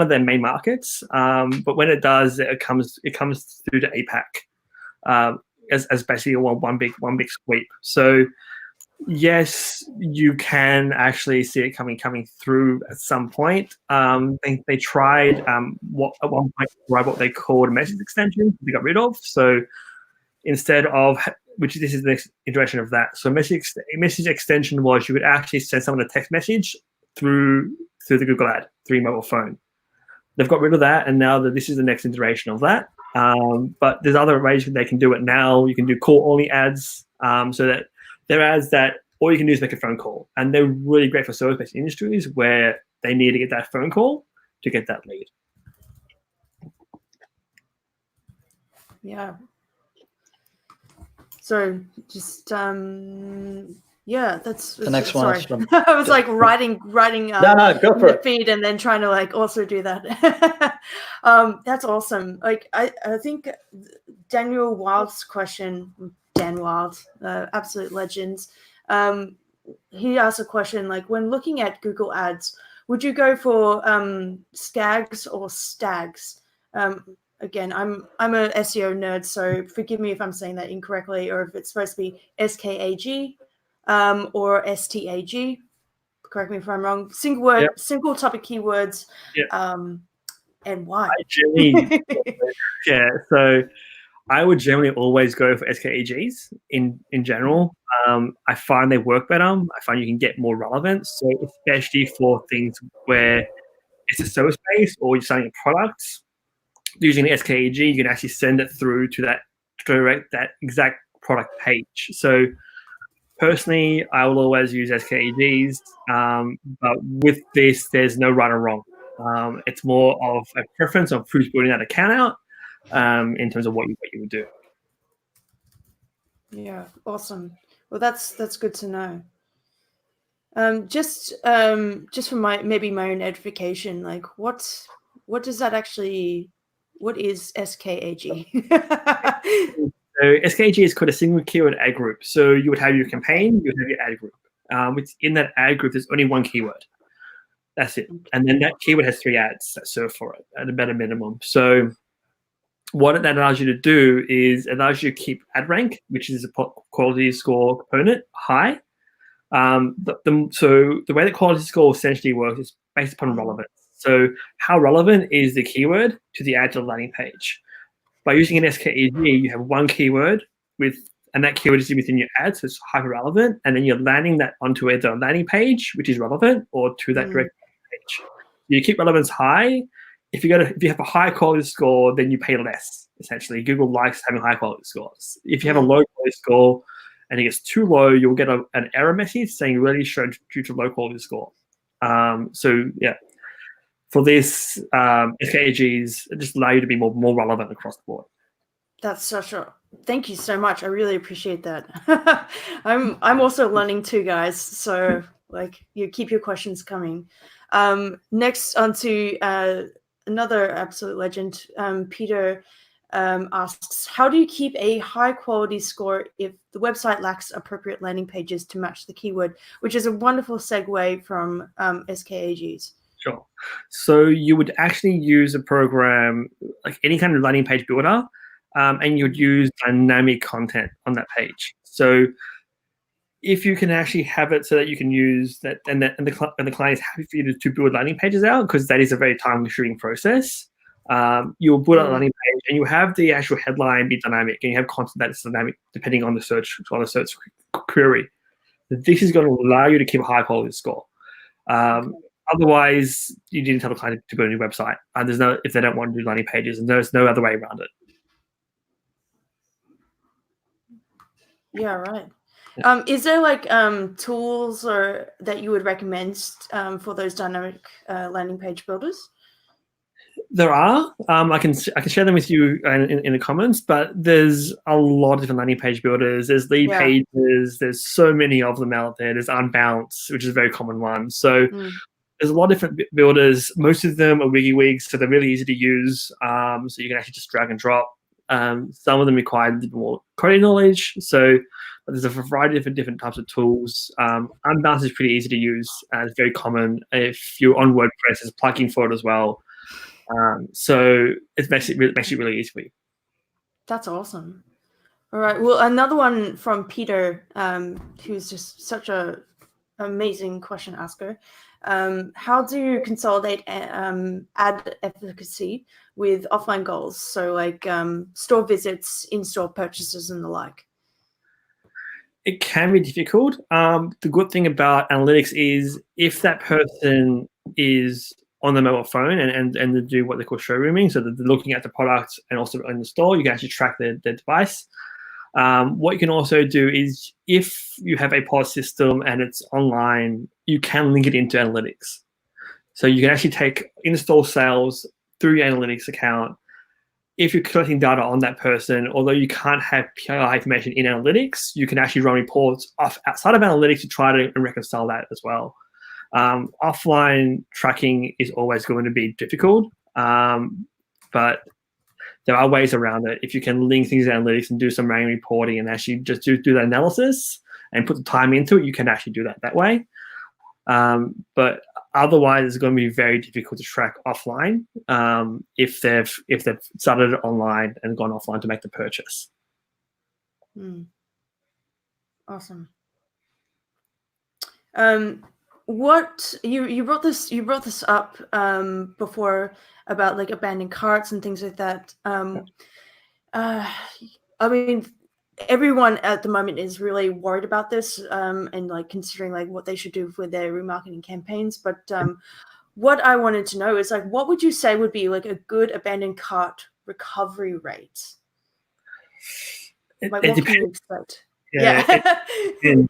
of their main markets. But when it does, it comes through to APAC as basically one big sweep. So yes, you can actually see it coming through at some point. They tried at one point what they called message extensions. They got rid of. So instead of, this is the next iteration of that. So message extension was you would actually send someone a text message through the Google ad, through your mobile phone. They've got rid of that, and now this is the next iteration of that. But there's other ways they can do it now. You can do call-only ads, so that they're ads that all you can do is make a phone call. And they're really great for service-based industries where they need to get that phone call to get that lead. Yeah. So just that's the next one. I was like writing no, go for the it. feed and then trying to like also do that. That's awesome. Like I think Daniel Wild's question, Dan Wild, absolute legends. He asked a question like, when looking at Google Ads, would you go for skags or stags? Again, I'm a SEO nerd, so forgive me if I'm saying that incorrectly, or if it's supposed to be SKAG or STAG. Correct me if I'm wrong. Single word, single topic keywords, and why? So I would generally always go for SKAGs in general. I find they work better. I find you can get more relevance. So especially for things where it's a service base or you're selling a product, using the SKAG, you can actually send it through to that exact product page. So personally, I will always use SKAGs, but with this, there's no right or wrong. It's more of a preference of who's building that account out in terms of what you would do. Yeah, awesome. Well, that's good to know. Just for my own edification, like what does that actually? What is SKAG? So SKAG is called a single keyword ad group. So you would have your campaign, you would have your ad group. Within that ad group, there's only one keyword. That's it. And then that keyword has 3 ads that serve for it at a better minimum. So what that allows you to do is it allows you to keep ad rank, which is a quality score component, high. So the way that quality score essentially works is based upon relevance. So how relevant is the keyword to the ad to the landing page? By using an SKAG, you have one keyword and that keyword is within your ad, so it's hyper relevant, and then you're landing that onto either a landing page, which is relevant, or to that direct page. You keep relevance high. If you have a high quality score, then you pay less. Essentially, Google likes having high quality scores. If you have a low quality score and it gets too low, you'll get an error message saying really showed due to low quality score. For this, SKAGs just allow you to be more relevant across the board. That's such a thank you so much. I really appreciate that. I'm also learning too, guys. So like you keep your questions coming. Next onto another absolute legend, Peter asks, how do you keep a high quality score if the website lacks appropriate landing pages to match the keyword? Which is a wonderful segue from SKAGs. Sure. So you would actually use a program like any kind of landing page builder, and you'd use dynamic content on that page. So if you can actually have it so that you can use that, and the client is happy for you to build landing pages out, because that is a very time-consuming process. You'll build a landing page, and you have the actual headline be dynamic, and you have content that is dynamic depending on the search query. This is going to allow you to keep a high-quality score. Otherwise, you didn't tell the client to build a new website. There's no, if they don't want to do landing pages, and there's no other way around it. Yeah, right. Is there like tools or that you would recommend for those dynamic landing page builders? There are. I can share them with you in the comments, but there's a lot of different landing page builders. There's lead pages. There's so many of them out there. There's Unbounce, which is a very common one. So there's a lot of different builders. Most of them are WYSIWYGs, so they're really easy to use. So you can actually just drag and drop. Some of them require a little more coding knowledge. So there's a variety of different types of tools. Unbounce is pretty easy to use. It's very common. If you're on WordPress, there's a plugin for it as well. So it makes it really easy for you. That's awesome. All right. Well, another one from Peter, who's just such a amazing question asker. How do you consolidate ad efficacy with offline goals? So like store visits, in-store purchases, and the like. It can be difficult. The good thing about analytics is if that person is on the mobile phone and they do what they call showrooming, so that they're looking at the product and also in the store, you can actually track their device. What you can also do is if you have a POS system and it's online, you can link it into analytics. So you can actually take in-store sales through your analytics account. If you're collecting data on that person, although you can't have PII information in analytics, you can actually run reports outside of analytics to try to reconcile that as well. Offline tracking is always going to be difficult, but there are ways around it. If you can link things to analytics and do some manual reporting and actually just do the analysis and put the time into it, you can actually do that way. But otherwise, it's going to be very difficult to track offline if they've started it online and gone offline to make the purchase. Awesome. What you brought this up before about like abandoned carts and things like that. I mean, everyone at the moment is really worried about this and like considering like what they should do with their remarketing campaigns. But what I wanted to know is like, what would you say would be like a good abandoned cart recovery rate? Like, what can you expect? Yeah. It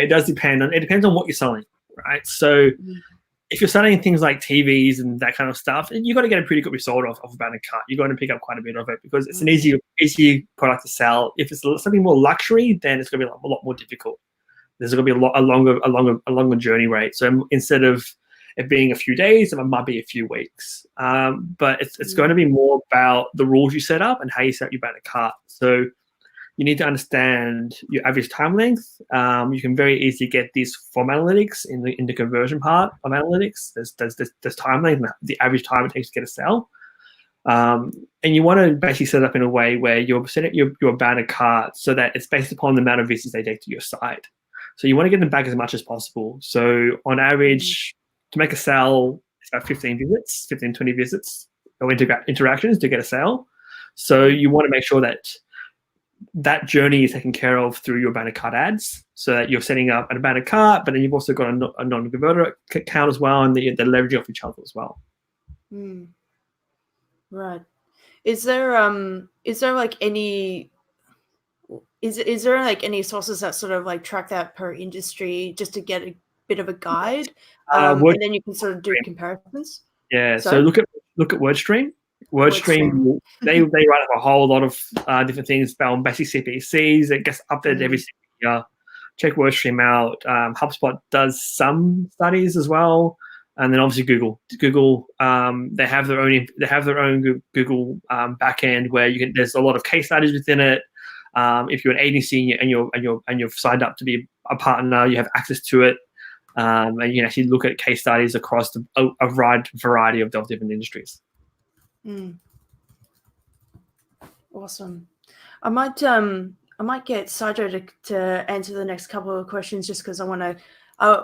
does depend on. It depends on what you're selling, right? So if you're selling things like TVs and that kind of stuff, you've got to get a pretty good result off abandoned cart. You're going to pick up quite a bit of it because it's an easy product to sell. If it's something more luxury, then it's going to be a lot more difficult. There's going to be a longer journey rate. So instead of it being a few days, it might be a few weeks. But it's going to be more about the rules you set up and how you set up your abandoned cart. So you need to understand your average time length. You can very easily get this from analytics in the conversion part of analytics. There's time length, the average time it takes to get a sale. And you want to basically set it up in a way where you're setting your abandoned cart so that it's based upon the amount of visits they take to your site. So you want to get them back as much as possible. So on average, to make a sale, it's about 15, 20 visits or interactions to get a sale. So you want to make sure that journey is taken care of through your abandoned cart ads, so that you're setting up an abandoned cart, but then you've also got a non-converter account as well, and they're leveraging off each other as well. Right. Is there like any sources that sort of like track that per industry just to get a bit of a guide, and then you can sort of do comparisons? Yeah. So look at WordStream. WordStream, they write up a whole lot of different things about basic CPCs. It gets updated every single year. Check WordStream out. HubSpot does some studies as well, and then obviously Google. Google, they have their own Google backend where you can. There's a lot of case studies within it. If you're an agency and you've signed up to be a partner, you have access to it, and you can actually look at case studies across a wide variety of different industries. Awesome. I might get Saijo to answer the next couple of questions just because I want to.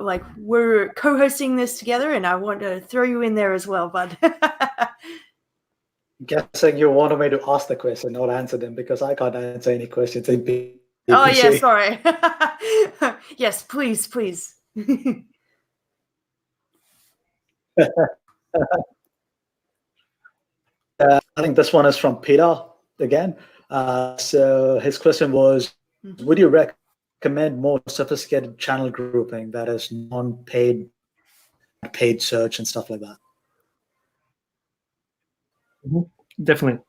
Like we're co-hosting this together, and I want to throw you in there as well, bud. Guessing you wanted me to ask the question, not answer them, because I can't answer any questions in BBC. Oh yeah, sorry. Yes, please. I think this one is from Peter again. So his question was, would you recommend more sophisticated channel grouping that is non-paid, paid search and stuff like that? Definitely.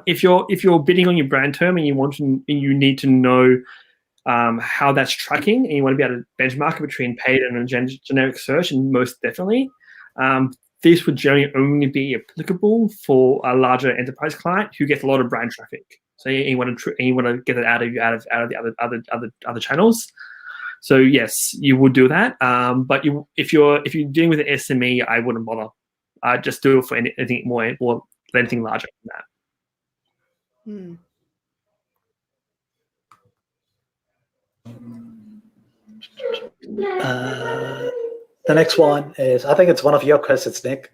If you're bidding on your brand term and you need to know how that's tracking, and you want to be able to benchmark it between paid and a generic search, and most definitely, this would generally only be applicable for a larger enterprise client who gets a lot of brand traffic. So you want to get it out of the other channels. So yes, you would do that. But if you're dealing with an SME, I wouldn't bother. Just do it for anything more or anything larger than that. The next one is, I think it's one of your questions, Nick.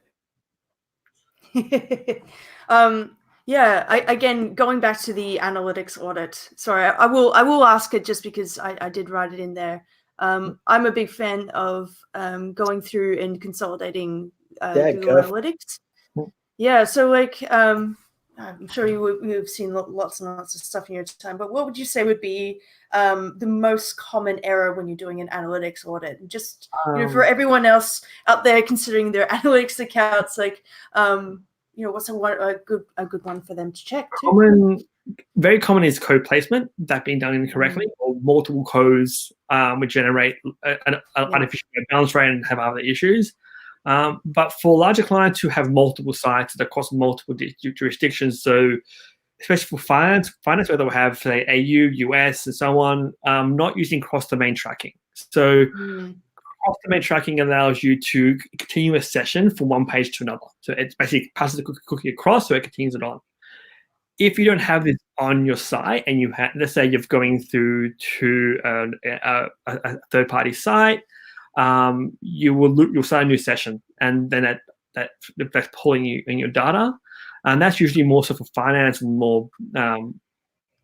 Yeah, again, going back to the analytics audit. Sorry, I will ask it just because I did write it in there. I'm a big fan of going through and consolidating Google Analytics. Yeah, so like I'm sure you've seen lots and lots of stuff in your time, but what would you say would be the most common error when you're doing an analytics audit? And just for everyone else out there considering their analytics accounts, like what's a good one for them to check too? Very common is code placement, that being done incorrectly, or multiple codes would generate an artificial bounce rate and have other issues. But for larger clients who have multiple sites across multiple jurisdictions, so especially for finance, where they'll have, say, AU, US, and so on, not using cross-domain tracking. So cross-domain tracking allows you to continue a session from one page to another. So it basically passes the cookie across, so it continues it on. If you don't have this on your site, and you have, let's say you're going through to a third-party site, you'll start a new session, and then that's pulling you in your data, and that's usually more so for finance and more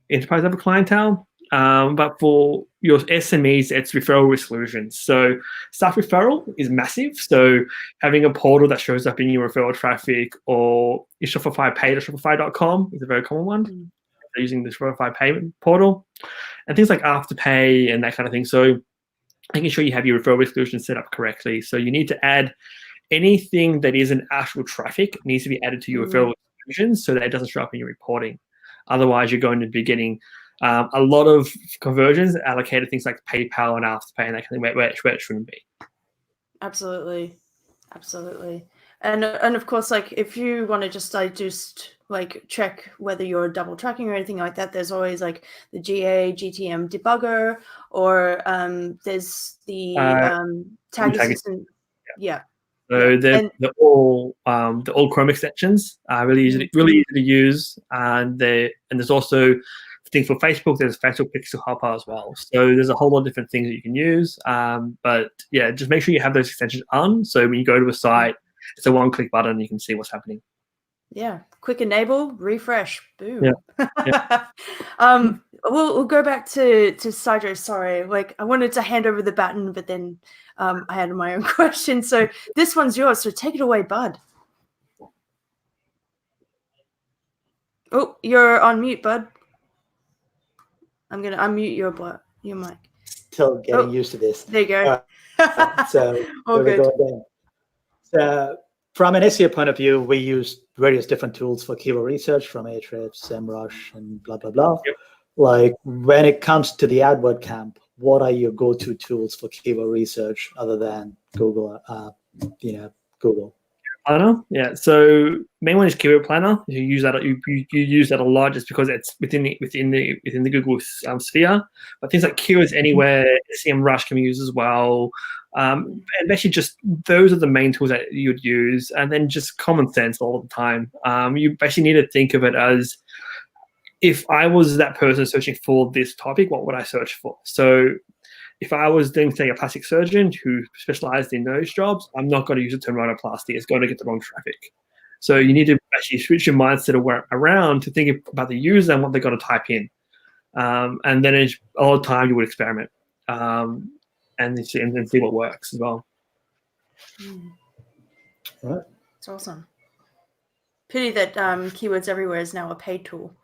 enterprise level clientele. But for your SMEs, it's referral exclusions. So staff referral is massive. So having a portal that shows up in your referral traffic, or is Shopify paid or Shopify.com is a very common one. They're using the Shopify payment portal, and things like Afterpay and that kind of thing. So making sure you have your referral exclusion set up correctly. So you need to add anything that isn't actual traffic needs to be added to your referral exclusions so that it doesn't show up in your reporting. Otherwise, you're going to be getting a lot of conversions allocated things like PayPal and Afterpay and that kind of thing where it shouldn't be. Absolutely. And of course, like if you want to just like check whether you're double tracking or anything like that, there's always like the GTM debugger, or there's the tag assistant. Yeah. So they're all Chrome extensions are really easy to use, and there's also things for Facebook. There's Facebook Pixel Helper as well. So there's a whole lot of different things that you can use. But yeah, just make sure you have those extensions on. So when you go to a site, it's a one-click button and you can see what's happening. Yeah, quick enable, refresh, boom. Yeah. We'll go back to Saijo. Sorry, like I wanted to hand over the baton, but then I had my own question. So this one's yours. So take it away, bud. Oh, you're on mute, bud. I'm gonna unmute your mic. Still getting used to this. There you go. So all here we good. go again. So From an SEO point of view, we use various different tools for keyword research, from Ahrefs, SEMrush, and blah, blah, blah. Yep. Like, when it comes to the AdWord camp, what are your go-to tools for keyword research other than Google? Google. Planner, yeah. So main one is Keyword Planner. You use that. You use that a lot just because it's within the Google sphere. But things like Keywords Anywhere, SEMrush can be used as well. And basically, just those are the main tools that you'd use, and then just common sense all the time. You basically need to think of it as, if I was that person searching for this topic, what would I search for? So if I was doing, say, a plastic surgeon who specialized in those jobs, I'm not going to use the term rhinoplasty. It's going to get the wrong traffic. So you need to actually switch your mindset around to think about the user and what they're going to type in. And then a lot of time you would experiment and see what works as well. Right. It's awesome. Pity that Keywords Everywhere is now a paid tool.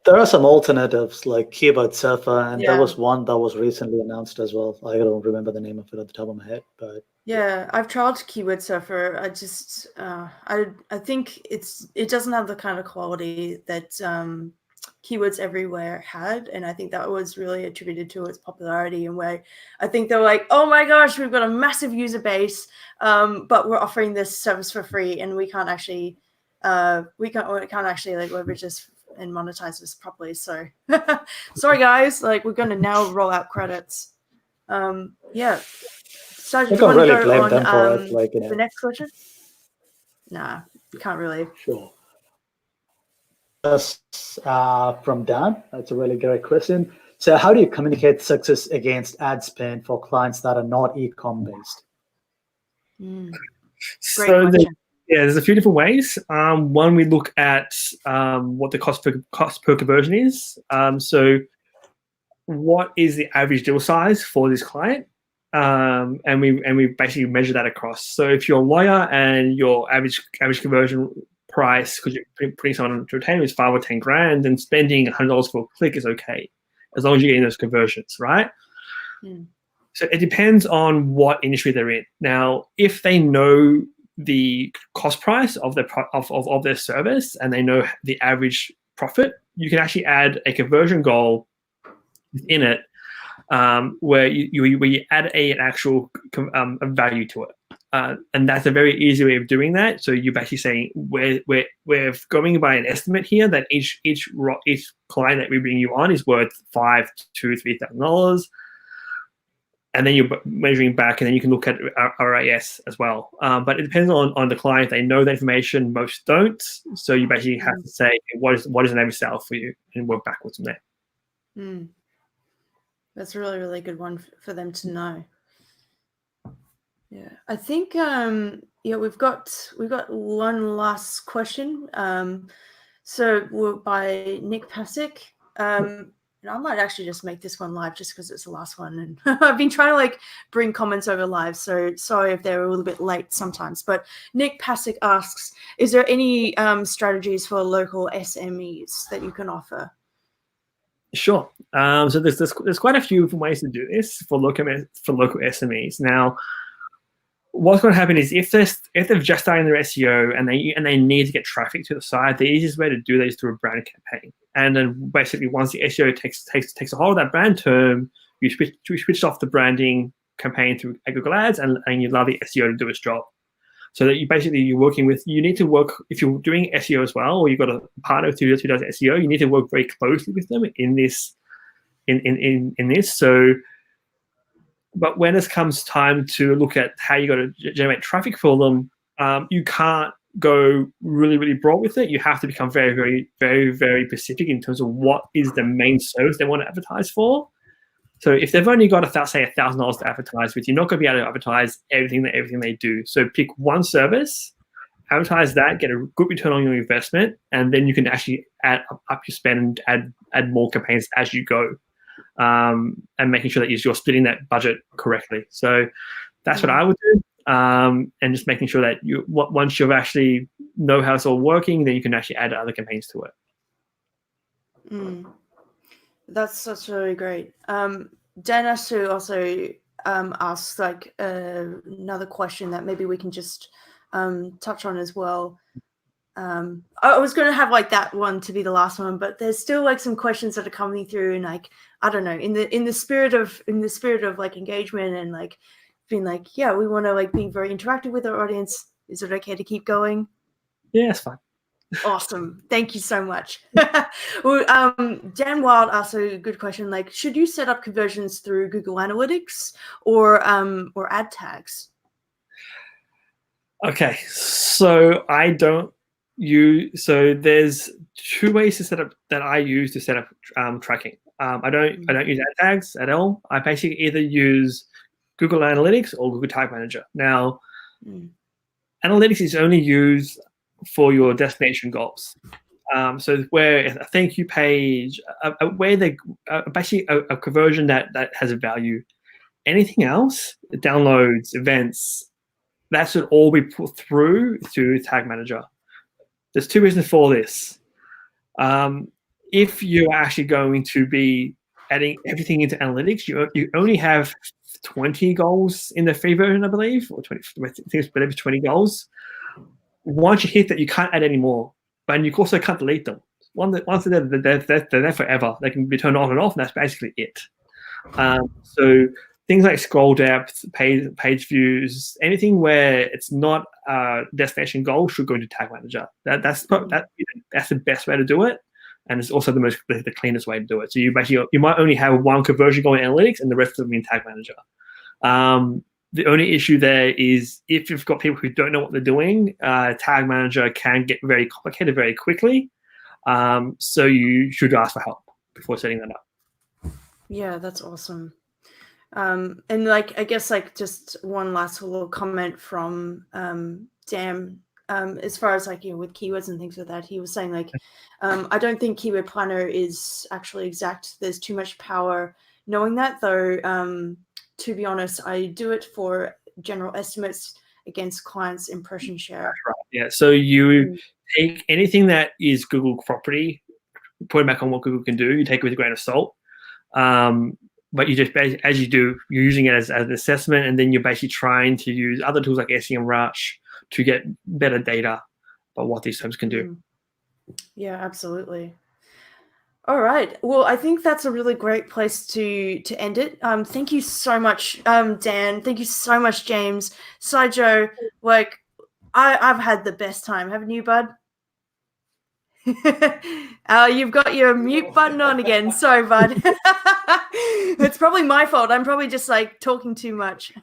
There are some alternatives like Keyword Surfer, and Yeah. there was one that was recently announced as well. I don't remember the name of it at the top of my head, but Yeah, I've tried Keyword Surfer. I just I think it doesn't have the kind of quality that Keywords Everywhere had, and I think that was really attributed to its popularity, and where I think they were like, oh my gosh, we've got a massive user base, but we're offering this service for free, and we can't actually like leverage this and monetize this properly. So sorry guys, like, we're going to now roll out credits. Yeah. So I do you can't want to really go blame on them for it. Like, the next question? Nah, you can't really. Sure. From Dan, that's a really great question. So how do you communicate success against ad spend for clients that are not e-com based? Great So question. there's a few different ways. One, we look at what the cost per conversion is. So what is the average deal size for this client? And we basically measure that across. So if you're a lawyer and your average conversion price, because you're putting someone on to retainer, is 5 or 10 grand, then spending $100 for a click is okay, as long as you're getting those conversions, right? So it depends on what industry they're in. Now, if they know the cost price of their service and they know the average profit, you can actually add a conversion goal within it, where you add an actual value to it. And that's a very easy way of doing that. So you're basically saying we're going by an estimate here that each client that we bring you on is worth $5,000 to $3,000, and then you're measuring back, and then you can look at RAS as well. But it depends on the client. They know the information, most don't. So you basically have to say what is an average sale for you, and work backwards from there. That's a really, really good one for them to know. Yeah, I think we've got one last question. So we're by Nick Pasick. And I might actually just make this one live just because it's the last one. And I've been trying to like bring comments over live, so sorry if they're a little bit late sometimes. But Nick Pasick asks, is there any strategies for local SMEs that you can offer? Sure. So there's quite a few different ways to do this for local SMEs. Now, what's going to happen is if they've just started their SEO and they need to get traffic to the site, the easiest way to do that is through a brand campaign. And then basically, once the SEO takes a hold of that brand term, you switch off the branding campaign through Google Ads, and you allow the SEO to do its job. So that you need to work, if you're doing SEO as well, or you've got a partner who does SEO, you need to work very closely with them in this. So, but when it comes time to look at how you got to generate traffic for them, you can't go really, really broad with it. You have to become very, very, very, very specific in terms of what is the main service they want to advertise for. So if they've only got $1,000 to advertise with, you're not going to be able to advertise everything they do. So pick one service, advertise that, get a good return on your investment, and then you can actually add up your spend and add more campaigns as you go, and making sure that you're splitting that budget correctly. So that's what I would do, and just making sure that once you actually know how it's all working, then you can actually add other campaigns to it. That's really great. Dan Asu also ask like another question that maybe we can just touch on as well. I was going to have like that one to be the last one, but there's still like some questions that are coming through, and like I don't know, in the spirit of like engagement and like being like, yeah, we want to like be very interactive with our audience. Is it okay to keep going? Yeah, it's fine. Awesome. Thank you so much. Well, Dan Wild asked a good question. Like, should you set up conversions through Google Analytics or ad tags? Okay, so I don't use. So there's two ways to set up that I use to set up tracking. I don't use ad tags at all. I basically either use Google Analytics or Google Tag Manager. Now, Analytics is only used for your destination goals. So where a thank you page, where they basically a conversion that has a value. Anything else, downloads, events, that should all be put through to Tag Manager. There's two reasons for this. If you're actually going to be adding everything into Analytics, you only have 20 goals in the free version, I believe, or 20. I think it's 20 goals. Once you hit that, you can't add any more, but you also can't delete them. Once they're there forever. They can be turned on and off, and that's basically it. So things like scroll depth, page views, anything where it's not a destination goal should go into Tag Manager. That's the best way to do it, and it's also the cleanest way to do it. So you might only have one conversion going in Analytics, and the rest of them in Tag Manager. The only issue there is if you've got people who don't know what they're doing, Tag Manager can get very complicated very quickly. So you should ask for help before setting that up. Yeah, that's awesome. And like, I guess like just one last little comment from Dan, as far as like, with keywords and things like that, he was saying like, I don't think Keyword Planner is actually exact. There's too much power knowing that, though. To be honest, I do it for general estimates against clients' impression share. That's right. Yeah. So you take anything that is Google property, put it back on what Google can do. You take it with a grain of salt. But you just, as you do, you're using it as an assessment, and then you're basically trying to use other tools like SEMrush to get better data about what these terms can do. Yeah, absolutely. All right. Well, I think that's a really great place to end it. Thank you so much, Dan. Thank you so much, James. Saijo, like, I've had the best time, haven't you, bud? You've got your mute button on again. Sorry, bud. It's probably my fault. I'm probably just like talking too much.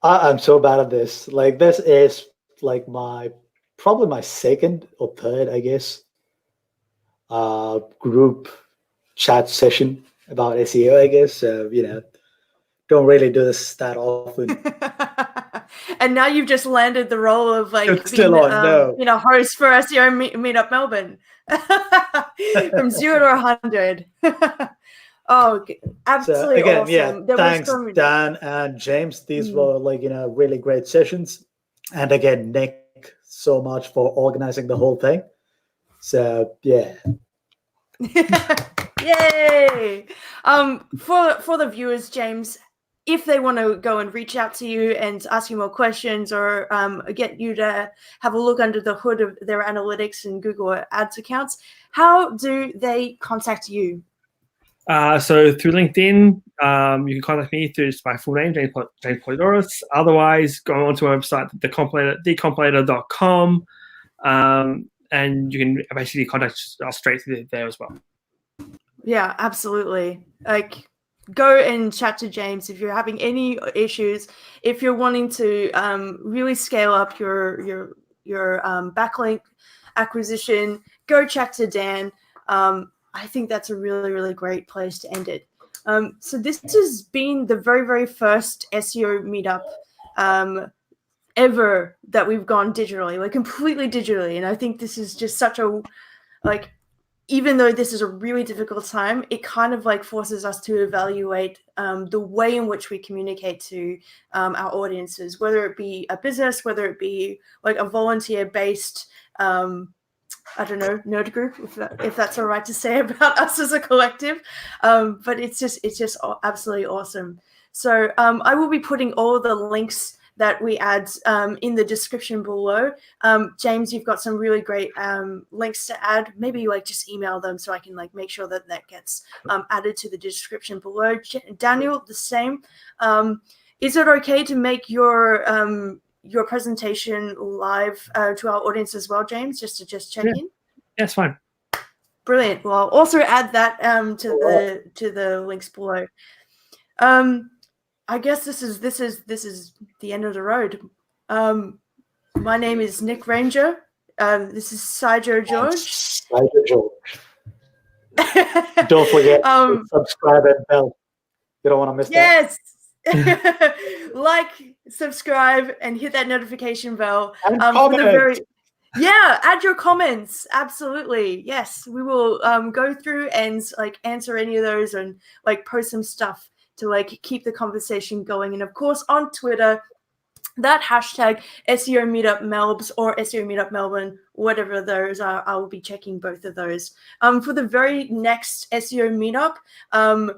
I'm so bad at this. Like, this is like probably my second or third, I guess, group chat session about SEO, I guess. So, don't really do this that often. And now you've just landed the role of like It's still on, no. Host for SEO Meetup Melbourne. From 0 to 100. Oh, absolutely. So, again, awesome. Yeah, thanks, Dan and James. These were like, really great sessions. And again, Nick, so much for organizing the whole thing. So, yeah. Yay! For the viewers, James, if they want to go and reach out to you and ask you more questions, or get you to have a look under the hood of their analytics and Google Ads accounts, how do they contact you? So through LinkedIn, you can contact me through my full name, James Polidoras. Otherwise, go onto our website, thecompilator.com, and you can basically contact us straight through there as well. Yeah, absolutely. Like, go and chat to James if you're having any issues. If you're wanting to really scale up your backlink acquisition, go chat to Dan. I think that's a really, really great place to end it. So this has been the very, very first SEO meetup ever that we've gone digitally, like completely digitally. And I think this is just such a, like, even though this is a really difficult time, it kind of like forces us to evaluate the way in which we communicate to our audiences, whether it be a business, whether it be like a volunteer-based I don't know, nerd group, if that's all right to say about us as a collective. But it's just absolutely awesome. So I will be putting all the links that we add in the description below. James, you've got some really great links to add. Maybe like just email them so I can like make sure that that gets added to the description below. Daniel, the same. Is it okay to make your presentation live to our audience as well, James, just to check in? Yeah, it's fine. Brilliant. Well, I'll also add that to the links below. I guess this is the end of the road. My name is Nick Ranger. This is Saijo George. Saijo George. Don't forget to subscribe and bell. You don't want to miss that. Yes. Like, subscribe, and hit that notification bell. And comment. Add your comments. Absolutely. Yes, we will go through and like answer any of those and like post some stuff to like keep the conversation going. And of course on Twitter, that hashtag SEO Meetup Melbs or SEO Meetup Melbourne, whatever those are, I will be checking both of those. For the very next SEO Meetup,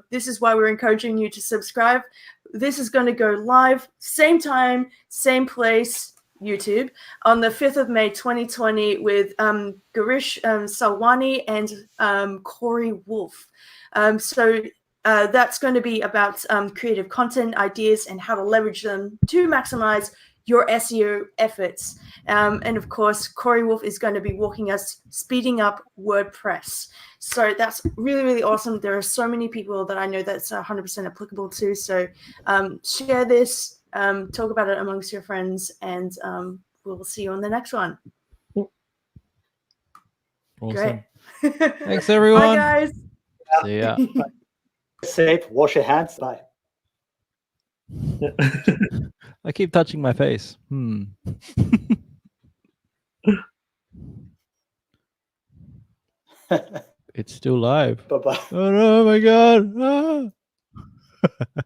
this is why we're encouraging you to subscribe. This is going to go live, same time, same place, YouTube, on the 5th of May 2020 with Garish Salwani and Corey Wolf. That's going to be about creative content ideas and how to leverage them to maximize your SEO efforts. And of course, Corey Wolf is going to be walking us speeding up WordPress. So that's really, really awesome. There are so many people that I know that's 100% applicable to. So share this, talk about it amongst your friends, and we'll see you on the next one. Awesome. Great. Thanks, everyone. Bye, guys. See ya. Safe. Wash your hands. Bye. I keep touching my face. It's still live. Bye-bye. Oh, no, my God. Ah.